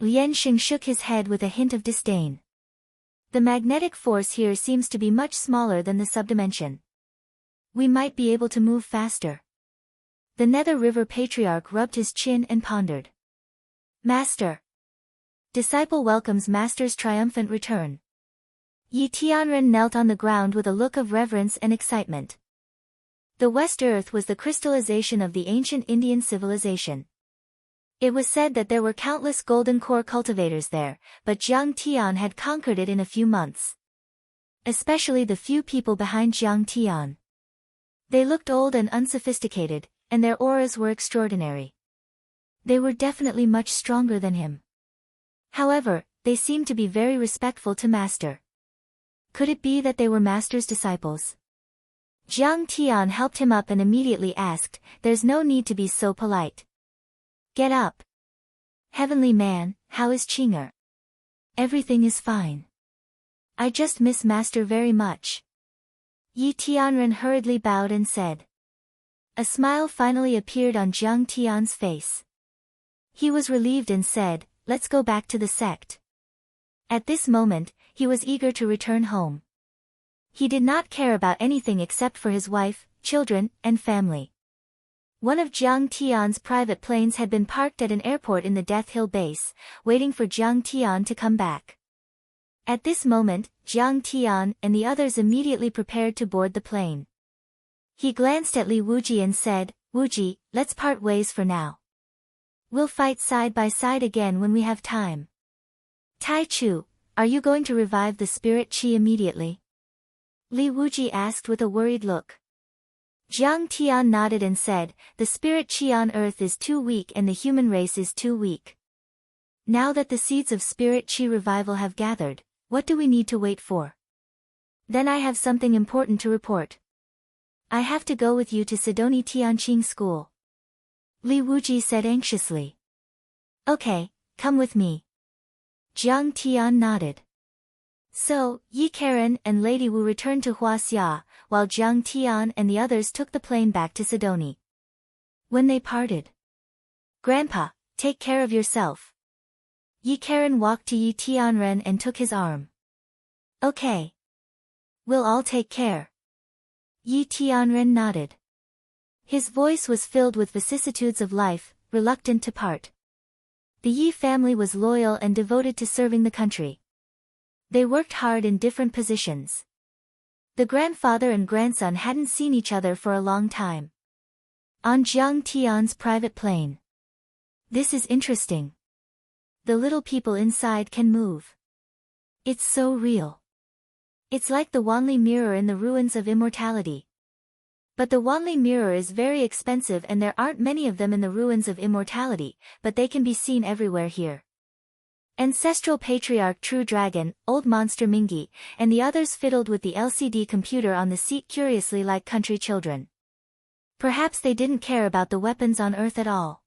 Lian Sheng shook his head with a hint of disdain. The magnetic force here seems to be much smaller than the subdimension. We might be able to move faster. The Nether River Patriarch rubbed his chin and pondered. Master. Disciple welcomes Master's triumphant return. Yi Tianren knelt on the ground with a look of reverence and excitement. The West Earth was the crystallization of the ancient Indian civilization. It was said that there were countless golden core cultivators there, but Jiang Tian had conquered it in a few months. Especially the few people behind Jiang Tian. They looked old and unsophisticated, and their auras were extraordinary. They were definitely much stronger than him. However, they seemed to be very respectful to Master. Could it be that they were Master's disciples? Jiang Tian helped him up and immediately asked, "There's no need to be so polite. Get up. Heavenly man, how is Qinger?" "Everything is fine. I just miss Master very much." Yi Tianren hurriedly bowed and said. A smile finally appeared on Jiang Tian's face. He was relieved and said, "Let's go back to the sect." At this moment, he was eager to return home. He did not care about anything except for his wife, children, and family. One of Jiang Tian's private planes had been parked at an airport in the Death Hill base, waiting for Jiang Tian to come back. At this moment, Jiang Tian and the others immediately prepared to board the plane. He glanced at Li Wuji and said, "Wuji, let's part ways for now. We'll fight side by side again when we have time." "Tai Chu, are you going to revive the spirit qi immediately?" Li Wuji asked with a worried look. Jiang Tian nodded and said, "The spirit qi on earth is too weak and the human race is too weak. Now that the seeds of spirit qi revival have gathered, what do we need to wait for? Then I have something important to report. I have to go with you to Sidoni Tianqing School." Li Wuji said anxiously. "Okay, come with me." Jiang Tian nodded. So, Yi Karen and Lady Wu returned to Huaxia, while Jiang Tian and the others took the plane back to Sidoni. When they parted, "Grandpa, take care of yourself." Yi Karen walked to Yi Tianren and took his arm. "Okay. We'll all take care." Yi Tianren nodded. His voice was filled with vicissitudes of life, reluctant to part. The Yi family was loyal and devoted to serving the country. They worked hard in different positions. The grandfather and grandson hadn't seen each other for a long time. On Jiang Tian's private plane. "This is interesting. The little people inside can move. It's so real. It's like the Wanli mirror in the ruins of immortality. But the Wanli mirror is very expensive and there aren't many of them in the ruins of immortality, but they can be seen everywhere here." Ancestral Patriarch True Dragon, Old Monster Mingi, and the others fiddled with the LCD computer on the seat curiously like country children. Perhaps they didn't care about the weapons on Earth at all.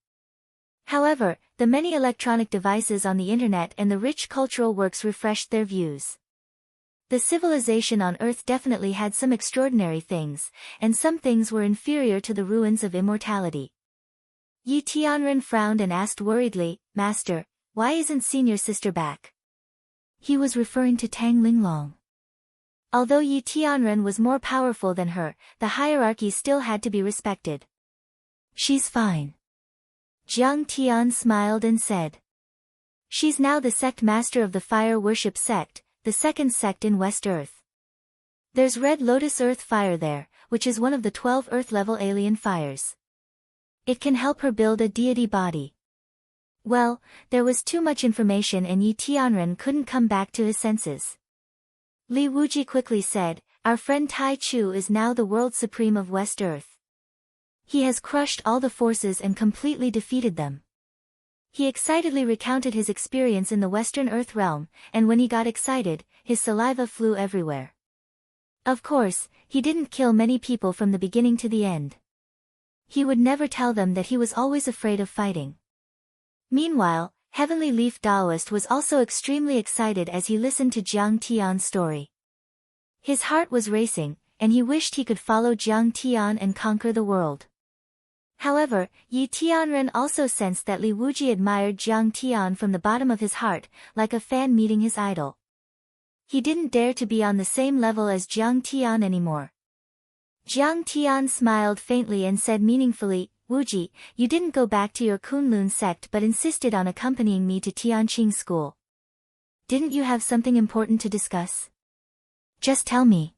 However, the many electronic devices on the internet and the rich cultural works refreshed their views. The civilization on Earth definitely had some extraordinary things, and some things were inferior to the ruins of immortality. Yi Tianren frowned and asked worriedly, "Master, why isn't senior sister back?" He was referring to Tang Linglong. Although Yi Tianren was more powerful than her, the hierarchy still had to be respected. "She's fine." Jiang Tian smiled and said. "She's now the sect master of the Fire Worship Sect, the second sect in West Earth. There's Red Lotus Earth Fire there, which is one of the 12 Earth-level alien fires. It can help her build a deity body. Well, there was too much information and Yi Tianren couldn't come back to his senses. Li Wuji quickly said, "Our friend Tai Chu is now the world supreme of West Earth. He has crushed all the forces and completely defeated them." He excitedly recounted his experience in the Western Earth realm, and when he got excited, his saliva flew everywhere. Of course, he didn't kill many people from the beginning to the end. He would never tell them that he was always afraid of fighting. Meanwhile, Heavenly Leaf Daoist was also extremely excited as he listened to Jiang Tian's story. His heart was racing, and he wished he could follow Jiang Tian and conquer the world. However, Yi Tianren also sensed that Li Wuji admired Jiang Tian from the bottom of his heart, like a fan meeting his idol. He didn't dare to be on the same level as Jiang Tian anymore. Jiang Tian smiled faintly and said meaningfully, "Wuji, you didn't go back to your Kunlun sect but insisted on accompanying me to Tianqing school. Didn't you have something important to discuss? Just tell me."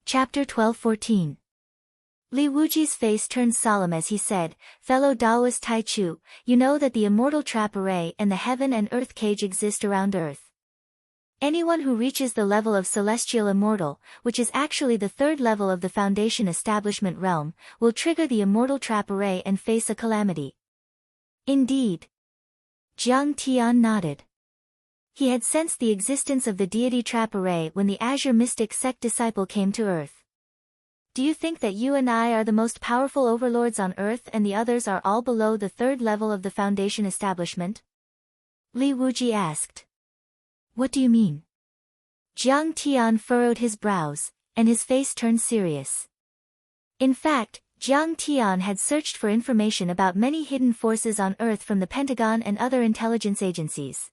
Chapter 12-14. Li Wuji's face turned solemn as he said, "Fellow Daoist Tai Chu, you know that the immortal trap array and the heaven and earth cage exist around Earth. Anyone who reaches the level of celestial immortal, which is actually the third level of the Foundation establishment realm, will trigger the immortal trap array and face a calamity." Indeed. Jiang Tian nodded. He had sensed the existence of the deity trap array when the Azure Mystic sect disciple came to Earth. "Do you think that you and I are the most powerful overlords on Earth and the others are all below the third level of the Foundation establishment?" Li Wuji asked. "What do you mean?" Jiang Tian furrowed his brows, and his face turned serious. In fact, Jiang Tian had searched for information about many hidden forces on Earth from the Pentagon and other intelligence agencies.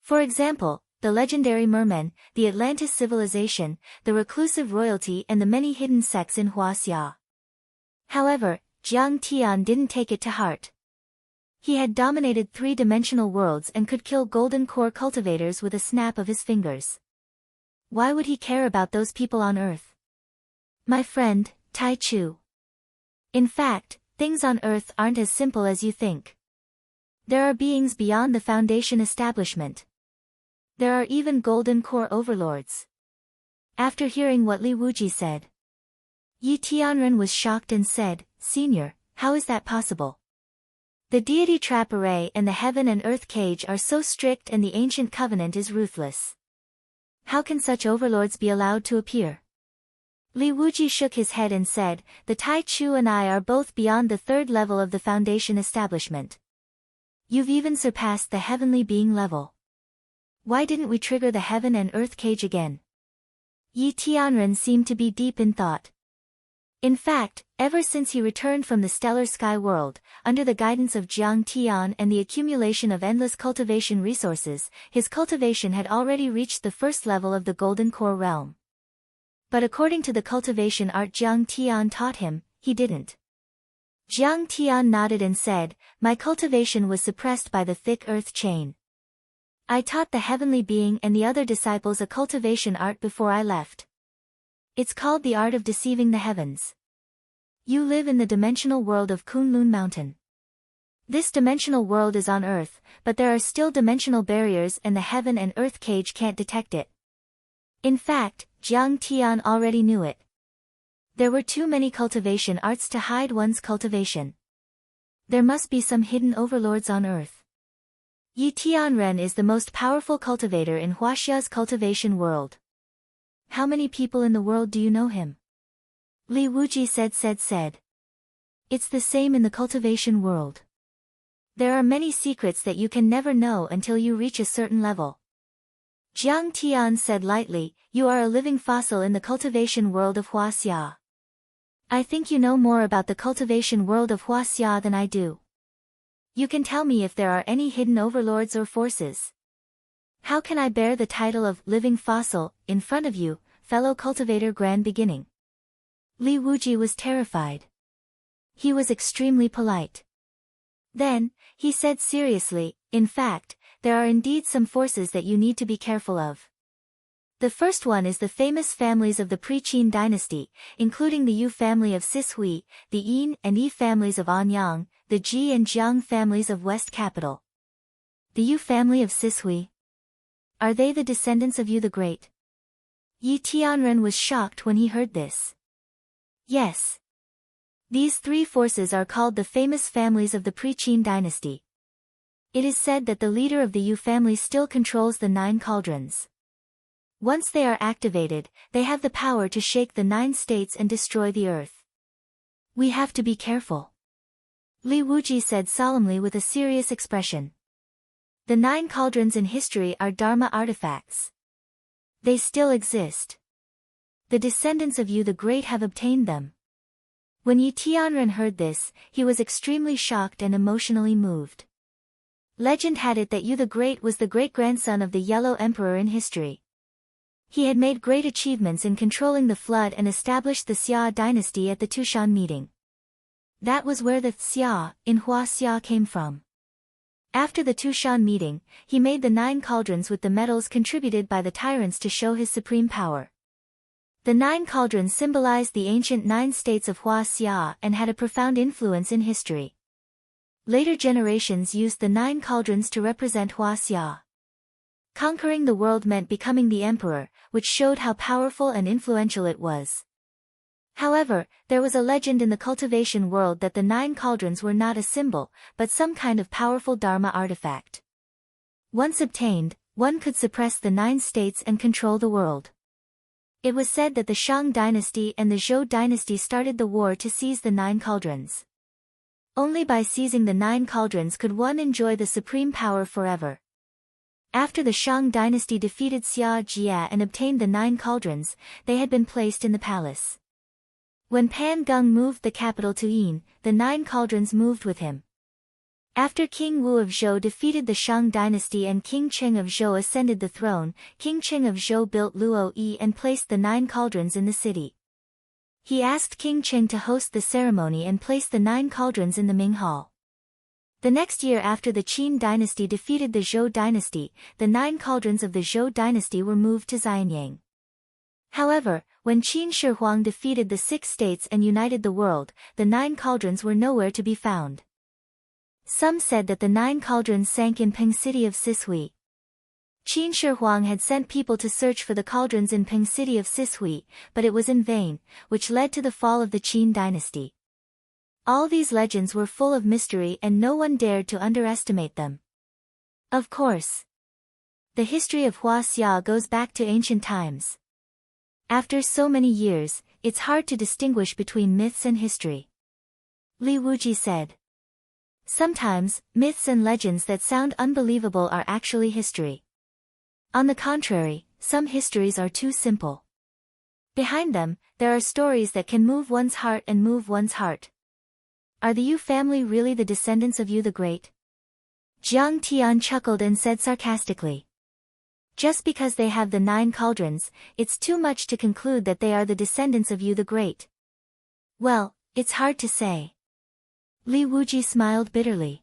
For example, the legendary mermen, the Atlantis civilization, the reclusive royalty and the many hidden sects in Huaxia. However, Jiang Tian didn't take it to heart. He had dominated three-dimensional worlds and could kill golden core cultivators with a snap of his fingers. Why would he care about those people on Earth? My friend, Tai Chu. In fact, things on Earth aren't as simple as you think. There are beings beyond the Foundation establishment. There are even golden core overlords. After hearing what Li Wuji said, Yi Tianren was shocked and said, "Senior, how is that possible? The deity trap array and the heaven and earth cage are so strict and the ancient covenant is ruthless. How can such overlords be allowed to appear?" Li Wuji shook his head and said, "The Tai Chu and I are both beyond the third level of the Foundation establishment. You've even surpassed the heavenly being level. Why didn't we trigger the heaven and earth cage again?" Yi Tianren seemed to be deep in thought. In fact, ever since he returned from the stellar sky world, under the guidance of Jiang Tian and the accumulation of endless cultivation resources, his cultivation had already reached the first level of the golden core realm. But according to the cultivation art Jiang Tian taught him, he didn't. Jiang Tian nodded and said, "My cultivation was suppressed by the thick earth chain. I taught the heavenly being and the other disciples a cultivation art before I left. It's called the art of deceiving the heavens. You live in the dimensional world of Kunlun Mountain. This dimensional world is on Earth, but there are still dimensional barriers and the heaven and earth cage can't detect it." In fact, Jiang Tian already knew it. There were too many cultivation arts to hide one's cultivation. There must be some hidden overlords on Earth. Yi Tianren is the most powerful cultivator in Huaxia's cultivation world. How many people in the world do you know him? Li Wuji said. It's the same in the cultivation world. There are many secrets that you can never know until you reach a certain level. Jiang Tian said lightly, "You are a living fossil in the cultivation world of Huaxia. I think you know more about the cultivation world of Huaxia than I do. You can tell me if there are any hidden overlords or forces. How can I bear the title of living fossil in front of you, fellow cultivator grand beginning?" Li Wuji was terrified. He was extremely polite. Then, he said seriously, "In fact, there are indeed some forces that you need to be careful of. The first one is the famous families of the pre-Qin dynasty, including the Yu family of Sishui, the Yin and Yi families of Anyang, the Ji and Jiang families of West Capital. The Yu family of Sishui. Are they the descendants of Yu the Great? Yi Tianren was shocked when he heard this. Yes. These three forces are called the famous families of the pre-Qin dynasty. It is said that the leader of the Yu family still controls the 9 cauldrons. Once they are activated, they have the power to shake the 9 states and destroy the earth. We have to be careful. Li Wuji said solemnly with a serious expression. The 9 cauldrons in history are Dharma artifacts. They still exist. The descendants of Yu the Great have obtained them. When Yi Tianren heard this, he was extremely shocked and emotionally moved. Legend had it that Yu the Great was the great-grandson of the Yellow Emperor in history. He had made great achievements in controlling the flood and established the Xia dynasty at the Tushan meeting. That was where the Xia in Hua Xia came from. After the Tushan meeting, he made the 9 cauldrons with the metals contributed by the tyrants to show his supreme power. The 9 cauldrons symbolized the ancient 9 states of Hua Xia and had a profound influence in history. Later generations used the 9 cauldrons to represent Hua Xia. Conquering the world meant becoming the emperor, which showed how powerful and influential it was. However, there was a legend in the cultivation world that the 9 cauldrons were not a symbol, but some kind of powerful Dharma artifact. Once obtained, one could suppress the 9 states and control the world. It was said that the Shang dynasty and the Zhou dynasty started the war to seize the 9 cauldrons. Only by seizing the 9 cauldrons could one enjoy the supreme power forever. After the Shang dynasty defeated Xia Jia and obtained the 9 cauldrons, they had been placed in the palace. When Pan Geng moved the capital to Yin, the 9 cauldrons moved with him. After King Wu of Zhou defeated the Shang dynasty and King Cheng of Zhou ascended the throne, King Cheng of Zhou built Luo Yi and placed the 9 cauldrons in the city. He asked King Cheng to host the ceremony and place the 9 cauldrons in the Ming Hall. The next year after the Qin dynasty defeated the Zhou dynasty, the 9 cauldrons of the Zhou dynasty were moved to Xianyang. However, when Qin Shi Huang defeated the 6 states and united the world, the 9 cauldrons were nowhere to be found. Some said that the 9 cauldrons sank in Peng city of Sishui. Qin Shi Huang had sent people to search for the cauldrons in Peng city of Sishui, but it was in vain, which led to the fall of the Qin dynasty. All these legends were full of mystery and no one dared to underestimate them. Of course, the history of Hua Xia goes back to ancient times. After so many years, it's hard to distinguish between myths and history. Li Wuji said. Sometimes, myths and legends that sound unbelievable are actually history. On the contrary, some histories are too simple. Behind them, there are stories that can move one's heart and move one's heart. Are the Yu family really the descendants of Yu the Great? Jiang Tian chuckled and said sarcastically. Just because they have the 9 cauldrons, it's too much to conclude that they are the descendants of Yu the Great. Well, it's hard to say. Li Wuji smiled bitterly.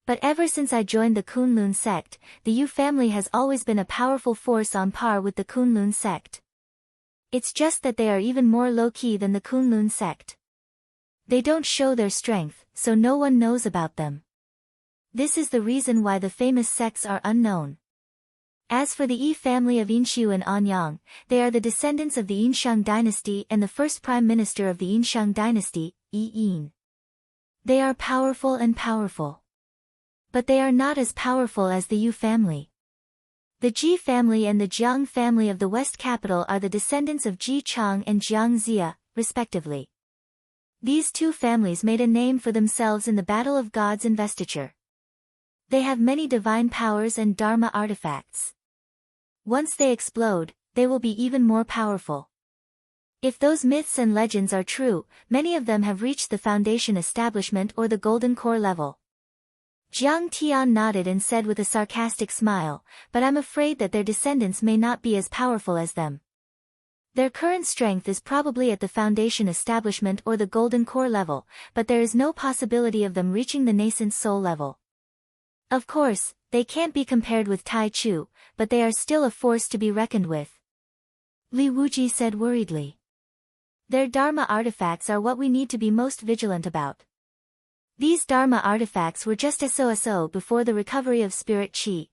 But ever since I joined the Kunlun sect, the Yu family has always been a powerful force on par with the Kunlun sect. It's just that they are even more low-key than the Kunlun sect. They don't show their strength, so no one knows about them. This is the reason why the famous sects are unknown. As for the Yi family of Yinshu and Anyang, they are the descendants of the Yinshang dynasty and the first prime minister of the Yinshang dynasty, Yi Yin. They are powerful and powerful. But they are not as powerful as the Yu family. The Ji family and the Jiang family of the West Capital are the descendants of Ji Chang and Jiang Zia, respectively. These 2 families made a name for themselves in the Battle of God's Investiture. They have many divine powers and Dharma artifacts. Once they explode, they will be even more powerful. If those myths and legends are true, many of them have reached the foundation establishment or the golden core level. Jiang Tian nodded and said with a sarcastic smile, but I'm afraid that their descendants may not be as powerful as them. Their current strength is probably at the foundation establishment or the golden core level, but there is no possibility of them reaching the nascent soul level. Of course, they can't be compared with Tai Chu, but they are still a force to be reckoned with. Li Wuji said worriedly. Their Dharma artifacts are what we need to be most vigilant about. These Dharma artifacts were just so before the recovery of spirit chi.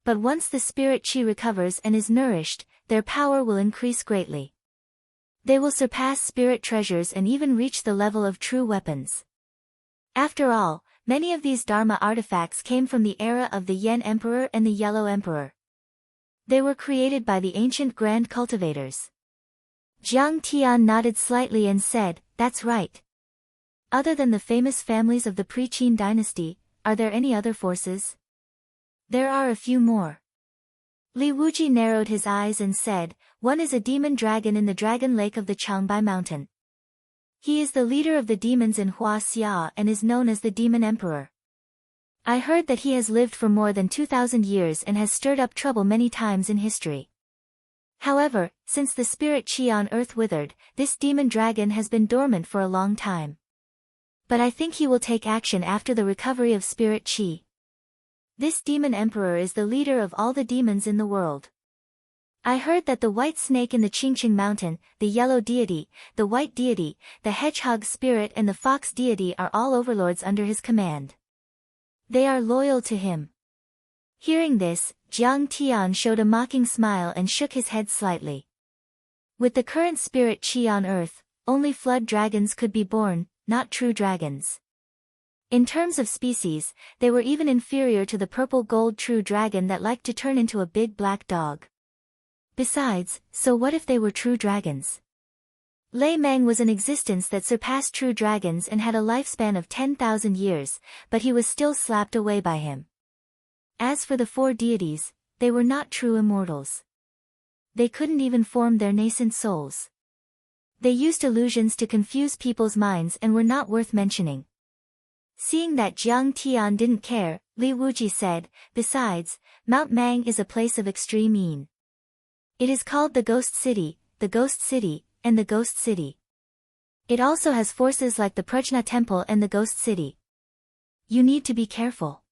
But once the spirit chi recovers and is nourished, their power will increase greatly. They will surpass spirit treasures and even reach the level of true weapons. After all, many of these Dharma artifacts came from the era of the Yen Emperor and the Yellow Emperor. They were created by the ancient Grand Cultivators. Jiang Tian nodded slightly and said, "That's right." Other than the famous families of the pre-Qin dynasty, are there any other forces? There are a few more. Li Wuji narrowed his eyes and said, "One is a demon dragon in the Dragon Lake of the Changbai Mountain. He is the leader of the demons in Huaxia and is known as the Demon Emperor. I heard that he has lived for more than 2,000 years and has stirred up trouble many times in history. However, since the spirit chi on earth withered, this demon dragon has been dormant for a long time. But I think he will take action after the recovery of spirit chi. This demon emperor is the leader of all the demons in the world. I heard that the white snake in the Qingqing mountain, the yellow deity, the white deity, the hedgehog spirit and the fox deity are all overlords under his command. They are loyal to him." Hearing this, Jiang Tian showed a mocking smile and shook his head slightly. With the current spirit chi on earth, only flood dragons could be born, not true dragons. In terms of species, they were even inferior to the purple gold true dragon that liked to turn into a big black dog. Besides, so what if they were true dragons? Lei Meng was an existence that surpassed true dragons and had a lifespan of 10,000 years, but he was still slapped away by him. As for the four deities, they were not true immortals. They couldn't even form their nascent souls. They used illusions to confuse people's minds and were not worth mentioning. Seeing that Jiang Tian didn't care, Li Wuji said, "Besides, Mount Mang is a place of extreme mean. It is called the Ghost City, and the Ghost City. It also has forces like the Prajna Temple and the Ghost City. You need to be careful."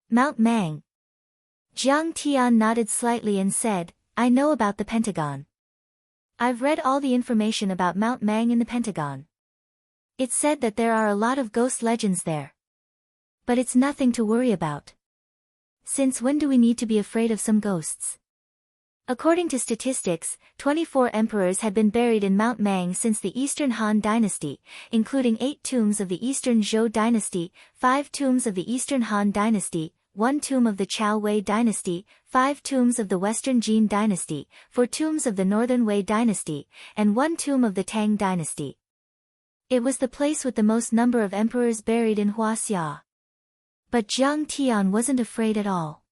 Mount Mang. Jiang Tian nodded slightly and said, "I know about the Pentagon. I've read all the information about Mount Mang in the Pentagon. It's said that there are a lot of ghost legends there. But it's nothing to worry about. Since when do we need to be afraid of some ghosts?" According to statistics, 24 emperors had been buried in Mount Mang since the Eastern Han Dynasty, including 8 tombs of the Eastern Zhou Dynasty, 5 tombs of the Eastern Han Dynasty, 1 tomb of the Chao Wei Dynasty, 5 tombs of the Western Jin Dynasty, 4 tombs of the Northern Wei Dynasty, and 1 tomb of the Tang Dynasty. It was the place with the most number of emperors buried in Huaxia. But Jiang Tian wasn't afraid at all.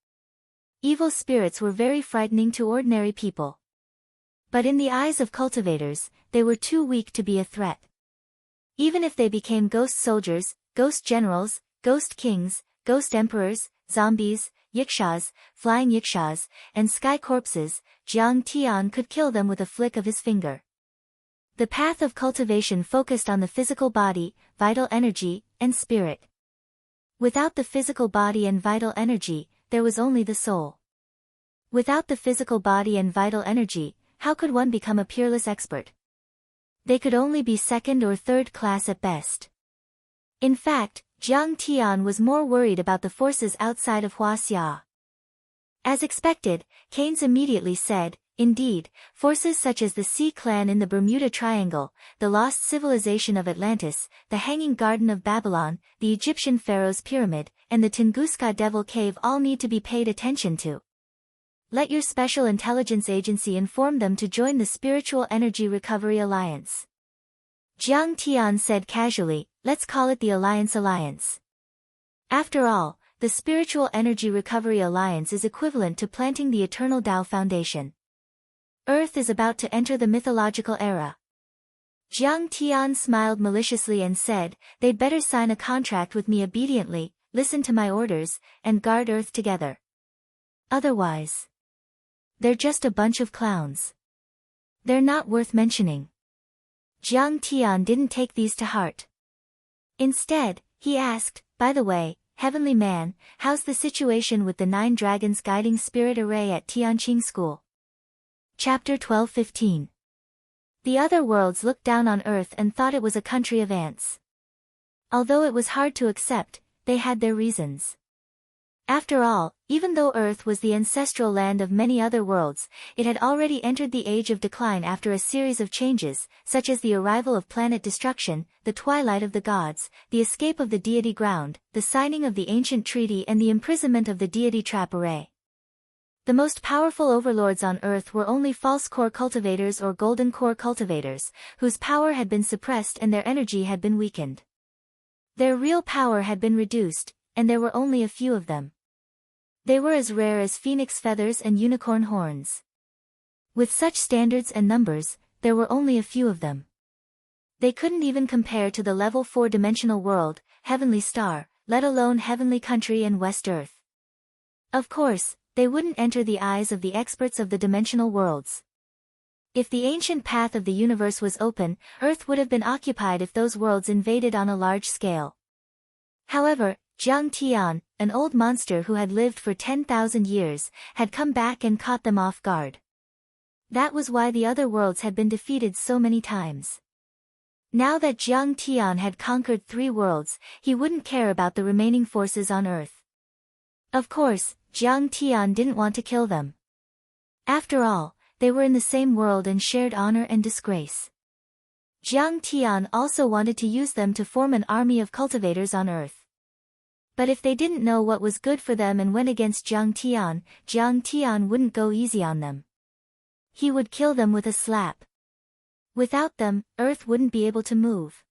Evil spirits were very frightening to ordinary people. But in the eyes of cultivators, they were too weak to be a threat. Even if they became ghost soldiers, ghost generals, ghost kings, ghost emperors, zombies, yikshas, flying yikshas, and sky corpses, Jiang Tian could kill them with a flick of his finger. The path of cultivation focused on the physical body, vital energy, and spirit. Without the physical body and vital energy, there was only the soul. Without the physical body and vital energy, how could one become a peerless expert? They could only be second or third class at best. In fact, Jiang Tian was more worried about the forces outside of Huaxia. As expected, Keynes immediately said, "Indeed, forces such as the Sea Clan in the Bermuda Triangle, the lost civilization of Atlantis, the Hanging Garden of Babylon, the Egyptian Pharaoh's Pyramid, and the Tunguska Devil Cave all need to be paid attention to. Let your special intelligence agency inform them to join the Spiritual Energy Recovery Alliance." Jiang Tian said casually, "Let's call it the Alliance. After all, the Spiritual Energy Recovery Alliance is equivalent to planting the Eternal Tao Foundation. Earth is about to enter the mythological era." Jiang Tian smiled maliciously and said, "They'd better sign a contract with me obediently, listen to my orders, and guard Earth together. Otherwise, they're just a bunch of clowns. They're not worth mentioning." Jiang Tian didn't take these to heart. Instead, he asked, "By the way, Heavenly Man, how's the situation with the 9 dragons guiding spirit array at Tianqing School?" Chapter 12:15. The other worlds looked down on Earth and thought it was a country of ants. Although it was hard to accept, they had their reasons. After all, even though Earth was the ancestral land of many other worlds, it had already entered the age of decline after a series of changes, such as the arrival of planet destruction, the twilight of the gods, the escape of the deity ground, the signing of the ancient treaty and the imprisonment of the deity trap array. The most powerful overlords on Earth were only false core cultivators or golden core cultivators, whose power had been suppressed and their energy had been weakened. Their real power had been reduced, and there were only a few of them. They were as rare as phoenix feathers and unicorn horns. With such standards and numbers, there were only a few of them. They couldn't even compare to the level 4-dimensional world, heavenly star, let alone heavenly country and West Earth. Of course, they wouldn't enter the eyes of the experts of the dimensional worlds. If the ancient path of the universe was open, Earth would have been occupied if those worlds invaded on a large scale. However, Jiang Tian, an old monster who had lived for 10,000 years, had come back and caught them off guard. That was why the other worlds had been defeated so many times. Now that Jiang Tian had conquered 3 worlds, he wouldn't care about the remaining forces on Earth. Of course, Jiang Tian didn't want to kill them. After all, they were in the same world and shared honor and disgrace. Jiang Tian also wanted to use them to form an army of cultivators on Earth. But if they didn't know what was good for them and went against Jiang Tian wouldn't go easy on them. He would kill them with a slap. Without them, Earth wouldn't be able to move.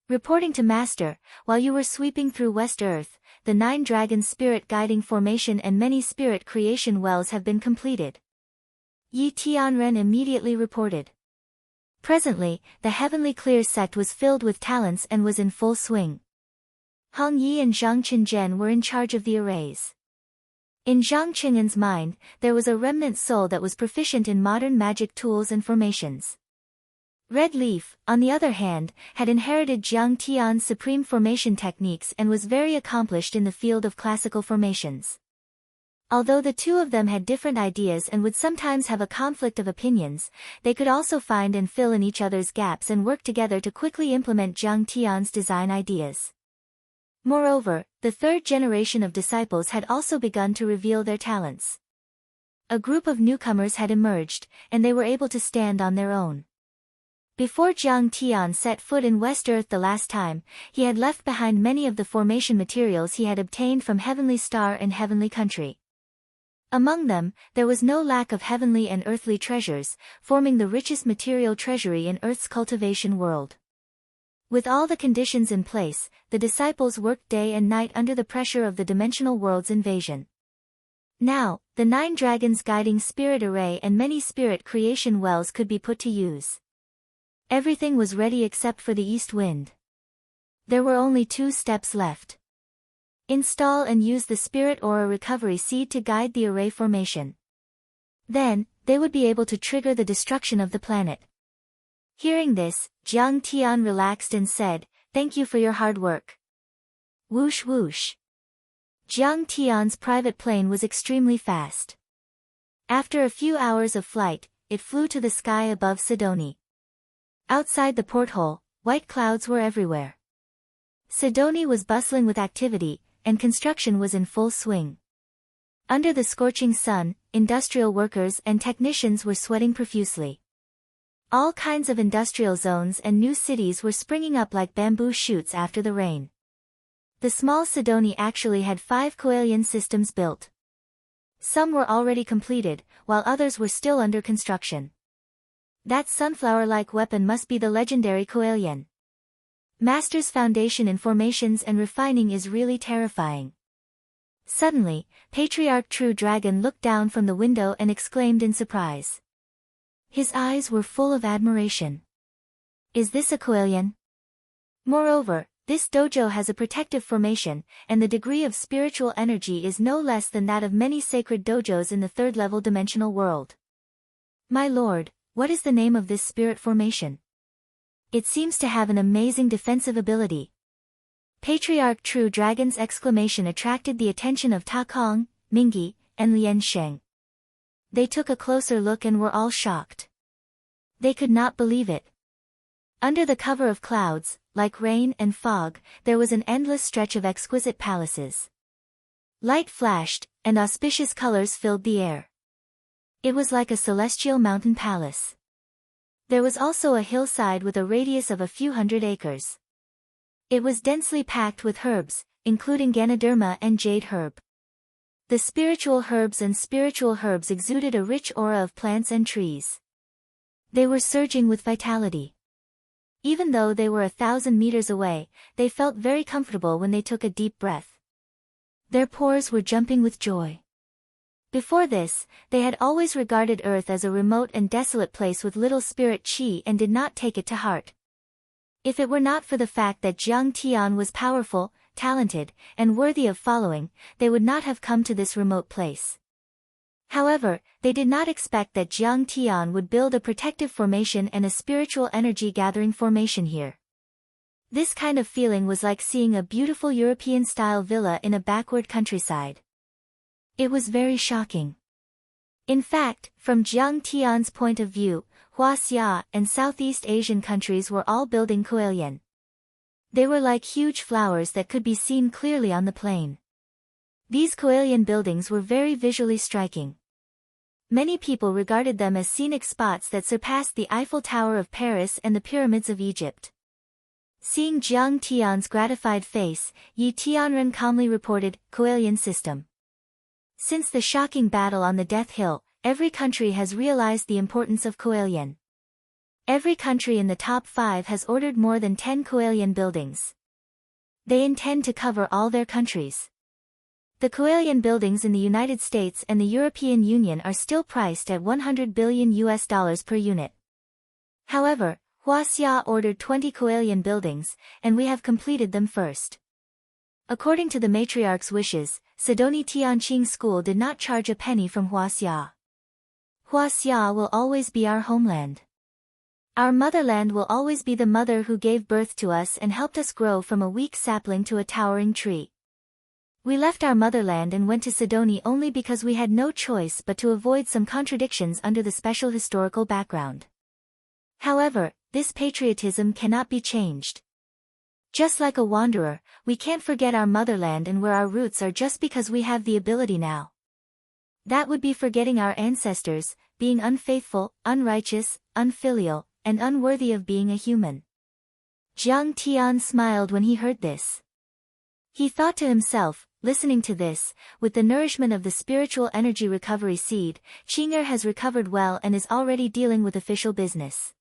Reporting to Master, while you were sweeping through West Earth, the 9 dragon spirit guiding formation and many spirit creation wells have been completed. Yi Tianren immediately reported. Presently, the Heavenly Clear sect was filled with talents and was in full swing. Hong Yi and Zhang Qinzhen were in charge of the arrays. In Zhang Qingen's mind, there was a remnant soul that was proficient in modern magic tools and formations. Red Leaf, on the other hand, had inherited Jiang Tian's supreme formation techniques and was very accomplished in the field of classical formations. Although the two of them had different ideas and would sometimes have a conflict of opinions, they could also find and fill in each other's gaps and work together to quickly implement Jiang Tian's design ideas. Moreover, the 3rd generation of disciples had also begun to reveal their talents. A group of newcomers had emerged, and they were able to stand on their own. Before Jiang Tian set foot in West Earth the last time, he had left behind many of the formation materials he had obtained from Heavenly Star and Heavenly Country. Among them, there was no lack of heavenly and earthly treasures, forming the richest material treasury in Earth's cultivation world. With all the conditions in place, the disciples worked day and night under the pressure of the dimensional world's invasion. Now, the 9 dragons guiding spirit array and many spirit creation wells could be put to use. Everything was ready except for the east wind. There were only 2 steps left. Install and use the spirit aura recovery seed to guide the array formation. Then, they would be able to trigger the destruction of the planet. Hearing this, Jiang Tian relaxed and said, "Thank you for your hard work." Whoosh whoosh. Jiang Tian's private plane was extremely fast. After a few hours of flight, it flew to the sky above Sidoni. Outside the porthole, white clouds were everywhere. Sidoni was bustling with activity, and construction was in full swing. Under the scorching sun, industrial workers and technicians were sweating profusely. All kinds of industrial zones and new cities were springing up like bamboo shoots after the rain. The small Sidoni actually had 5 Coelian systems built. Some were already completed, while others were still under construction. That sunflower-like weapon must be the legendary Coelian. Master's foundation in formations and refining is really terrifying. Suddenly, Patriarch True Dragon looked down from the window and exclaimed in surprise. His eyes were full of admiration. Is this a Coelian? Moreover, this dojo has a protective formation, and the degree of spiritual energy is no less than that of many sacred dojos in the 3rd-level dimensional world. My lord, what is the name of this spirit formation? It seems to have an amazing defensive ability. Patriarch True Dragon's exclamation attracted the attention of Ta Kong, Mingyi, and Lian Sheng. They took a closer look and were all shocked. They could not believe it. Under the cover of clouds, like rain and fog, there was an endless stretch of exquisite palaces. Light flashed, and auspicious colors filled the air. It was like a celestial mountain palace. There was also a hillside with a radius of a few hundred acres. It was densely packed with herbs, including Ganoderma and jade herb. The spiritual herbs exuded a rich aura of plants and trees. They were surging with vitality. Even though they were 1,000 meters away, they felt very comfortable when they took a deep breath. Their pores were jumping with joy. Before this, they had always regarded Earth as a remote and desolate place with little spirit chi and did not take it to heart. If it were not for the fact that Jiang Tian was powerful, talented, and worthy of following, they would not have come to this remote place. However, they did not expect that Jiang Tian would build a protective formation and a spiritual energy-gathering formation here. This kind of feeling was like seeing a beautiful European-style villa in a backward countryside. It was very shocking. In fact, from Jiang Tian's point of view, Huaxia and Southeast Asian countries were all building koelian. They were like huge flowers that could be seen clearly on the plain. These koelian buildings were very visually striking. Many people regarded them as scenic spots that surpassed the Eiffel Tower of Paris and the pyramids of Egypt. Seeing Jiang Tian's gratified face, Yi Tianren calmly reported, "Koelian system." Since the shocking battle on the Death Hill, every country has realized the importance of koelian. Every country in the top 5 has ordered more than 10 koelian buildings. They intend to cover all their countries. The koelian buildings in the United States and the European Union are still priced at $100 billion per unit. However, Huaxia ordered 20 koelian buildings, and we have completed them first. According to the matriarch's wishes, Sidoni Tianqing School did not charge a penny from Huaxia. Huaxia will always be our homeland. Our motherland will always be the mother who gave birth to us and helped us grow from a weak sapling to a towering tree. We left our motherland and went to Sidoni only because we had no choice but to avoid some contradictions under the special historical background. However, this patriotism cannot be changed. Just like a wanderer, we can't forget our motherland and where our roots are just because we have the ability now. That would be forgetting our ancestors, being unfaithful, unrighteous, unfilial, and unworthy of being a human. Jiang Tian smiled when he heard this. He thought to himself, listening to this, with the nourishment of the spiritual energy recovery seed, Qing'er has recovered well and is already dealing with official business.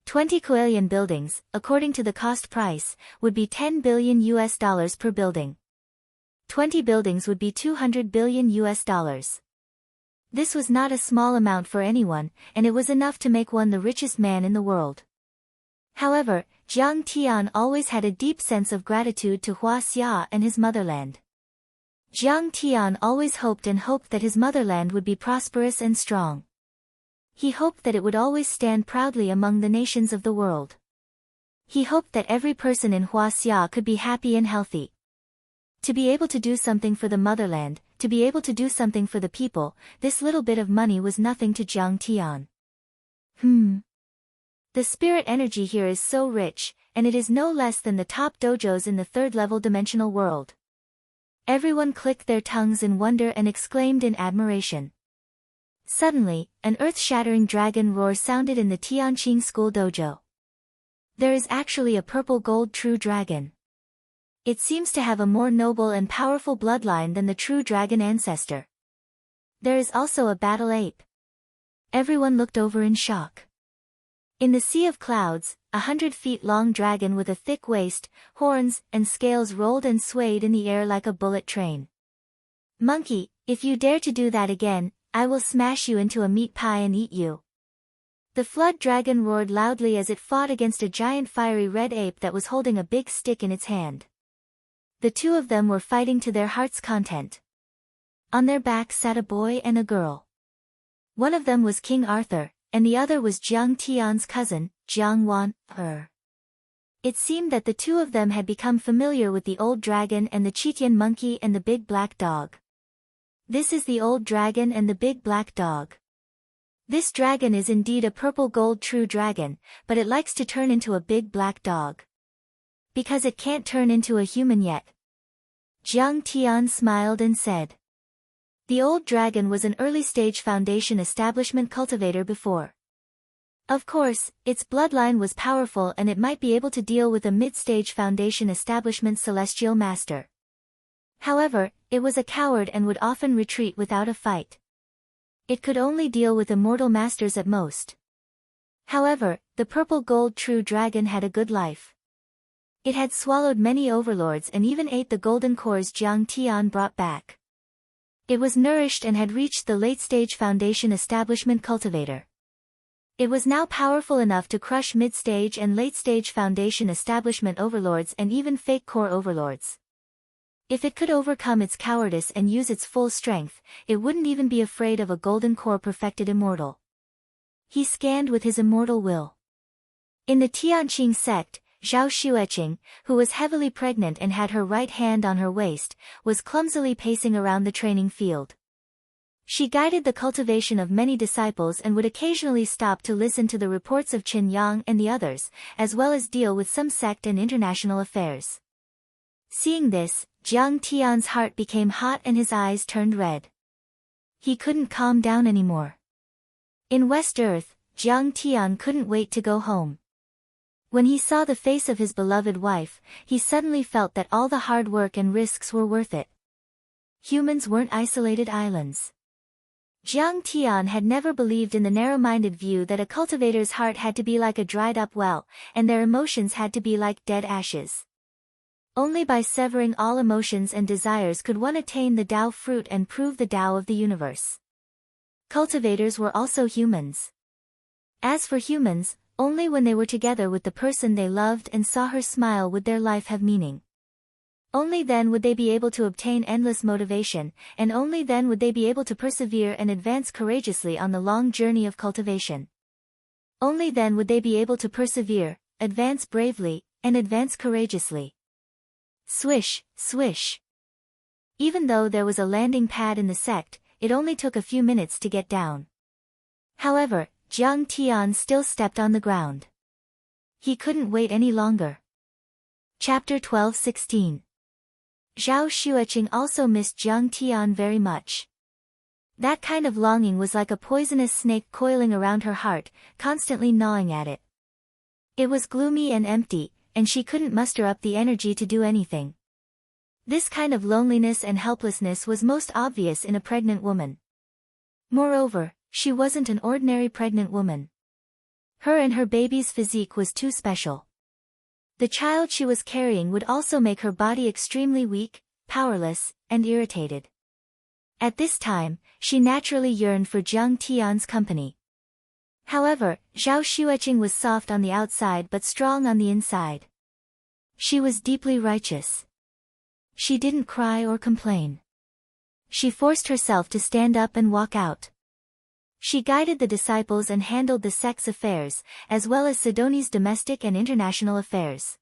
20 koelian buildings, according to the cost price, would be $10 billion per building. 20 buildings would be $200 billion. This was not a small amount for anyone, and it was enough to make one the richest man in the world. However, Jiang Tian always had a deep sense of gratitude to Huaxia and his motherland. Jiang Tian always hoped that his motherland would be prosperous and strong. He hoped that it would always stand proudly among the nations of the world. He hoped that every person in Huaxia could be happy and healthy. To be able to do something for the motherland, to be able to do something for the people, this little bit of money was nothing to Jiang Tian. The spirit energy here is so rich, and it is no less than the top dojos in the third-level dimensional world. Everyone clicked their tongues in wonder and exclaimed in admiration. Suddenly, an earth-shattering dragon roar sounded in the Tianqing School dojo. There is actually a purple gold true dragon. It seems to have a more noble and powerful bloodline than the true dragon ancestor. There is also a battle ape. Everyone looked over in shock. In the sea of clouds, 100-feet-long dragon with a thick waist, horns, and scales rolled and swayed in the air like a bullet train. "Monkey, if you dare to do that again, I will smash you into a meat pie and eat you." The flood dragon roared loudly as it fought against a giant fiery red ape that was holding a big stick in its hand. The two of them were fighting to their heart's content. On their backs sat a boy and a girl. One of them was King Arthur, and the other was Jiang Tian's cousin, Jiang Wan. It seemed that the two of them had become familiar with the old dragon and the Chitian monkey and the big black dog. This is the old dragon and the big black dog. This dragon is indeed a purple gold true dragon, but it likes to turn into a big black dog. Because it can't turn into a human yet. Jiang Tian smiled and said. The old dragon was an early-stage Foundation establishment cultivator before. Of course, its bloodline was powerful and it might be able to deal with a mid-stage Foundation establishment celestial master. However, it was a coward and would often retreat without a fight. It could only deal with immortal masters at most. However, the purple gold true dragon had a good life. It had swallowed many overlords and even ate the golden cores Jiang Tian brought back. It was nourished and had reached the late-stage Foundation establishment cultivator. It was now powerful enough to crush mid-stage and late-stage Foundation establishment overlords and even fake core overlords. If it could overcome its cowardice and use its full strength, it wouldn't even be afraid of a golden core perfected immortal. He scanned with his immortal will. In the Tianqing sect, Zhao Xueqing, who was heavily pregnant and had her right hand on her waist, was clumsily pacing around the training field. She guided the cultivation of many disciples and would occasionally stop to listen to the reports of Qin Yang and the others, as well as deal with some sect and international affairs. Seeing this, Jiang Tian's heart became hot and his eyes turned red. He couldn't calm down anymore. In West Earth, Jiang Tian couldn't wait to go home. When he saw the face of his beloved wife, he suddenly felt that all the hard work and risks were worth it. Humans weren't isolated islands. Jiang Tian had never believed in the narrow-minded view that a cultivator's heart had to be like a dried-up well, and their emotions had to be like dead ashes. Only by severing all emotions and desires could one attain the Tao fruit and prove the Tao of the universe. Cultivators were also humans. As for humans, only when they were together with the person they loved and saw her smile would their life have meaning. Only then would they be able to obtain endless motivation, and only then would they be able to persevere and advance courageously on the long journey of cultivation. Only then would they be able to persevere, advance bravely, and advance courageously. Swish, swish. Even though there was a landing pad in the sect, it only took a few minutes to get down. However, Jiang Tian still stepped on the ground. He couldn't wait any longer. Chapter 12:16. Zhao Xueqing also missed Jiang Tian very much. That kind of longing was like a poisonous snake coiling around her heart, constantly gnawing at it. It was gloomy and empty, and she couldn't muster up the energy to do anything. This kind of loneliness and helplessness was most obvious in a pregnant woman. Moreover, she wasn't an ordinary pregnant woman. Her and her baby's physique was too special. The child she was carrying would also make her body extremely weak, powerless, and irritated. At this time, she naturally yearned for Jiang Tian's company. However, Zhao Xueqing was soft on the outside but strong on the inside. She was deeply righteous. She didn't cry or complain. She forced herself to stand up and walk out. She guided the disciples and handled the sect's affairs, as well as Sidoni's domestic and international affairs.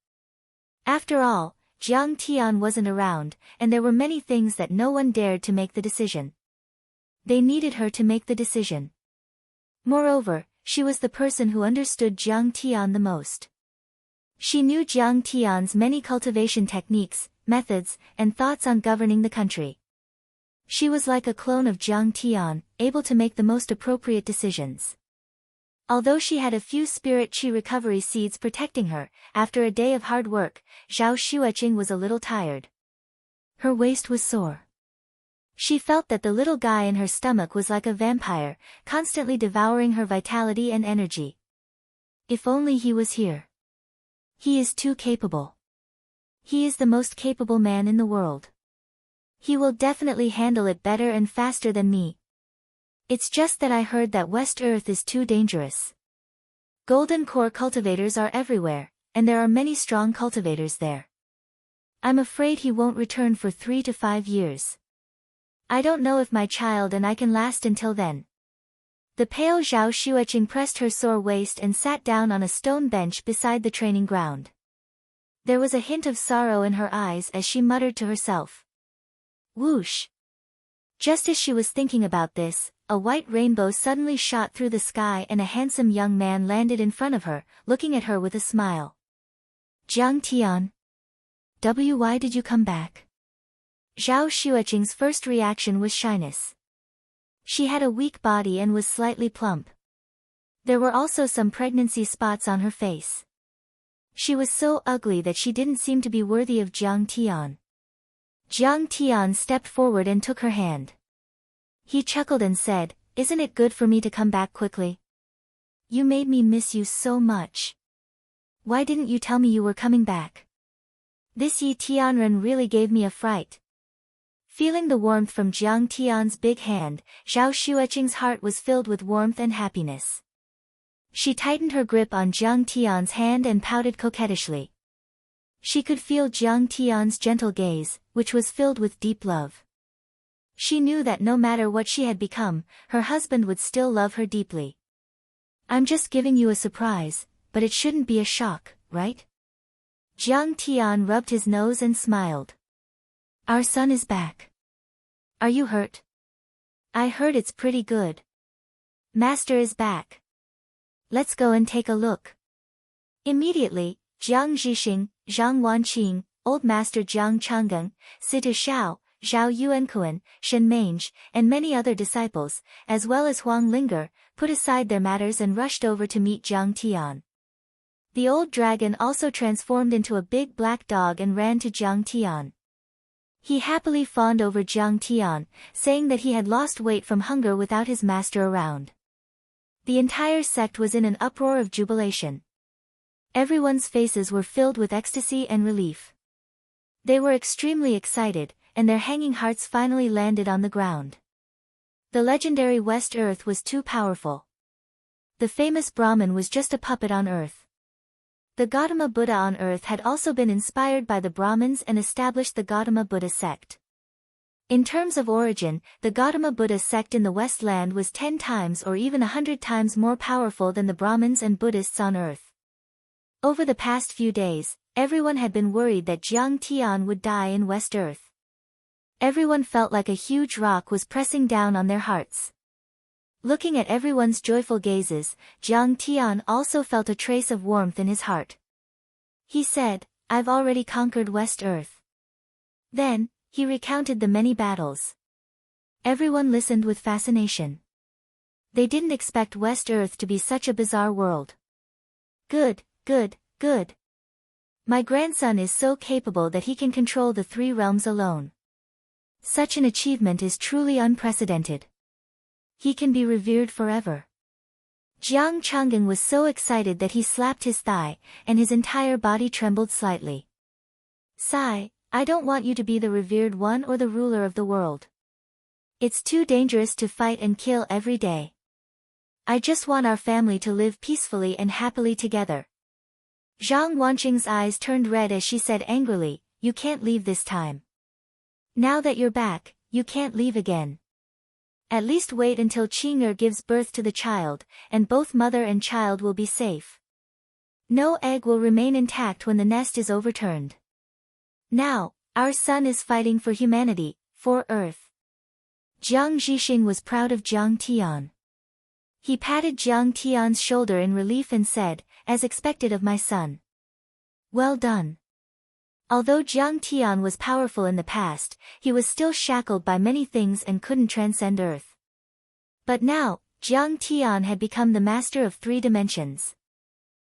After all, Jiang Tian wasn't around, and there were many things that no one dared to make the decision. They needed her to make the decision. Moreover, she was the person who understood Jiang Tian the most. She knew Jiang Tian's many cultivation techniques, methods, and thoughts on governing the country. She was like a clone of Jiang Tian, able to make the most appropriate decisions. Although she had a few spirit chi recovery seeds protecting her, after a day of hard work, Zhao Xueqing was a little tired. Her waist was sore. She felt that the little guy in her stomach was like a vampire, constantly devouring her vitality and energy. If only he was here. He is too capable. He is the most capable man in the world. He will definitely handle it better and faster than me. It's just that I heard that West Earth is too dangerous. Golden core cultivators are everywhere, and there are many strong cultivators there. I'm afraid he won't return for 3 to 5 years. I don't know if my child and I can last until then. The pale Zhao Xueqing pressed her sore waist and sat down on a stone bench beside the training ground. There was a hint of sorrow in her eyes as she muttered to herself. Whoosh! Just as she was thinking about this, a white rainbow suddenly shot through the sky and a handsome young man landed in front of her, looking at her with a smile. Jiang Tian. Why did you come back? Zhao Xueqing's first reaction was shyness. She had a weak body and was slightly plump. There were also some pregnancy spots on her face. She was so ugly that she didn't seem to be worthy of Jiang Tian. Jiang Tian stepped forward and took her hand. He chuckled and said, "Isn't it good for me to come back quickly? You made me miss you so much. Why didn't you tell me you were coming back? This Yi Tianren really gave me a fright." Feeling the warmth from Jiang Tian's big hand, Zhao Xueqing's heart was filled with warmth and happiness. She tightened her grip on Jiang Tian's hand and pouted coquettishly. She could feel Jiang Tian's gentle gaze, which was filled with deep love. She knew that no matter what she had become, her husband would still love her deeply. "I'm just giving you a surprise, but it shouldn't be a shock, right?" Jiang Tian rubbed his nose and smiled. "Our son is back. Are you hurt?" "I heard it's pretty good. Master is back. Let's go and take a look." Immediately, Jiang Zhixing, Zhang Wanqing, Old Master Jiang Changeng, Situ Shao, Zhao Yuankuan, Shen Mange, and many other disciples, as well as Huang Linger, put aside their matters and rushed over to meet Jiang Tian. The old dragon also transformed into a big black dog and ran to Jiang Tian. He happily fawned over Jiang Tian, saying that he had lost weight from hunger without his master around. The entire sect was in an uproar of jubilation. Everyone's faces were filled with ecstasy and relief. They were extremely excited, and their hanging hearts finally landed on the ground. The legendary West Earth was too powerful. The famous Brahmin was just a puppet on Earth. The Gautama Buddha on Earth had also been inspired by the Brahmins and established the Gautama Buddha sect. In terms of origin, the Gautama Buddha sect in the West Land was 10 times or even 100 times more powerful than the Brahmins and Buddhists on Earth. Over the past few days, everyone had been worried that Jiang Tian would die in West Earth. Everyone felt like a huge rock was pressing down on their hearts. Looking at everyone's joyful gazes, Jiang Tian also felt a trace of warmth in his heart. He said, "I've already conquered West Earth." Then, he recounted the many battles. Everyone listened with fascination. They didn't expect West Earth to be such a bizarre world. Good, good, good. My grandson is so capable that he can control the 3 realms alone. Such an achievement is truly unprecedented. He can be revered forever. Jiang Changeng was so excited that he slapped his thigh, and his entire body trembled slightly. "Sai, I don't want you to be the revered one or the ruler of the world. It's too dangerous to fight and kill every day. I just want our family to live peacefully and happily together." Zhang Wanqing's eyes turned red as she said angrily, "You can't leave this time. Now that you're back, you can't leave again. At least wait until Qing'er gives birth to the child, and both mother and child will be safe. No egg will remain intact when the nest is overturned. Now, our son is fighting for humanity, for Earth." Jiang Zhixing was proud of Jiang Tian. He patted Jiang Tian's shoulder in relief and said, "As expected of my son. Well done." Although Jiang Tian was powerful in the past, he was still shackled by many things and couldn't transcend Earth. But now, Jiang Tian had become the master of 3 dimensions.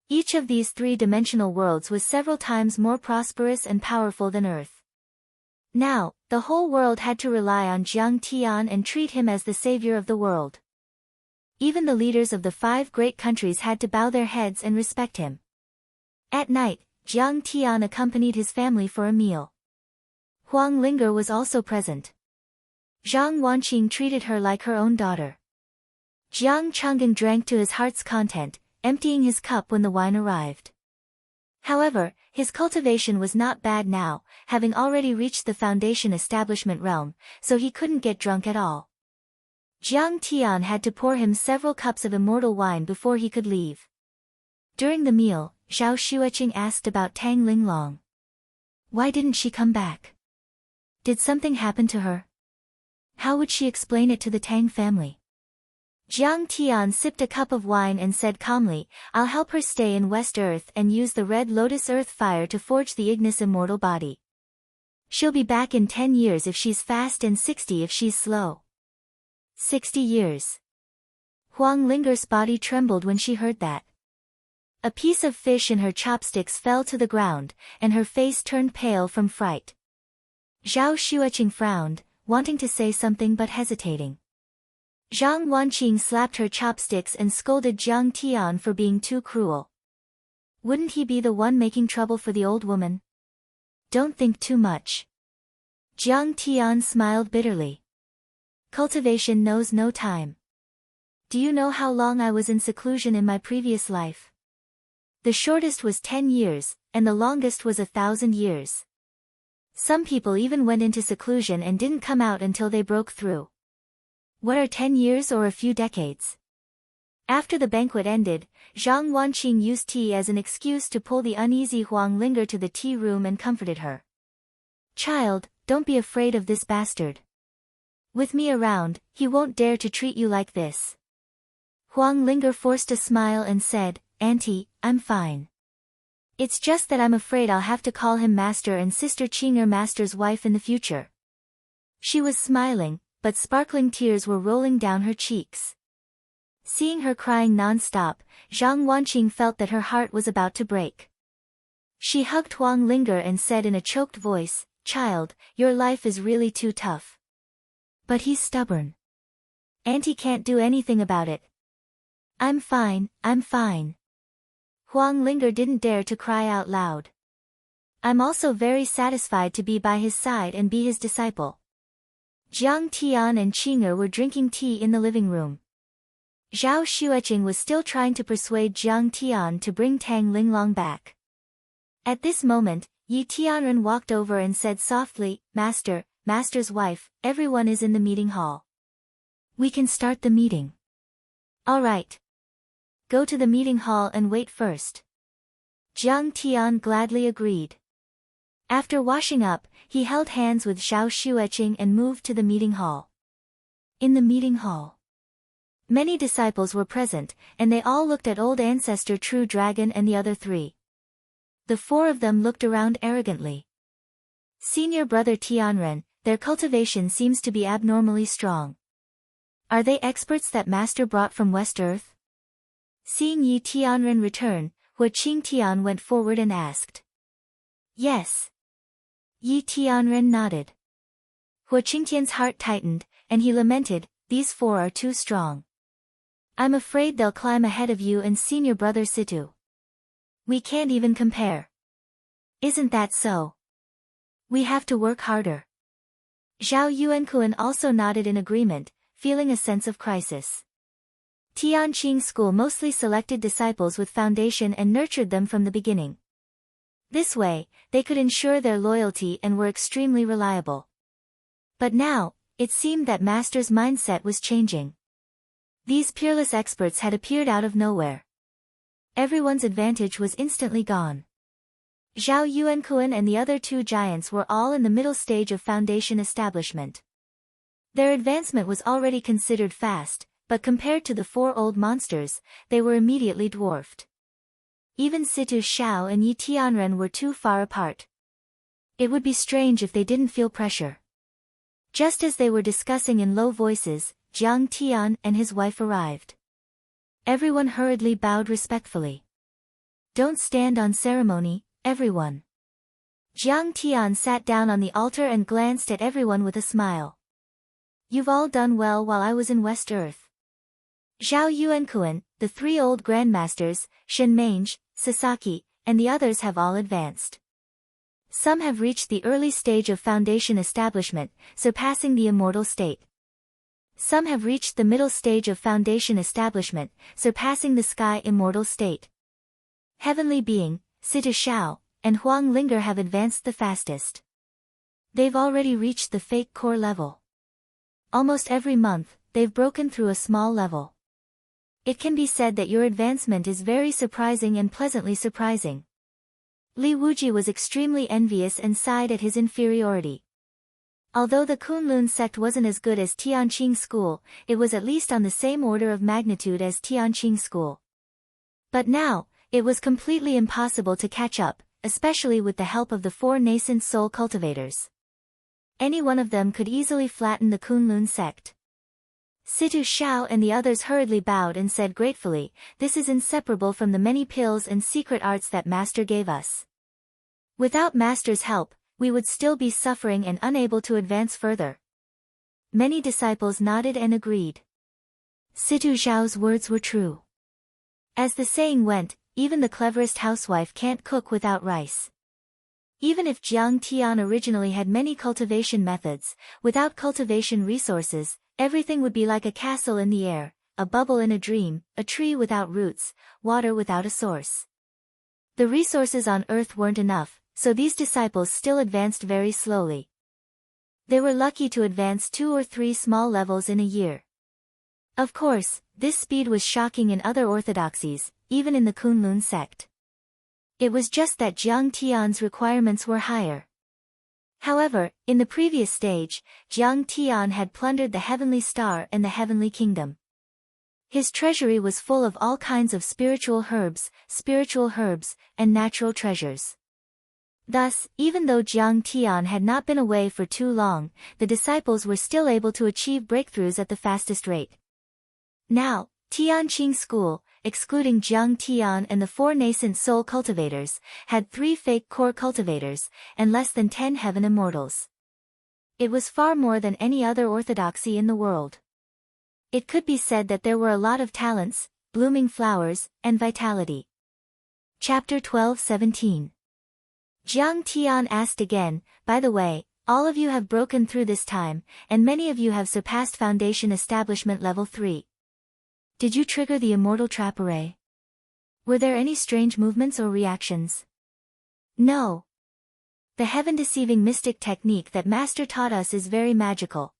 Each of these 3-dimensional worlds was several times more prosperous and powerful than Earth. Now, the whole world had to rely on Jiang Tian and treat him as the savior of the world. Even the leaders of the 5 great countries had to bow their heads and respect him. At night, Jiang Tian accompanied his family for a meal. Huang Linger was also present. Zhang Wanqing treated her like her own daughter. Jiang Changeng drank to his heart's content, emptying his cup when the wine arrived. However, his cultivation was not bad now, having already reached the foundation establishment realm, so he couldn't get drunk at all. Jiang Tian had to pour him several cups of immortal wine before he could leave. During the meal, Zhao Xueqing asked about Tang Linglong. Why didn't she come back? Did something happen to her? How would she explain it to the Tang family? Jiang Tian sipped a cup of wine and said calmly, I'll help her stay in West Earth and use the red lotus earth fire to forge the Ignis immortal body. She'll be back in 10 years if she's fast and 60 if she's slow. 60 years. Huang Linger's body trembled when she heard that. A piece of fish in her chopsticks fell to the ground, and her face turned pale from fright. Zhao Xueqing frowned, wanting to say something but hesitating. Zhang Wanqing slapped her chopsticks and scolded Jiang Tian for being too cruel. Wouldn't he be the one making trouble for the old woman? Don't think too much. Jiang Tian smiled bitterly. Cultivation knows no time. Do you know how long I was in seclusion in my previous life? The shortest was 10 years, and the longest was 1,000 years. Some people even went into seclusion and didn't come out until they broke through. What are 10 years or a few decades? After the banquet ended, Zhang Wanqing used tea as an excuse to pull the uneasy Huang Linger to the tea room and comforted her. Child, don't be afraid of this bastard. With me around, he won't dare to treat you like this. Huang Linger forced a smile and said, Auntie, I'm fine. It's just that I'm afraid I'll have to call him Master and Sister Qing'er Master's wife in the future. She was smiling, but sparkling tears were rolling down her cheeks. Seeing her crying non-stop, Zhang Wanqing felt that her heart was about to break. She hugged Huang Linger and said in a choked voice, Child, your life is really too tough. But he's stubborn. Auntie can't do anything about it. I'm fine, I'm fine. Huang Linger didn't dare to cry out loud. I'm also very satisfied to be by his side and be his disciple. Jiang Tian and Qing'er were drinking tea in the living room. Zhao Xueqing was still trying to persuade Jiang Tian to bring Tang Linglong back. At this moment, Yi Tianren walked over and said softly, Master's wife, everyone is in the meeting hall. We can start the meeting. All right. Go to the meeting hall and wait first. Jiang Tian gladly agreed. After washing up, he held hands with Zhao Xueqing and moved to the meeting hall. In the meeting hall, many disciples were present, and they all looked at old ancestor True Dragon and the other three. The four of them looked around arrogantly. Senior brother Tianren, their cultivation seems to be abnormally strong. Are they experts that Master brought from West Earth? Seeing Yi Tianren return, Hua Qingtian went forward and asked. Yes. Yi Tianren nodded. Hua Qingtian's heart tightened, and he lamented, these four are too strong. I'm afraid they'll climb ahead of you and senior brother Situ. We can't even compare. Isn't that so? We have to work harder. Zhao Yuankuan also nodded in agreement, feeling a sense of crisis. Tianqing School mostly selected disciples with foundation and nurtured them from the beginning. This way, they could ensure their loyalty and were extremely reliable. But now, it seemed that Master's mindset was changing. These peerless experts had appeared out of nowhere. Everyone's advantage was instantly gone. Zhao Yuankuan and the other two giants were all in the middle stage of foundation establishment. Their advancement was already considered fast, but compared to the four old monsters, they were immediately dwarfed. Even Situ Xiao and Yi Tianren were too far apart. It would be strange if they didn't feel pressure. Just as they were discussing in low voices, Jiang Tian and his wife arrived. Everyone hurriedly bowed respectfully. Don't stand on ceremony, everyone. Jiang Tian sat down on the altar and glanced at everyone with a smile. You've all done well while I was in West Earth. Zhao Yuankuan, the three old grandmasters, Shen Mange, Sasaki, and the others have all advanced. Some have reached the early stage of foundation establishment, surpassing the immortal state. Some have reached the middle stage of foundation establishment, surpassing the sky immortal state. Heavenly Being, Situ Xiao, and Huang Linger have advanced the fastest. They've already reached the fake core level. Almost every month, they've broken through a small level. It can be said that your advancement is very surprising and pleasantly surprising. Li Wuji was extremely envious and sighed at his inferiority. Although the Kunlun sect wasn't as good as Tianqing school, it was at least on the same order of magnitude as Tianqing school. But now, it was completely impossible to catch up, especially with the help of the 4 nascent soul cultivators. Any one of them could easily flatten the Kunlun sect. Situ Xiao and the others hurriedly bowed and said gratefully, "This is inseparable from the many pills and secret arts that Master gave us. Without Master's help, we would still be suffering and unable to advance further." Many disciples nodded and agreed. Situ Xiao's words were true. As the saying went, even the cleverest housewife can't cook without rice. Even if Jiang Tian originally had many cultivation methods, without cultivation resources, everything would be like a castle in the air, a bubble in a dream, a tree without roots, water without a source. The resources on earth weren't enough, so these disciples still advanced very slowly. They were lucky to advance 2 or 3 small levels in a year. Of course, this speed was shocking in other orthodoxies, even in the Kunlun sect. It was just that Jiang Tian's requirements were higher. However, in the previous stage, Jiang Tian had plundered the heavenly star and the heavenly kingdom. His treasury was full of all kinds of spiritual herbs, and natural treasures. Thus, even though Jiang Tian had not been away for too long, the disciples were still able to achieve breakthroughs at the fastest rate. Now, Tianqing school, excluding Jiang Tian and the 4 nascent soul cultivators, had 3 fake core cultivators, and less than 10 heaven immortals. It was far more than any other orthodoxy in the world. It could be said that there were a lot of talents, blooming flowers, and vitality. Chapter 12-17. Jiang Tian asked again, "By the way, all of you have broken through this time, and many of you have surpassed Foundation Establishment Level 3. Did you trigger the immortal trap array? Were there any strange movements or reactions?" "No. The heaven-deceiving mystic technique that Master taught us is very magical.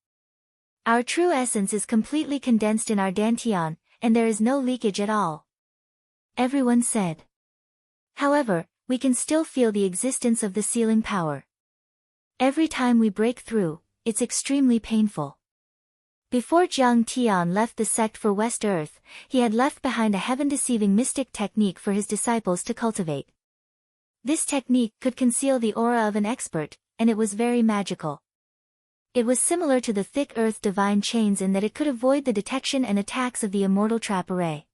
Our true essence is completely condensed in our Dantian, and there is no leakage at all," everyone said. "However, we can still feel the existence of the sealing power. Every time we break through, it's extremely painful." Before Jiang Tian left the sect for West Earth, he had left behind a heaven-deceiving mystic technique for his disciples to cultivate. This technique could conceal the aura of an expert, and it was very magical. It was similar to the thick earth divine chains in that it could avoid the detection and attacks of the immortal trap array.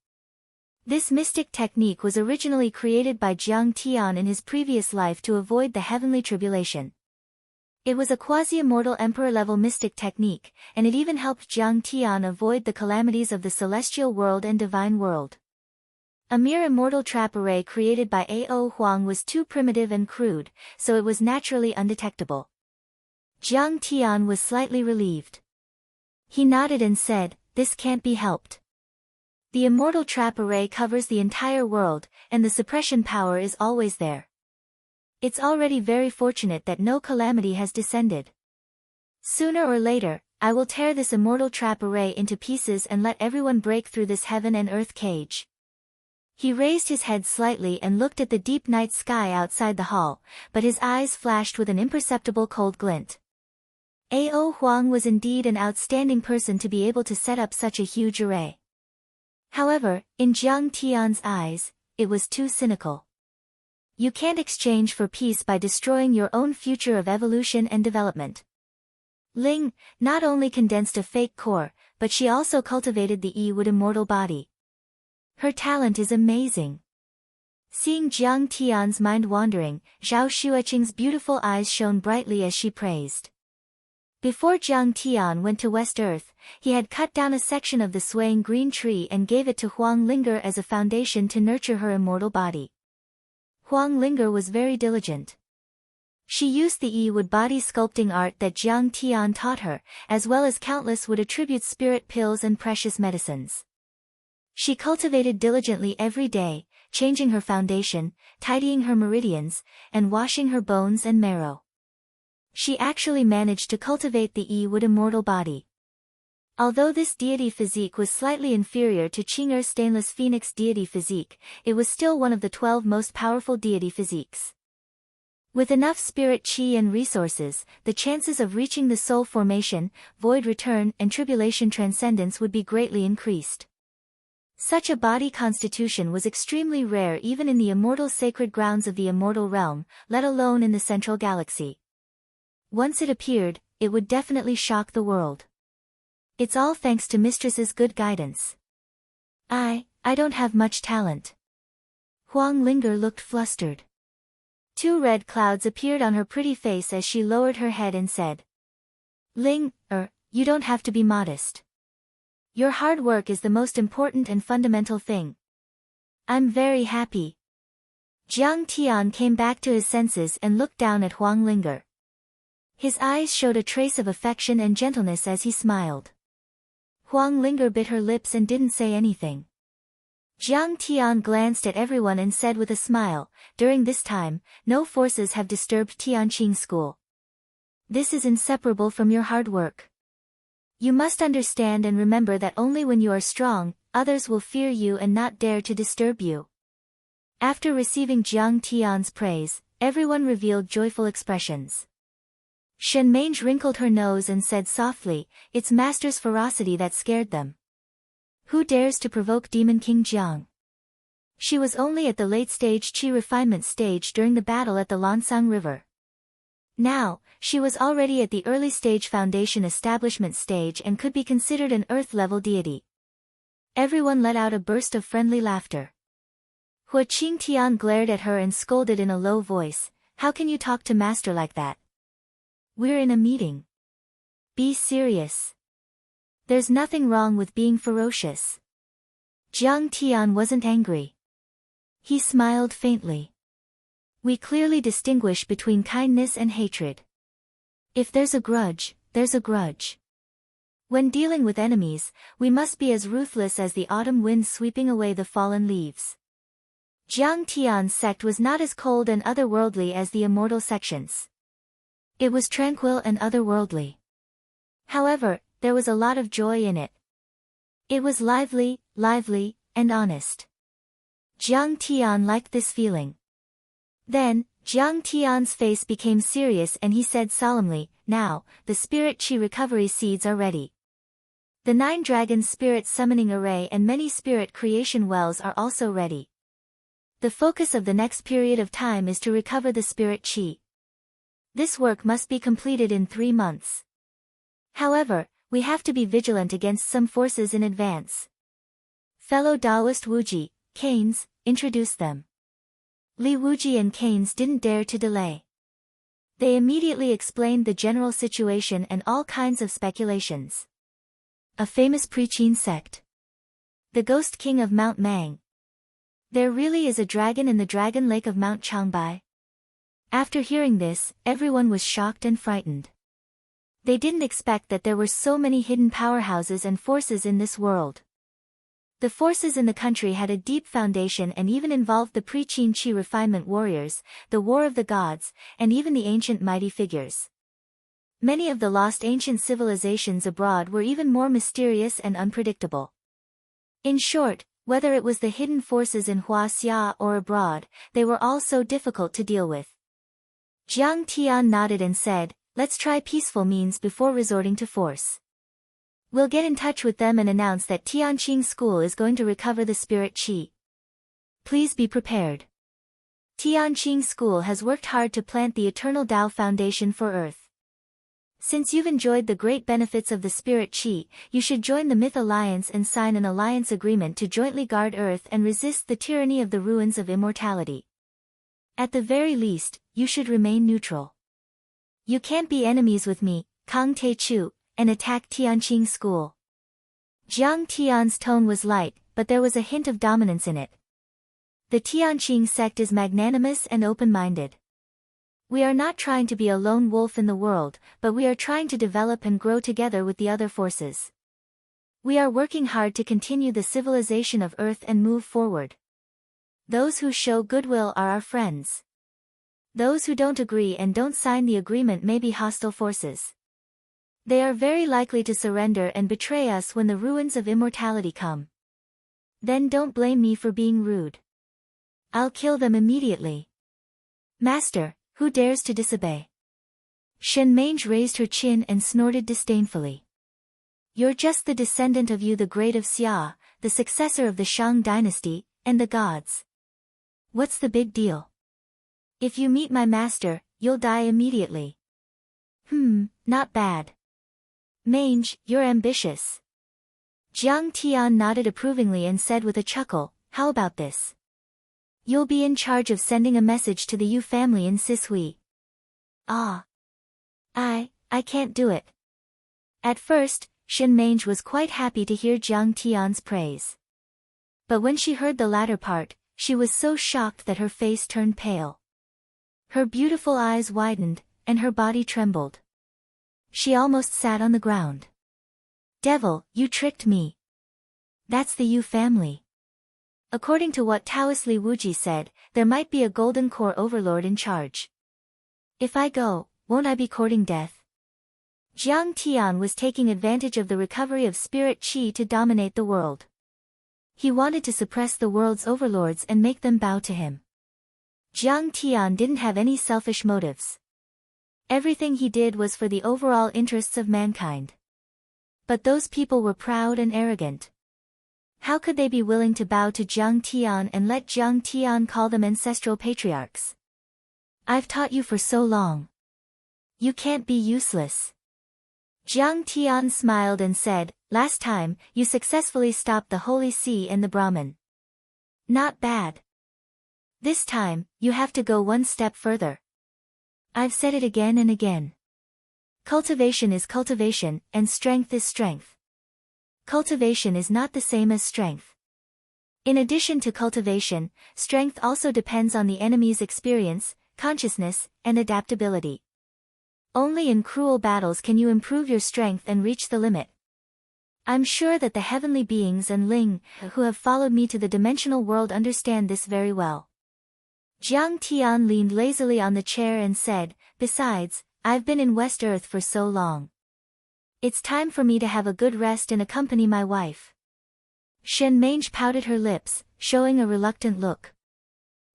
This mystic technique was originally created by Jiang Tian in his previous life to avoid the heavenly tribulation. It was a quasi-immortal emperor-level mystic technique, and it even helped Jiang Tian avoid the calamities of the celestial world and divine world. A mere immortal trap array created by A.O. Huang was too primitive and crude, so it was naturally undetectable. Jiang Tian was slightly relieved. He nodded and said, "This can't be helped. The immortal trap array covers the entire world, and the suppression power is always there. It's already very fortunate that no calamity has descended. Sooner or later, I will tear this immortal trap array into pieces and let everyone break through this heaven and earth cage." He raised his head slightly and looked at the deep night sky outside the hall, but his eyes flashed with an imperceptible cold glint. A.O. Huang was indeed an outstanding person to be able to set up such a huge array. However, in Jiang Tian's eyes, it was too cynical. You can't exchange for peace by destroying your own future of evolution and development. Ling not only condensed a fake core, but she also cultivated the Yi-Wood immortal body. Her talent is amazing. Seeing Jiang Tian's mind wandering, Zhao Xueqing's beautiful eyes shone brightly as she praised. Before Jiang Tian went to West Earth, he had cut down a section of the swaying green tree and gave it to Huang Linger as a foundation to nurture her immortal body. Huang Linger was very diligent. She used the Yi-Wood body sculpting art that Jiang Tian taught her, as well as countless wood attribute spirit pills and precious medicines. She cultivated diligently every day, changing her foundation, tidying her meridians, and washing her bones and marrow. She actually managed to cultivate the Yi-Wood immortal body. Although this deity physique was slightly inferior to Qing'er's stainless phoenix deity physique, it was still one of the 12 most powerful deity physiques. With enough spirit chi and resources, the chances of reaching the soul formation, void return and tribulation transcendence would be greatly increased. Such a body constitution was extremely rare even in the immortal sacred grounds of the immortal realm, let alone in the central galaxy. Once it appeared, it would definitely shock the world. It's all thanks to Mistress's good guidance. I don't have much talent. Huang Linger looked flustered. 2 red clouds appeared on her pretty face as she lowered her head and said, You don't have to be modest. Your hard work is the most important and fundamental thing. I'm very happy. Jiang Tian came back to his senses and looked down at Huang Linger. His eyes showed a trace of affection and gentleness as he smiled. Huang Linger bit her lips and didn't say anything. Jiang Tian glanced at everyone and said with a smile, during this time, no forces have disturbed Tianqing School. This is inseparable from your hard work. You must understand and remember that only when you are strong, others will fear you and not dare to disturb you. After receiving Jiang Tian's praise, everyone revealed joyful expressions. Shen Mange wrinkled her nose and said softly, it's Master's ferocity that scared them. Who dares to provoke Demon King Jiang? She was only at the late-stage Qi refinement stage during the battle at the Lansang River. Now, she was already at the early-stage foundation establishment stage and could be considered an Earth-level deity. Everyone let out a burst of friendly laughter. Hua Qingtian glared at her and scolded in a low voice, how can you talk to Master like that? We're in a meeting. Be serious. There's nothing wrong with being ferocious. Jiang Tian wasn't angry. He smiled faintly. We clearly distinguish between kindness and hatred. If there's a grudge, there's a grudge. When dealing with enemies, we must be as ruthless as the autumn wind sweeping away the fallen leaves. Jiang Tian's sect was not as cold and otherworldly as the immortal sections. It was tranquil and otherworldly. However, there was a lot of joy in it. It was lively, and honest. Jiang Tian liked this feeling. Then, Jiang Tian's face became serious and he said solemnly, now, the spirit chi recovery seeds are ready. The 9 dragons spirit summoning array and many spirit creation wells are also ready. The focus of the next period of time is to recover the spirit chi. This work must be completed in 3 months. However, we have to be vigilant against some forces in advance. Fellow Taoist Wuji, Canes, introduce them. Li Wuji and Canes didn't dare to delay. They immediately explained the general situation and all kinds of speculations. A famous Pre-Qin sect. The Ghost King of Mount Mang. There really is a dragon in the Dragon Lake of Mount Changbai. After hearing this, everyone was shocked and frightened. They didn't expect that there were so many hidden powerhouses and forces in this world. The forces in the country had a deep foundation and even involved the Pre-Qin Qi refinement warriors, the War of the Gods, and even the ancient mighty figures. Many of the lost ancient civilizations abroad were even more mysterious and unpredictable. In short, whether it was the hidden forces in Huaxia or abroad, they were all so difficult to deal with. Jiang Tian nodded and said, let's try peaceful means before resorting to force. We'll get in touch with them and announce that Tianqing School is going to recover the spirit qi. Please be prepared. Tianqing School has worked hard to plant the eternal Tao foundation for Earth. Since you've enjoyed the great benefits of the spirit qi, you should join the Myth Alliance and sign an alliance agreement to jointly guard Earth and resist the tyranny of the ruins of immortality. At the very least, you should remain neutral. You can't be enemies with me, Kang Te-Chu, and attack Tianqing School. Jiang Tian's tone was light, but there was a hint of dominance in it. The Tianqing sect is magnanimous and open-minded. We are not trying to be a lone wolf in the world, but we are trying to develop and grow together with the other forces. We are working hard to continue the civilization of Earth and move forward. Those who show goodwill are our friends. Those who don't agree and don't sign the agreement may be hostile forces. They are very likely to surrender and betray us when the ruins of immortality come. Then don't blame me for being rude. I'll kill them immediately. Master, Who dares to disobey? Shen Mange raised her chin and snorted disdainfully. You're just the descendant of Yu the Great of Xia, the successor of the Shang dynasty, and the gods. What's the big deal? If you meet my master, you'll die immediately. Not bad. Mange, you're ambitious. Jiang Tian nodded approvingly and said with a chuckle, how about this? You'll be in charge of sending a message to the Yu family in Sishui. Ah. I can't do it. At first, Shen Mange was quite happy to hear Jiang Tian's praise. But when she heard the latter part, she was so shocked that her face turned pale. Her beautiful eyes widened, and her body trembled. She almost sat on the ground. Devil, you tricked me. That's the Yu family. According to what Taoist Li Wuji said, there might be a golden core overlord in charge. If I go, won't I be courting death? Jiang Tian was taking advantage of the recovery of spirit qi to dominate the world. He wanted to suppress the world's overlords and make them bow to him. Jiang Tian didn't have any selfish motives. Everything he did was for the overall interests of mankind. But those people were proud and arrogant. How could they be willing to bow to Jiang Tian and let Jiang Tian call them ancestral patriarchs? I've taught you for so long. You can't be useless. Jiang Tian smiled and said, last time, you successfully stopped the Holy See and the Brahmin. Not bad. This time, you have to go one step further. I've said it again and again. Cultivation is cultivation, and strength is strength. Cultivation is not the same as strength. In addition to cultivation, strength also depends on the enemy's experience, consciousness, and adaptability. Only in cruel battles can you improve your strength and reach the limit. I'm sure that the heavenly beings and Ling, who have followed me to the dimensional world, understand this very well. Jiang Tian leaned lazily on the chair and said, besides, I've been in West Earth for so long. It's time for me to have a good rest and accompany my wife. Shen Mange pouted her lips, showing a reluctant look.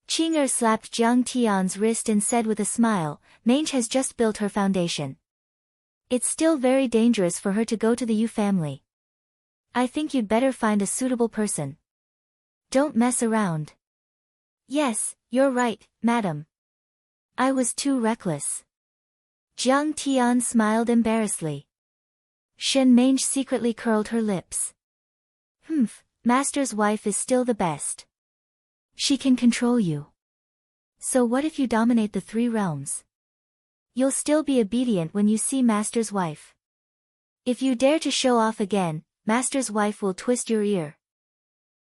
Qing'er slapped Jiang Tian's wrist and said with a smile, Mange has just built her foundation. It's still very dangerous for her to go to the Yu family. I think you'd better find a suitable person. Don't mess around. Yes, you're right, madam. I was too reckless. Jiang Tian smiled embarrassedly. Shen Mange secretly curled her lips. Master's wife is still the best. She can control you. So what if you dominate the 3 realms? You'll still be obedient when you see Master's wife. If you dare to show off again, Master's wife will twist your ear.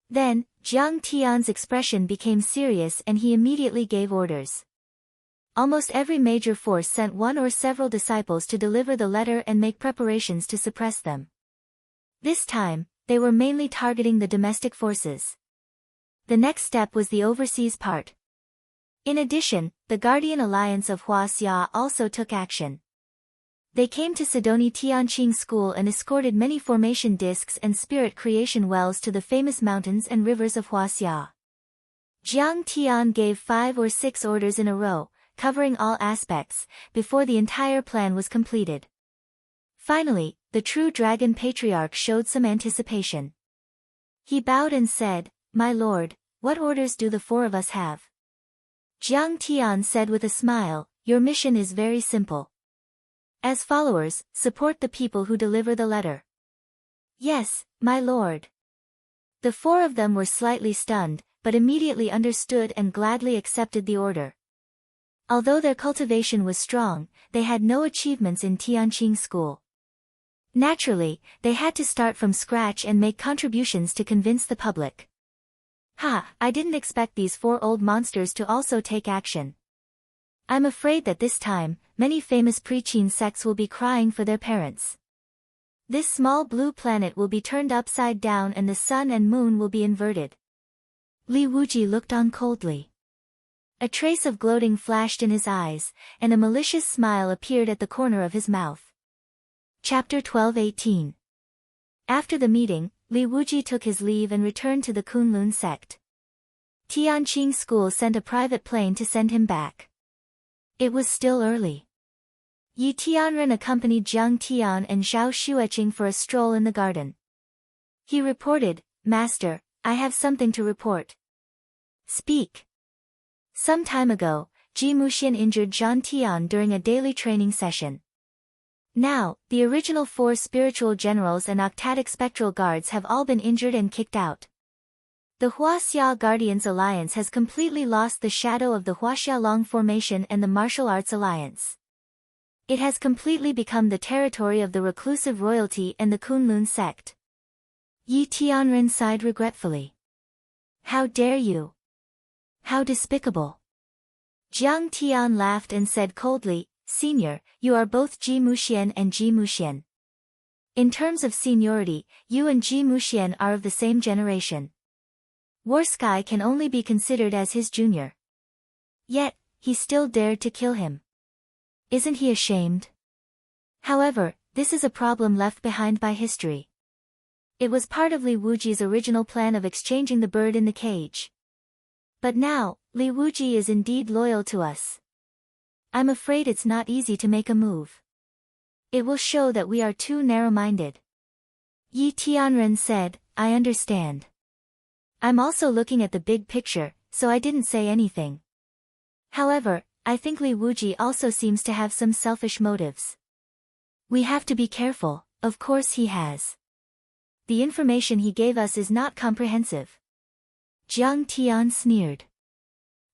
Then, Jiang Tian's expression became serious and he immediately gave orders. Almost every major force sent one or several disciples to deliver the letter and make preparations to suppress them. This time, they were mainly targeting the domestic forces. The next step was the overseas part. In addition, the Guardian Alliance of Huaxia also took action. They came to Sidoni Tianqing School and escorted many formation discs and spirit creation wells to the famous mountains and rivers of Huaxia. Jiang Tian gave 5 or 6 orders in a row, covering all aspects, before the entire plan was completed. Finally, the true dragon patriarch showed some anticipation. He bowed and said, My lord, what orders do the 4 of us have? Jiang Tian said with a smile, Your mission is very simple. As followers, support the people who deliver the letter. Yes, my lord. The 4 of them were slightly stunned, but immediately understood and gladly accepted the order. Although their cultivation was strong, they had no achievements in Tianqing School. Naturally, they had to start from scratch and make contributions to convince the public. I didn't expect these 4 old monsters to also take action. I'm afraid that this time, many famous pre-Qin sects will be crying for their parents. This small blue planet will be turned upside down and the sun and moon will be inverted. Li Wuji looked on coldly. A trace of gloating flashed in his eyes, and a malicious smile appeared at the corner of his mouth. Chapter 12:18. After the meeting, Li Wuji took his leave and returned to the Kunlun sect. Tianqing School sent a private plane to send him back. It was still early. Yi Tianren accompanied Jiang Tian and Zhao Xueqing for a stroll in the garden. He reported, "Master, I have something to report." "Speak." Some time ago, Ji Muxian injured Zhang Tian during a daily training session. Now, the original 4 spiritual generals and octatic spectral guards have all been injured and kicked out. The Huaxia Guardians Alliance has completely lost the shadow of the Huaxialong Formation and the Martial Arts Alliance. It has completely become the territory of the reclusive royalty and the Kunlun sect. Yi Tianren sighed regretfully. "How dare you? How despicable." Jiang Tian laughed and said coldly, "Senior, you are both Ji Muxian and Ji Muxian. In terms of seniority, you and Ji Muxian are of the same generation. Warsky can only be considered as his junior. Yet, he still dared to kill him. Isn't he ashamed?" However, this is a problem left behind by history. It was part of Li Wuji's original plan of exchanging the bird in the cage. But now, Li Wuji is indeed loyal to us. I'm afraid it's not easy to make a move. It will show that we are too narrow-minded. Yi Tianren said, "I understand. I'm also looking at the big picture, so I didn't say anything. However, I think Li Wuji also seems to have some selfish motives. We have to be careful, of course he has. The information he gave us is not comprehensive." Jiang Tian sneered.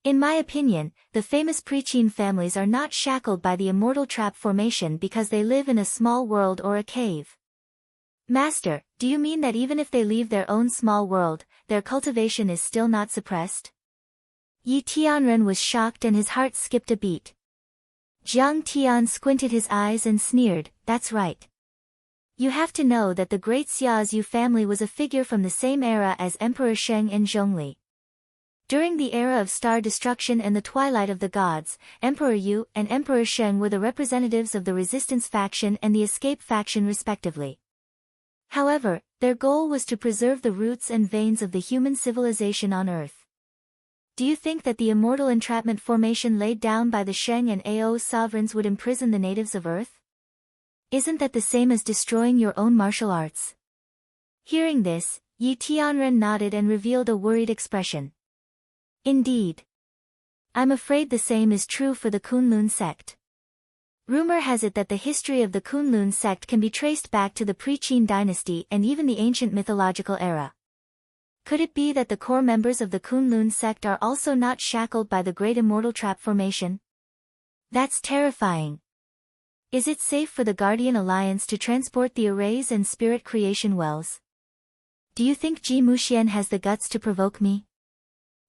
"In my opinion, the famous Pre-Qin families are not shackled by the immortal trap formation because they live in a small world or a cave." "Master, do you mean that even if they leave their own small world, their cultivation is still not suppressed?" Yi Tianren was shocked and his heart skipped a beat. Jiang Tian squinted his eyes and sneered, "That's right. You have to know that the great Xiaozu family was a figure from the same era as Emperor Sheng and Zhongli. During the era of star destruction and the twilight of the gods, Emperor Yu and Emperor Sheng were the representatives of the resistance faction and the escape faction respectively. However, their goal was to preserve the roots and veins of the human civilization on Earth. Do you think that the immortal entrapment formation laid down by the Sheng and Ao sovereigns would imprison the natives of Earth? Isn't that the same as destroying your own martial arts?" Hearing this, Yi Tianren nodded and revealed a worried expression. "Indeed. I'm afraid the same is true for the Kunlun sect. Rumor has it that the history of the Kunlun sect can be traced back to the Pre-Qin dynasty and even the ancient mythological era. Could it be that the core members of the Kunlun sect are also not shackled by the great immortal trap formation? That's terrifying. Is it safe for the Guardian Alliance to transport the arrays and spirit creation wells? Do you think Ji Muxian has the guts to provoke me?"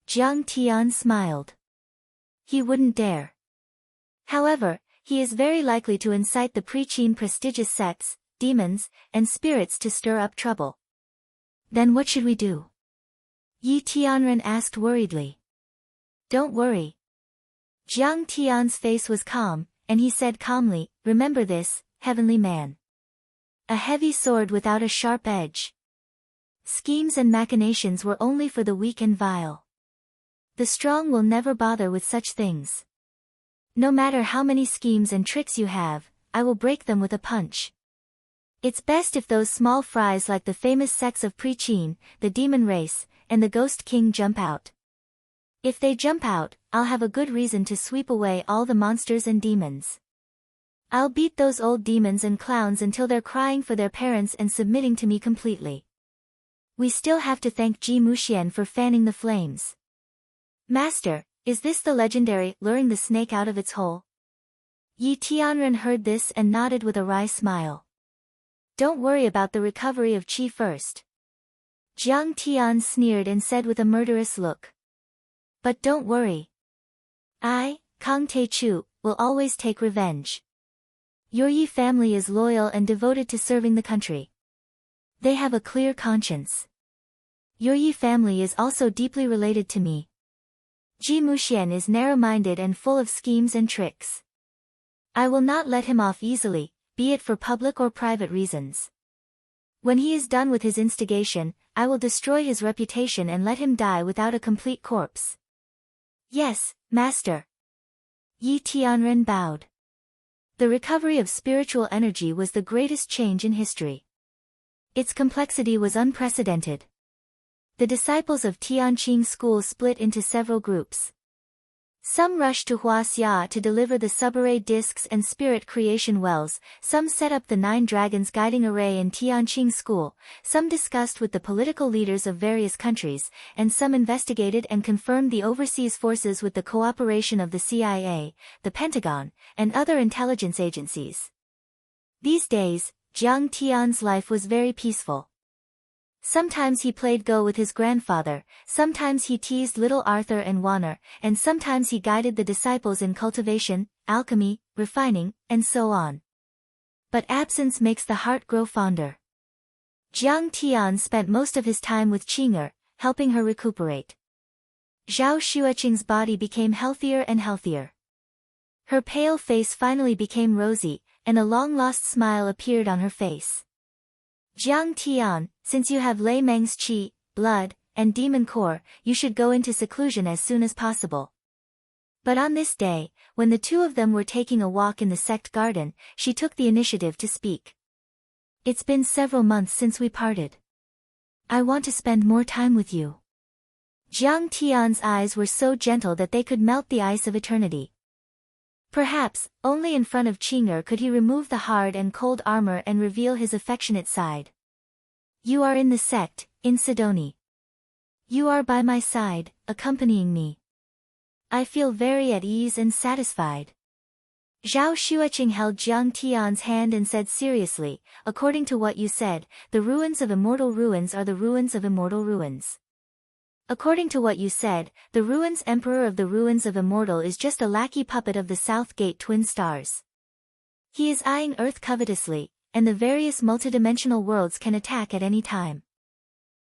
Jiang Tian smiled. "He wouldn't dare. However, he is very likely to incite the Pre-Qin prestigious sects, demons, and spirits to stir up trouble." "Then what should we do?" Yi Tianren asked worriedly. "Don't worry." Jiang Tian's face was calm, and he said calmly, "Remember this, heavenly man. A heavy sword without a sharp edge. Schemes and machinations were only for the weak and vile. The strong will never bother with such things. No matter how many schemes and tricks you have, I will break them with a punch. It's best if those small fries like the famous sects of Pre-Qin, the demon race, and the Ghost King jump out. If they jump out, I'll have a good reason to sweep away all the monsters and demons. I'll beat those old demons and clowns until they're crying for their parents and submitting to me completely. We still have to thank Ji Muxian for fanning the flames." "Master, is this the legendary luring the snake out of its hole?" Yi Tianren heard this and nodded with a wry smile. "Don't worry about the recovery of Qi first." Jiang Tian sneered and said with a murderous look. "But don't worry. I, Kang Te-Chu, will always take revenge. Your Yi family is loyal and devoted to serving the country. They have a clear conscience. Your Yi family is also deeply related to me. Ji Muxian is narrow-minded and full of schemes and tricks. I will not let him off easily, be it for public or private reasons. When he is done with his instigation, I will destroy his reputation and let him die without a complete corpse." "Yes, master." Yi Tianren bowed. The recovery of spiritual energy was the greatest change in history. Its complexity was unprecedented. The disciples of Tianqing school split into several groups. Some rushed to Huaxia to deliver the subarray discs and spirit creation wells, some set up the 9 dragons guiding array in Tianqing school, some discussed with the political leaders of various countries, and some investigated and confirmed the overseas forces with the cooperation of the CIA, the Pentagon, and other intelligence agencies. These days, Jiang Tian's life was very peaceful. Sometimes he played Go with his grandfather, sometimes he teased little Arthur and Warner, and sometimes he guided the disciples in cultivation, alchemy, refining, and so on. But absence makes the heart grow fonder. Jiang Tian spent most of his time with Qing'er, helping her recuperate. Zhao Xueqing's body became healthier and healthier. Her pale face finally became rosy, and a long-lost smile appeared on her face. Jiang Tian, since you have Lei Meng's qi, blood, and demon core, you should go into seclusion as soon as possible. But on this day, when the two of them were taking a walk in the sect garden, she took the initiative to speak. It's been several months since we parted. I want to spend more time with you. Jiang Tian's eyes were so gentle that they could melt the ice of eternity. Perhaps, only in front of Qing'er could he remove the hard and cold armor and reveal his affectionate side. You are in the sect, in Sidoni. You are by my side, accompanying me. I feel very at ease and satisfied. Zhao Xueqing held Jiang Tian's hand and said seriously, according to what you said, the ruins of immortal ruins are the ruins of immortal ruins. According to what you said, the ruins Emperor of the Ruins of Immortal is just a lackey puppet of the South Gate twin stars. He is eyeing Earth covetously, and the various multidimensional worlds can attack at any time.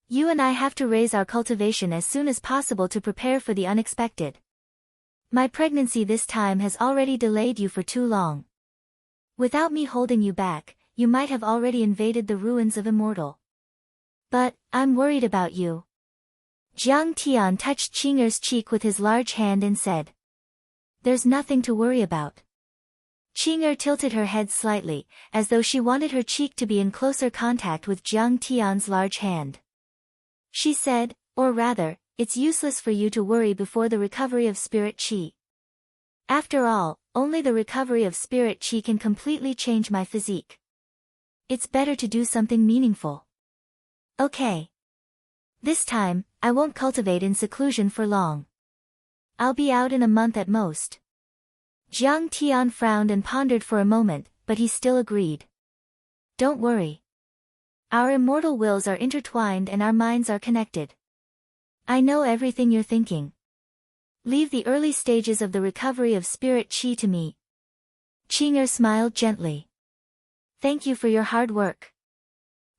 You and I have to raise our cultivation as soon as possible to prepare for the unexpected. My pregnancy this time has already delayed you for too long. Without me holding you back, you might have already invaded the ruins of Immortal. But, I'm worried about you. Jiang Tian touched Qing'er's cheek with his large hand and said, There's nothing to worry about. Qing'er tilted her head slightly, as though she wanted her cheek to be in closer contact with Jiang Tian's large hand. She said, or rather, it's useless for you to worry before the recovery of spirit qi. After all, only the recovery of spirit qi can completely change my physique. It's better to do something meaningful. Okay. This time, I won't cultivate in seclusion for long. I'll be out in a month at most. Jiang Tian frowned and pondered for a moment, but he still agreed. Don't worry. Our immortal wills are intertwined and our minds are connected. I know everything you're thinking. Leave the early stages of the recovery of spirit qi to me. Qing'er smiled gently. Thank you for your hard work.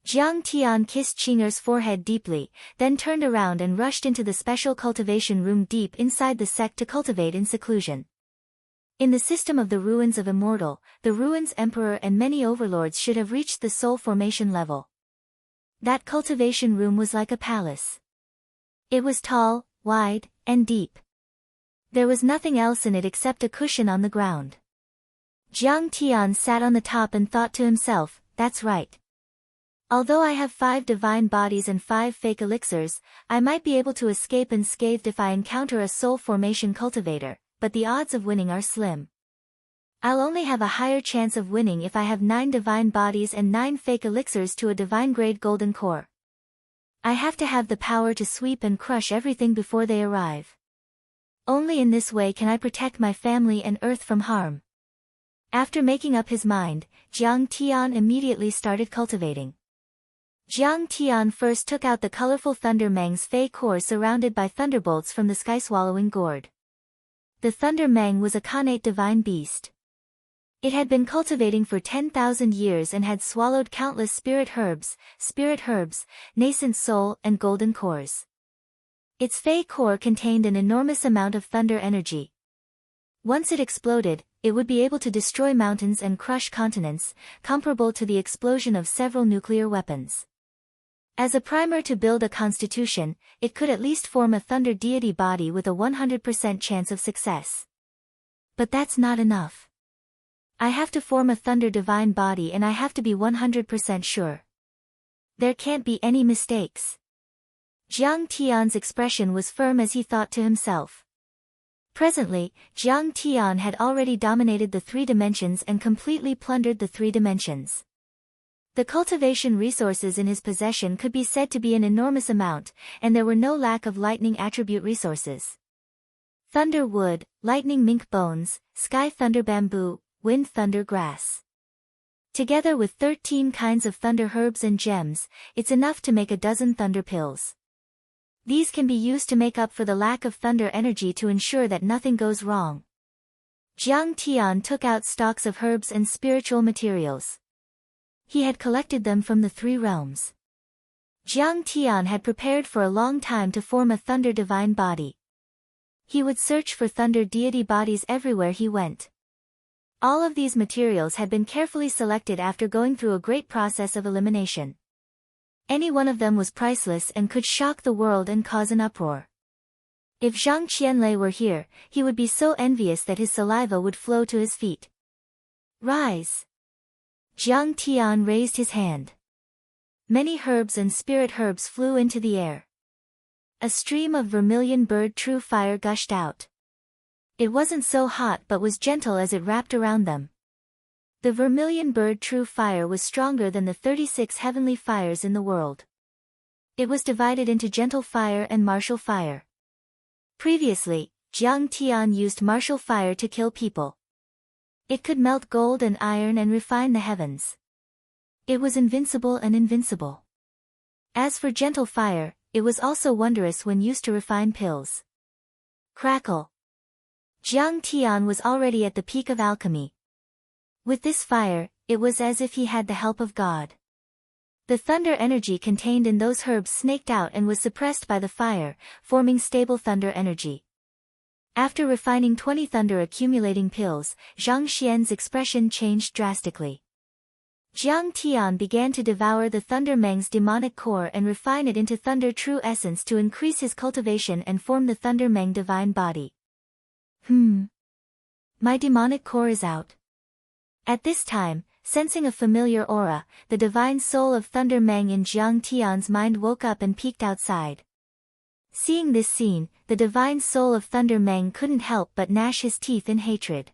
Jiang Tian kissed Qing'er's forehead deeply, then turned around and rushed into the special cultivation room deep inside the sect to cultivate in seclusion. In the system of the ruins of Immortal, the ruins Emperor and many overlords should have reached the soul formation level. That cultivation room was like a palace. It was tall, wide, and deep. There was nothing else in it except a cushion on the ground. Jiang Tian sat on the top and thought to himself, that's right. Although I have 5 divine bodies and 5 fake elixirs, I might be able to escape unscathed if I encounter a soul formation cultivator, but the odds of winning are slim. I'll only have a higher chance of winning if I have 9 divine bodies and 9 fake elixirs to a divine grade golden core. I have to have the power to sweep and crush everything before they arrive. Only in this way can I protect my family and Earth from harm. After making up his mind, Jiang Tian immediately started cultivating. Jiang Tian first took out the colorful Thunder Mang's Fey core surrounded by thunderbolts from the sky-swallowing gourd. The Thunder Mang was a connate divine beast. It had been cultivating for 10,000 years and had swallowed countless spirit herbs, nascent soul and golden cores. Its Fey core contained an enormous amount of thunder energy. Once it exploded, it would be able to destroy mountains and crush continents, comparable to the explosion of several nuclear weapons. As a primer to build a constitution, it could at least form a thunder deity body with a 100% chance of success. But that's not enough. I have to form a thunder divine body and I have to be 100% sure. There can't be any mistakes. Jiang Tian's expression was firm as he thought to himself. Presently, Jiang Tian had already dominated the 3 dimensions and completely plundered the 3 dimensions. The cultivation resources in his possession could be said to be an enormous amount, and there were no lack of lightning attribute resources. Thunder wood, lightning mink bones, sky thunder bamboo, wind thunder grass. Together with 13 kinds of thunder herbs and gems, it's enough to make a dozen thunder pills. These can be used to make up for the lack of thunder energy to ensure that nothing goes wrong. Jiang Tian took out stocks of herbs and spiritual materials. He had collected them from the 3 realms. Jiang Tian had prepared for a long time to form a thunder divine body. He would search for thunder deity bodies everywhere he went. All of these materials had been carefully selected after going through a great process of elimination. Any one of them was priceless and could shock the world and cause an uproar. If Zhang Qianlei were here, he would be so envious that his saliva would flow to his feet. Rise! Jiang Tian raised his hand. Many herbs and spirit herbs flew into the air. A stream of vermilion bird true fire gushed out. It wasn't so hot but was gentle as it wrapped around them. The vermilion bird true fire was stronger than the 36 heavenly fires in the world. It was divided into gentle fire and martial fire. Previously, Jiang Tian used martial fire to kill people. It could melt gold and iron and refine the heavens. It was invincible and invincible. As for gentle fire, it was also wondrous when used to refine pills. Crackle! Jiang Tian was already at the peak of alchemy. With this fire, it was as if he had the help of God. The thunder energy contained in those herbs snaked out and was suppressed by the fire, forming stable thunder energy. After refining 20 thunder accumulating pills, Zhang Xian's expression changed drastically. Jiang Tian began to devour the Thunder Meng's demonic core and refine it into Thunder True Essence to increase his cultivation and form the Thunder Meng divine body. My demonic core is out. At this time, sensing a familiar aura, the divine soul of Thunder Meng in Jiang Tian's mind woke up and peeked outside. Seeing this scene, the divine soul of Thunder Meng couldn't help but gnash his teeth in hatred.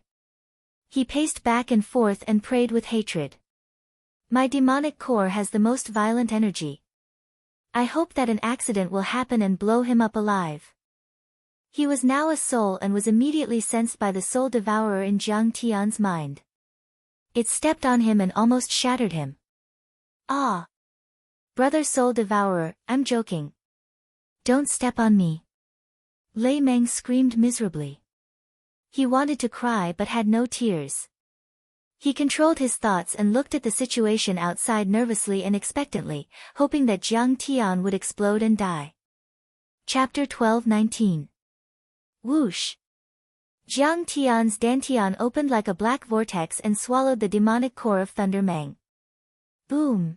He paced back and forth and prayed with hatred. My demonic core has the most violent energy. I hope that an accident will happen and blow him up alive. He was now a soul and was immediately sensed by the soul devourer in Jiang Tian's mind. It stepped on him and almost shattered him. Ah! Brother soul devourer, I'm joking. Don't step on me. Lei Meng screamed miserably. He wanted to cry but had no tears. He controlled his thoughts and looked at the situation outside nervously and expectantly, hoping that Jiang Tian would explode and die. Chapter 12:19. Whoosh! Jiang Tian's dantian opened like a black vortex and swallowed the demonic core of Thunder Meng. Boom!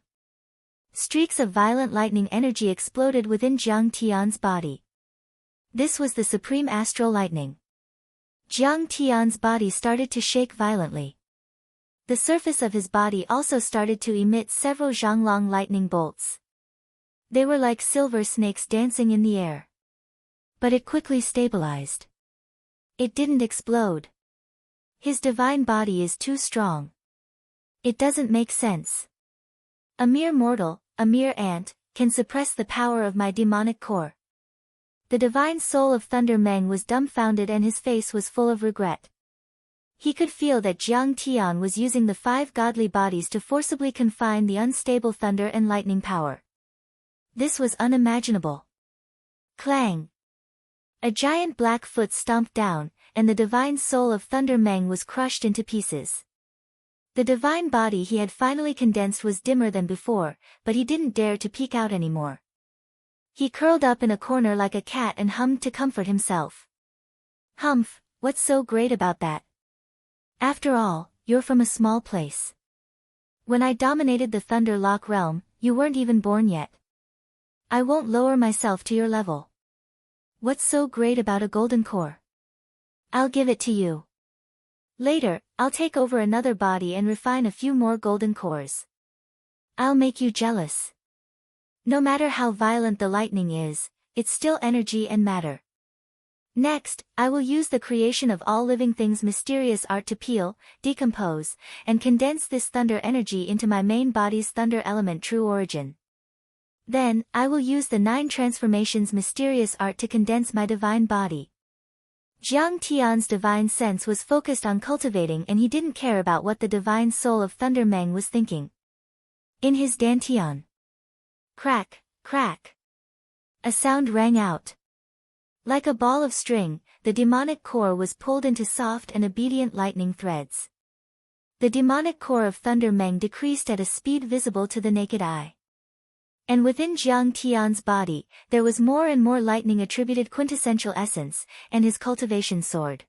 Streaks of violent lightning energy exploded within Jiang Tian's body. This was the supreme astral lightning. Jiang Tian's body started to shake violently. The surface of his body also started to emit several zhanglong lightning bolts. They were like silver snakes dancing in the air. But it quickly stabilized. It didn't explode. His divine body is too strong. It doesn't make sense. A mere mortal, a mere ant, can suppress the power of my demonic core. The divine soul of Thunder Meng was dumbfounded and his face was full of regret. He could feel that Jiang Tian was using the 5 godly bodies to forcibly confine the unstable thunder and lightning power. This was unimaginable. Clang! A giant black foot stomped down, and the divine soul of Thunder Meng was crushed into pieces. The divine body he had finally condensed was dimmer than before, but he didn't dare to peek out anymore. He curled up in a corner like a cat and hummed to comfort himself. Humph, what's so great about that? After all, you're from a small place. When I dominated the Thunder Lock realm, you weren't even born yet. I won't lower myself to your level. What's so great about a golden core? I'll give it to you. Later, I'll take over another body and refine a few more golden cores. I'll make you jealous. No matter how violent the lightning is, it's still energy and matter. Next, I will use the creation of all living things' mysterious art to peel, decompose, and condense this thunder energy into my main body's thunder element true origin. Then, I will use the 9 transformations mysterious art to condense my divine body. Jiang Tian's divine sense was focused on cultivating, and he didn't care about what the divine soul of Thunder Meng was thinking. In his dantian. Crack, crack. A sound rang out. Like a ball of string, the demonic core was pulled into soft and obedient lightning threads. The demonic core of Thunder Meng decreased at a speed visible to the naked eye. And within Jiang Tian's body, there was more and more lightning-attributed quintessential essence, and his cultivation soared.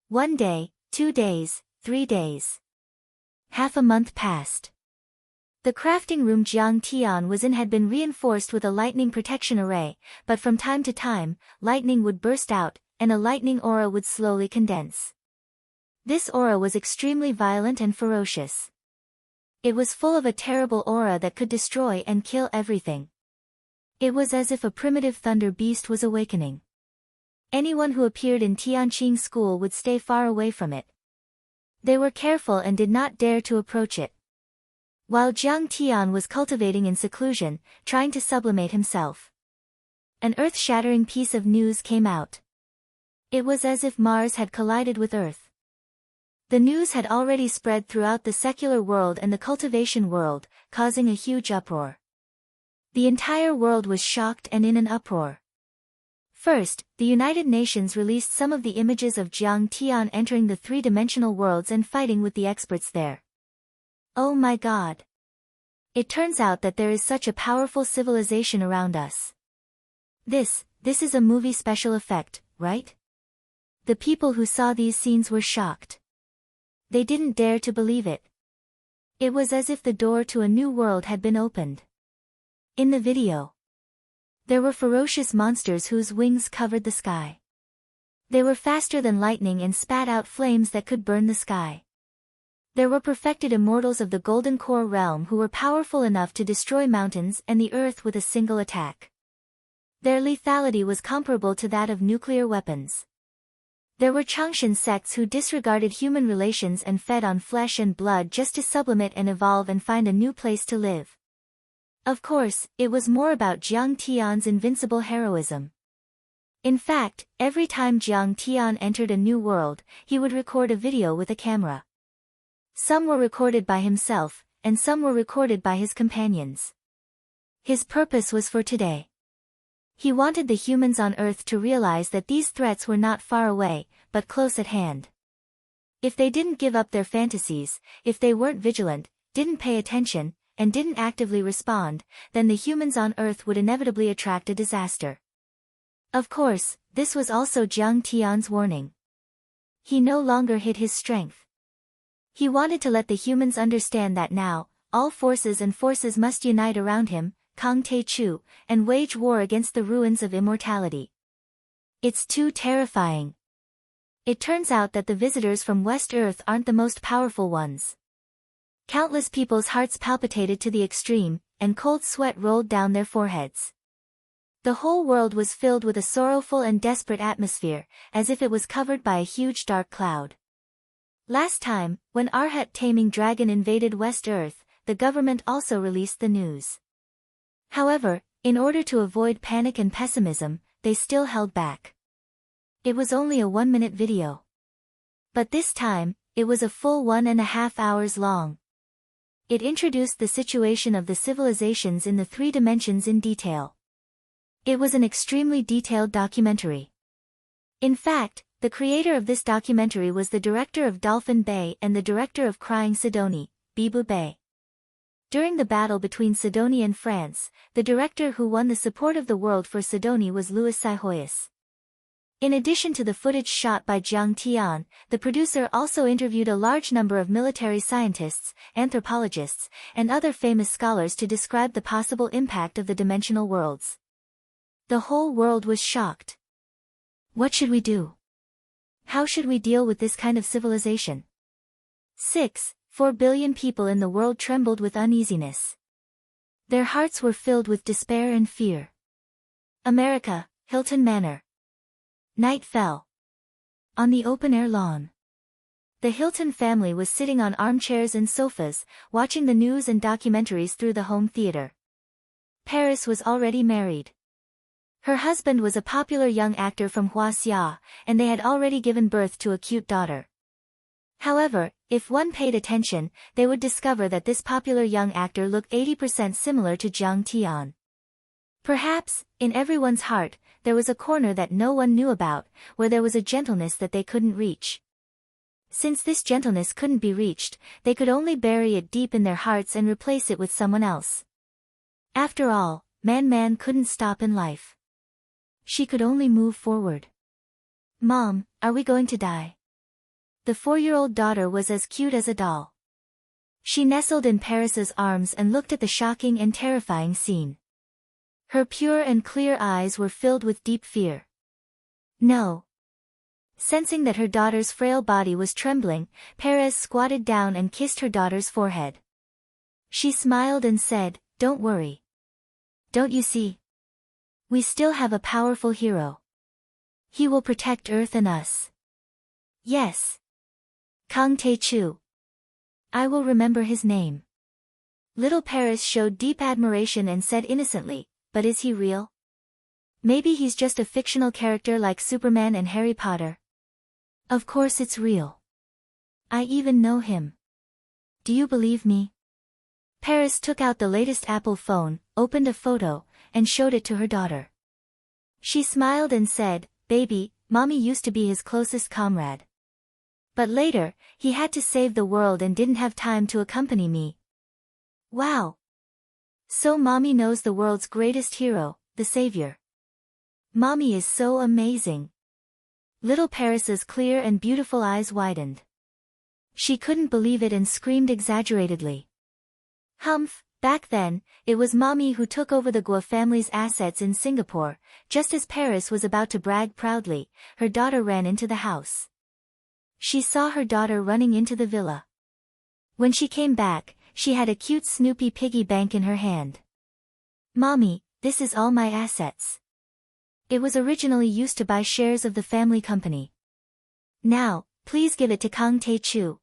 1 day, 2 days, 3 days. Half a month passed. The crafting room Jiang Tian was in had been reinforced with a lightning protection array, but from time to time, lightning would burst out, and a lightning aura would slowly condense. This aura was extremely violent and ferocious. It was full of a terrible aura that could destroy and kill everything. It was as if a primitive thunder beast was awakening. Anyone who appeared in Tianqing school would stay far away from it. They were careful and did not dare to approach it. While Jiang Tian was cultivating in seclusion, trying to sublimate himself, an earth-shattering piece of news came out. It was as if Mars had collided with Earth. The news had already spread throughout the secular world and the cultivation world, causing a huge uproar. The entire world was shocked and in an uproar. First, the United Nations released some of the images of Jiang Tian entering the 3-dimensional worlds and fighting with the experts there. Oh my God! It turns out that there is such a powerful civilization around us. This is a movie special effect, right? The people who saw these scenes were shocked. They didn't dare to believe it. It was as if the door to a new world had been opened. In the video, there were ferocious monsters whose wings covered the sky. They were faster than lightning and spat out flames that could burn the sky. There were perfected immortals of the Golden Core realm who were powerful enough to destroy mountains and the earth with a single attack. Their lethality was comparable to that of nuclear weapons. There were Changshan sects who disregarded human relations and fed on flesh and blood just to sublimate and evolve and find a new place to live. Of course, it was more about Jiang Tian's invincible heroism. In fact, every time Jiang Tian entered a new world, he would record a video with a camera. Some were recorded by himself, and some were recorded by his companions. His purpose was for today. He wanted the humans on Earth to realize that these threats were not far away, but close at hand. If they didn't give up their fantasies, if they weren't vigilant, didn't pay attention, and didn't actively respond, then the humans on Earth would inevitably attract a disaster. Of course, this was also Jiang Tian's warning. He no longer hid his strength. He wanted to let the humans understand that now, all forces must unite around him, Kang Te Chu, and wage war against the ruins of immortality. It's too terrifying. It turns out that the visitors from West Earth aren't the most powerful ones. Countless people's hearts palpitated to the extreme, and cold sweat rolled down their foreheads. The whole world was filled with a sorrowful and desperate atmosphere, as if it was covered by a huge dark cloud. Last time, when Arhat taming dragon invaded West Earth, the government also released the news. However, in order to avoid panic and pessimism, they still held back. It was only a 1-minute video. But this time, it was a full 1.5 hours long. It introduced the situation of the civilizations in the 3 dimensions in detail. It was an extremely detailed documentary. In fact, the creator of this documentary was the director of Dolphin Bay and the director of Crying Sidonie, Bibu Bay. During the battle between Sidonie and France, the director who won the support of the world for Sidonie was Louis Sihoyas. In addition to the footage shot by Jiang Tian, the producer also interviewed a large number of military scientists, anthropologists, and other famous scholars to describe the possible impact of the dimensional worlds. The whole world was shocked. What should we do? How should we deal with this kind of civilization? 4 billion people in the world trembled with uneasiness. Their hearts were filled with despair and fear. America, Hilton Manor. Night fell. On the open-air lawn. The Hilton family was sitting on armchairs and sofas, watching the news and documentaries through the home theater. Paris was already married. Her husband was a popular young actor from Huaxia, and they had already given birth to a cute daughter. However, if one paid attention, they would discover that this popular young actor looked 80% similar to Jiang Tian. Perhaps, in everyone's heart, there was a corner that no one knew about, where there was a gentleness that they couldn't reach. Since this gentleness couldn't be reached, they could only bury it deep in their hearts and replace it with someone else. After all, Man couldn't stop in life. She could only move forward. Mom, are we going to die? The 4-year-old daughter was as cute as a doll. She nestled in Paris's arms and looked at the shocking and terrifying scene. Her pure and clear eyes were filled with deep fear. No. Sensing that her daughter's frail body was trembling, Paris squatted down and kissed her daughter's forehead. She smiled and said, "Don't worry. Don't you see? We still have a powerful hero. He will protect Earth and us." Yes. Kang Tae-chu. I will remember his name. Little Paris showed deep admiration and said innocently, "But is he real? Maybe he's just a fictional character like Superman and Harry Potter." Of course it's real. I even know him. Do you believe me? Paris took out the latest Apple phone, opened a photo, and showed it to her daughter. She smiled and said, "Baby, Mommy used to be his closest comrade. But later, he had to save the world and didn't have time to accompany me." Wow! So Mommy knows the world's greatest hero, the savior. Mommy is so amazing. Little Paris's clear and beautiful eyes widened. She couldn't believe it and screamed exaggeratedly. Humph, back then, it was Mommy who took over the Guo family's assets in Singapore. Just as Paris was about to brag proudly, her daughter ran into the house. She saw her daughter running into the villa. When she came back, she had a cute Snoopy piggy bank in her hand. "Mommy, this is all my assets. It was originally used to buy shares of the family company. Now, please give it to Kang Tae-chu."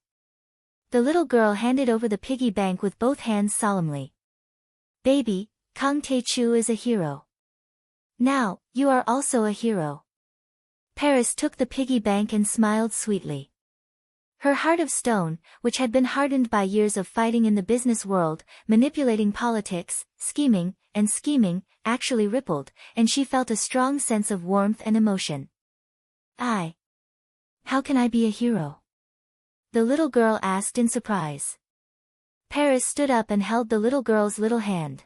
The little girl handed over the piggy bank with both hands solemnly. "Baby, Kang Tae-chu is a hero. Now, you are also a hero." Paris took the piggy bank and smiled sweetly. Her heart of stone, which had been hardened by years of fighting in the business world, manipulating politics, scheming, actually rippled, and she felt a strong sense of warmth and emotion. How can I be a hero?" the little girl asked in surprise. Paris stood up and held the little girl's little hand.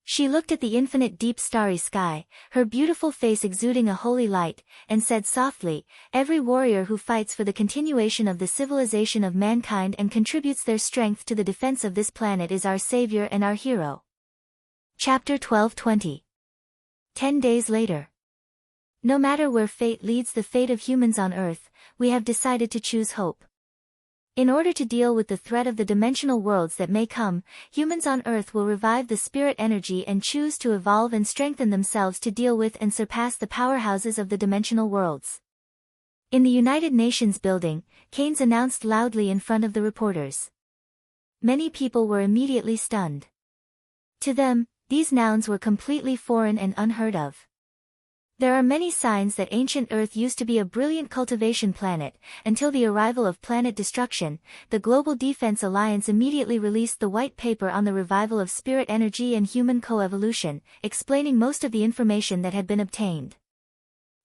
She looked at the infinite deep starry sky, her beautiful face exuding a holy light, and said softly, "Every warrior who fights for the continuation of the civilization of mankind and contributes their strength to the defense of this planet is our savior and our hero." Chapter 12:20. 10 days later. No matter where fate leads the fate of humans on Earth, we have decided to choose hope. In order to deal with the threat of the dimensional worlds that may come, humans on Earth will revive the spirit energy and choose to evolve and strengthen themselves to deal with and surpass the powerhouses of the dimensional worlds. In the United Nations building, Keynes announced loudly in front of the reporters. Many people were immediately stunned. To them, these nouns were completely foreign and unheard of. There are many signs that ancient Earth used to be a brilliant cultivation planet. Until the arrival of planet destruction, the Global Defense Alliance immediately released the white paper on the revival of spirit energy and human coevolution, explaining most of the information that had been obtained.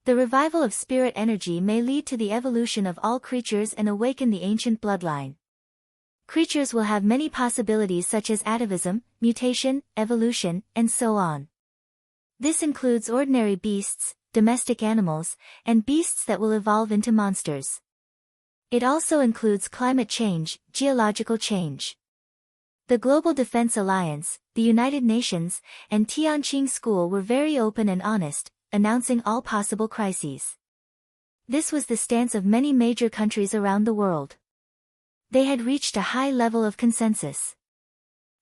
The revival of spirit energy may lead to the evolution of all creatures and awaken the ancient bloodline. Creatures will have many possibilities such as atavism, mutation, evolution, and so on. This includes ordinary beasts, domestic animals, and beasts that will evolve into monsters. It also includes climate change, geological change. The Global Defense Alliance, the United Nations, and Tianqing School were very open and honest, announcing all possible crises. This was the stance of many major countries around the world. They had reached a high level of consensus.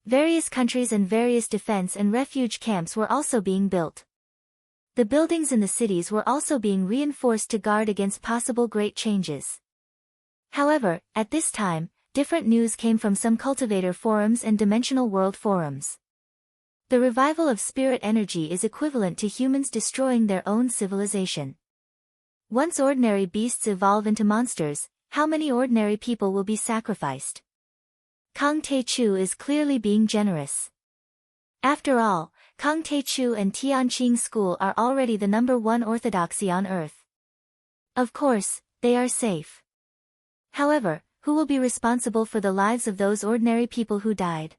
Various countries and various defense and refuge camps were also being built. The buildings in the cities were also being reinforced to guard against possible great changes. However, at this time, different news came from some Cultivator forums and Dimensional World forums. The revival of spirit energy is equivalent to humans destroying their own civilization. Once ordinary beasts evolve into monsters, how many ordinary people will be sacrificed? Kang Tae-chu is clearly being generous. After all, Kang Tae-chu and Tianqing School are already the #1 orthodoxy on Earth. Of course, they are safe. However, who will be responsible for the lives of those ordinary people who died?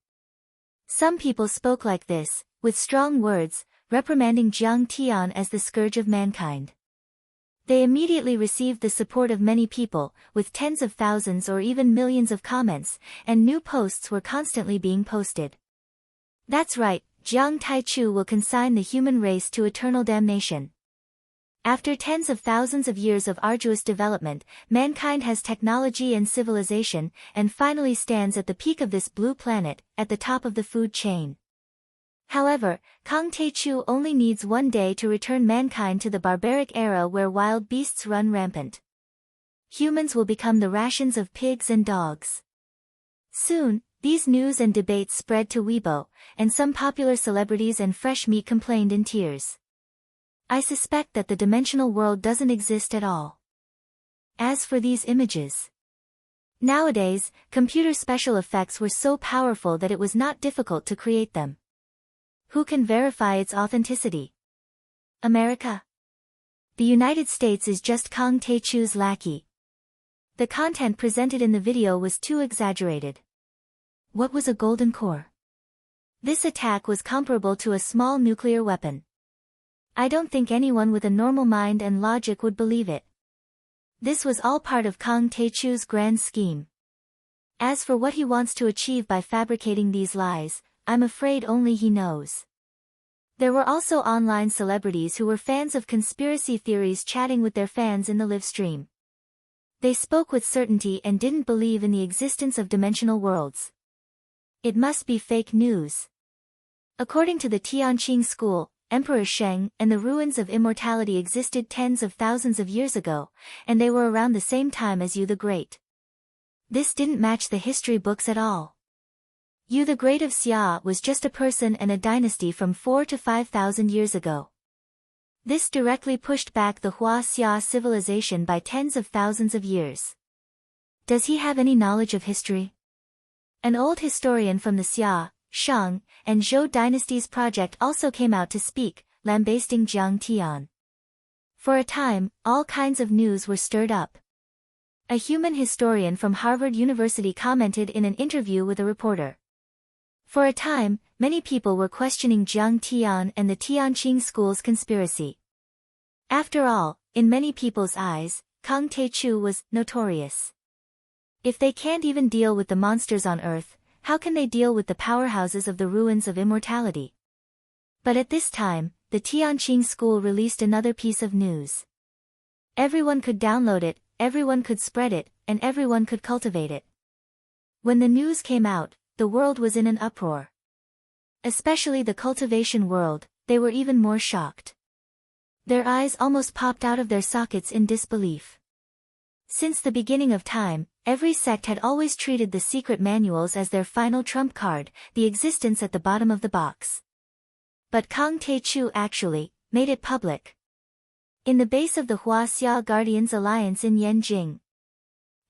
Some people spoke like this, with strong words, reprimanding Jiang Tian as the scourge of mankind. They immediately received the support of many people, with tens of thousands or even millions of comments, and new posts were constantly being posted. That's right, Jiang Taichu will consign the human race to eternal damnation. After tens of thousands of years of arduous development, mankind has technology and civilization, and finally stands at the peak of this blue planet, at the top of the food chain. However, Kang Tae-chu only needs one day to return mankind to the barbaric era where wild beasts run rampant. Humans will become the rations of pigs and dogs. Soon, these news and debates spread to Weibo, and some popular celebrities and fresh meat complained in tears. I suspect that the dimensional world doesn't exist at all. As for these images, nowadays, computer special effects were so powerful that it was not difficult to create them. Who can verify its authenticity? America? The United States is just Kang Tae-chu's lackey. The content presented in the video was too exaggerated. What was a golden core? This attack was comparable to a small nuclear weapon. I don't think anyone with a normal mind and logic would believe it. This was all part of Kang Tae-chu's grand scheme. As for what he wants to achieve by fabricating these lies, I'm afraid only he knows. There were also online celebrities who were fans of conspiracy theories chatting with their fans in the live stream. They spoke with certainty and didn't believe in the existence of dimensional worlds. It must be fake news. According to the Tianqing school, Emperor Sheng and the ruins of immortality existed tens of thousands of years ago, and they were around the same time as Yu the Great. This didn't match the history books at all. Yu the Great of Xia was just a person and a dynasty from 4,000 to 5,000 years ago. This directly pushed back the Hua Xia civilization by tens of thousands of years. Does he have any knowledge of history? An old historian from the Xia, Shang, and Zhou dynasties project also came out to speak, lambasting Jiang Tian. For a time, all kinds of news were stirred up. A human historian from Harvard University commented in an interview with a reporter. For a time, many people were questioning Jiang Tian and the Tianqing school's conspiracy. After all, in many people's eyes, Kang Tae-chu was notorious. If they can't even deal with the monsters on Earth, how can they deal with the powerhouses of the ruins of immortality? But at this time, the Tianqing school released another piece of news. Everyone could download it, everyone could spread it, and everyone could cultivate it. When the news came out, the world was in an uproar. Especially the cultivation world, they were even more shocked. Their eyes almost popped out of their sockets in disbelief. Since the beginning of time, every sect had always treated the secret manuals as their final trump card, the existence at the bottom of the box. But Kang Tae-chu actually made it public. In the base of the Hua Xia Guardians Alliance in Yanjing.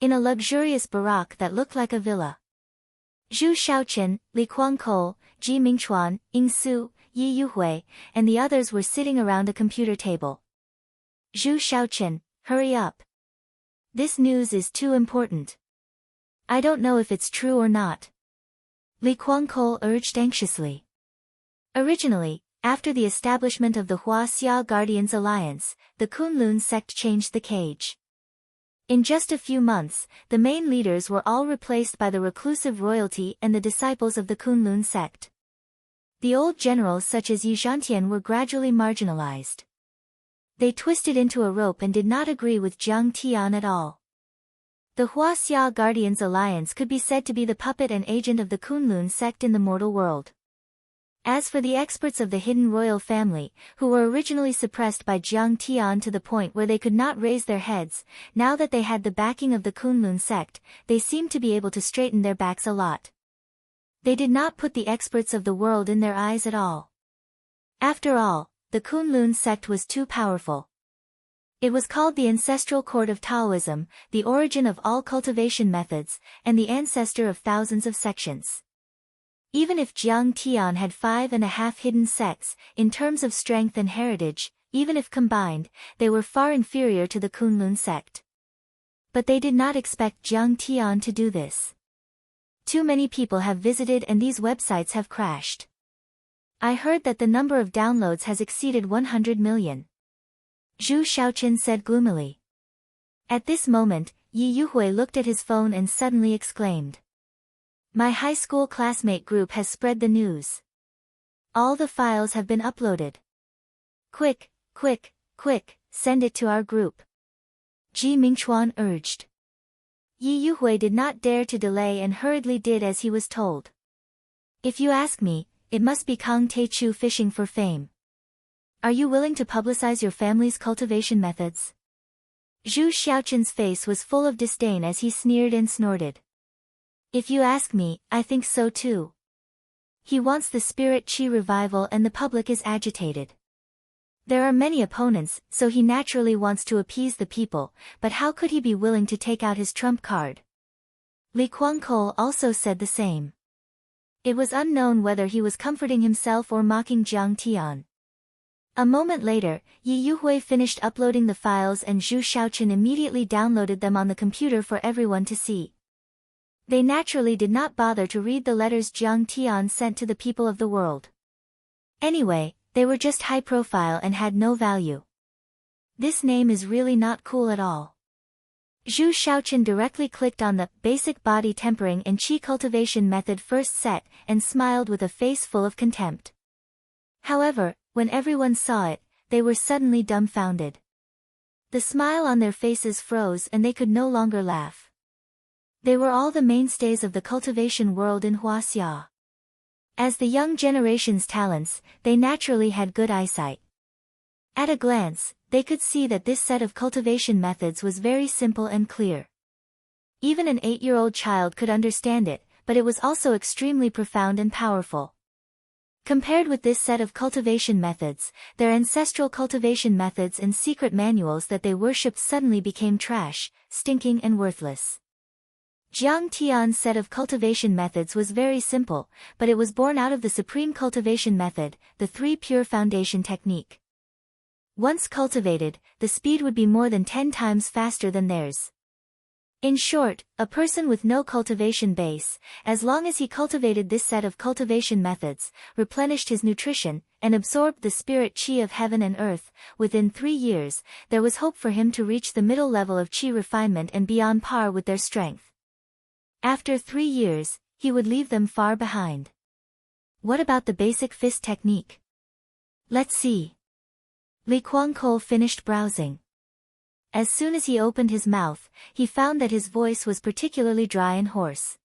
In a luxurious barraque that looked like a villa. Zhu Shaoqian, Li Guangkou, Ji Mingchuan, Ying Su, Yi Yuhui, and the others were sitting around a computer table. Zhu Shaoqian, hurry up. This news is too important. I don't know if it's true or not. Li Guangkou urged anxiously. Originally, after the establishment of the Hua Xia Guardians Alliance, the Kunlun sect changed the cage. In just a few months, the main leaders were all replaced by the reclusive royalty and the disciples of the Kunlun sect. The old generals such as Yi Zhantian were gradually marginalized. They twisted into a rope and did not agree with Jiang Tian at all. The Huaxia Guardians Alliance could be said to be the puppet and agent of the Kunlun sect in the mortal world. As for the experts of the hidden royal family, who were originally suppressed by Jiang Tian to the point where they could not raise their heads, now that they had the backing of the Kunlun sect, they seemed to be able to straighten their backs a lot. They did not put the experts of the world in their eyes at all. After all, the Kunlun sect was too powerful. It was called the ancestral court of Taoism, the origin of all cultivation methods, and the ancestor of thousands of sections. Even if Jiang Tian had 5.5 hidden sects, in terms of strength and heritage, even if combined, they were far inferior to the Kunlun sect. But they did not expect Jiang Tian to do this. Too many people have visited and these websites have crashed. I heard that the number of downloads has exceeded 100 million. Zhu Xiaoqin said gloomily. At this moment, Yi Yuhui looked at his phone and suddenly exclaimed. My high school classmate group has spread the news. All the files have been uploaded. Quick, quick, quick, send it to our group. Ji Mingchuan urged. Yi Yuhui did not dare to delay and hurriedly did as he was told. If you ask me, it must be Kang Teichu fishing for fame. Are you willing to publicize your family's cultivation methods? Zhu Xiaoqin's face was full of disdain as he sneered and snorted. If you ask me, I think so too. He wants the spirit qi revival and the public is agitated. There are many opponents, so he naturally wants to appease the people, but how could he be willing to take out his trump card? Li Guangkou also said the same. It was unknown whether he was comforting himself or mocking Jiang Tian. A moment later, Yi Yuhui finished uploading the files and Zhu Xiaoqin immediately downloaded them on the computer for everyone to see. They naturally did not bother to read the letters Jiang Tian sent to the people of the world. Anyway, they were just high profile and had no value. This name is really not cool at all. Zhu Xiaoqin directly clicked on the basic body tempering and qi cultivation method first set and smiled with a face full of contempt. However, when everyone saw it, they were suddenly dumbfounded. The smile on their faces froze and they could no longer laugh. They were all the mainstays of the cultivation world in Huaxia. As the young generation's talents, they naturally had good eyesight. At a glance, they could see that this set of cultivation methods was very simple and clear. Even an 8-year-old child could understand it, but it was also extremely profound and powerful. Compared with this set of cultivation methods, their ancestral cultivation methods and secret manuals that they worshipped suddenly became trash, stinking and worthless. Jiang Tian's set of cultivation methods was very simple, but it was born out of the supreme cultivation method, the 3 pure foundation technique. Once cultivated, the speed would be more than 10 times faster than theirs. In short, a person with no cultivation base, as long as he cultivated this set of cultivation methods, replenished his nutrition, and absorbed the spirit qi of heaven and earth, within 3 years, there was hope for him to reach the middle level of qi refinement and be on par with their strength. After 3 years, he would leave them far behind. What about the basic fist technique? Let's see. Li Guangkou finished browsing. As soon as he opened his mouth, he found that his voice was particularly dry and hoarse.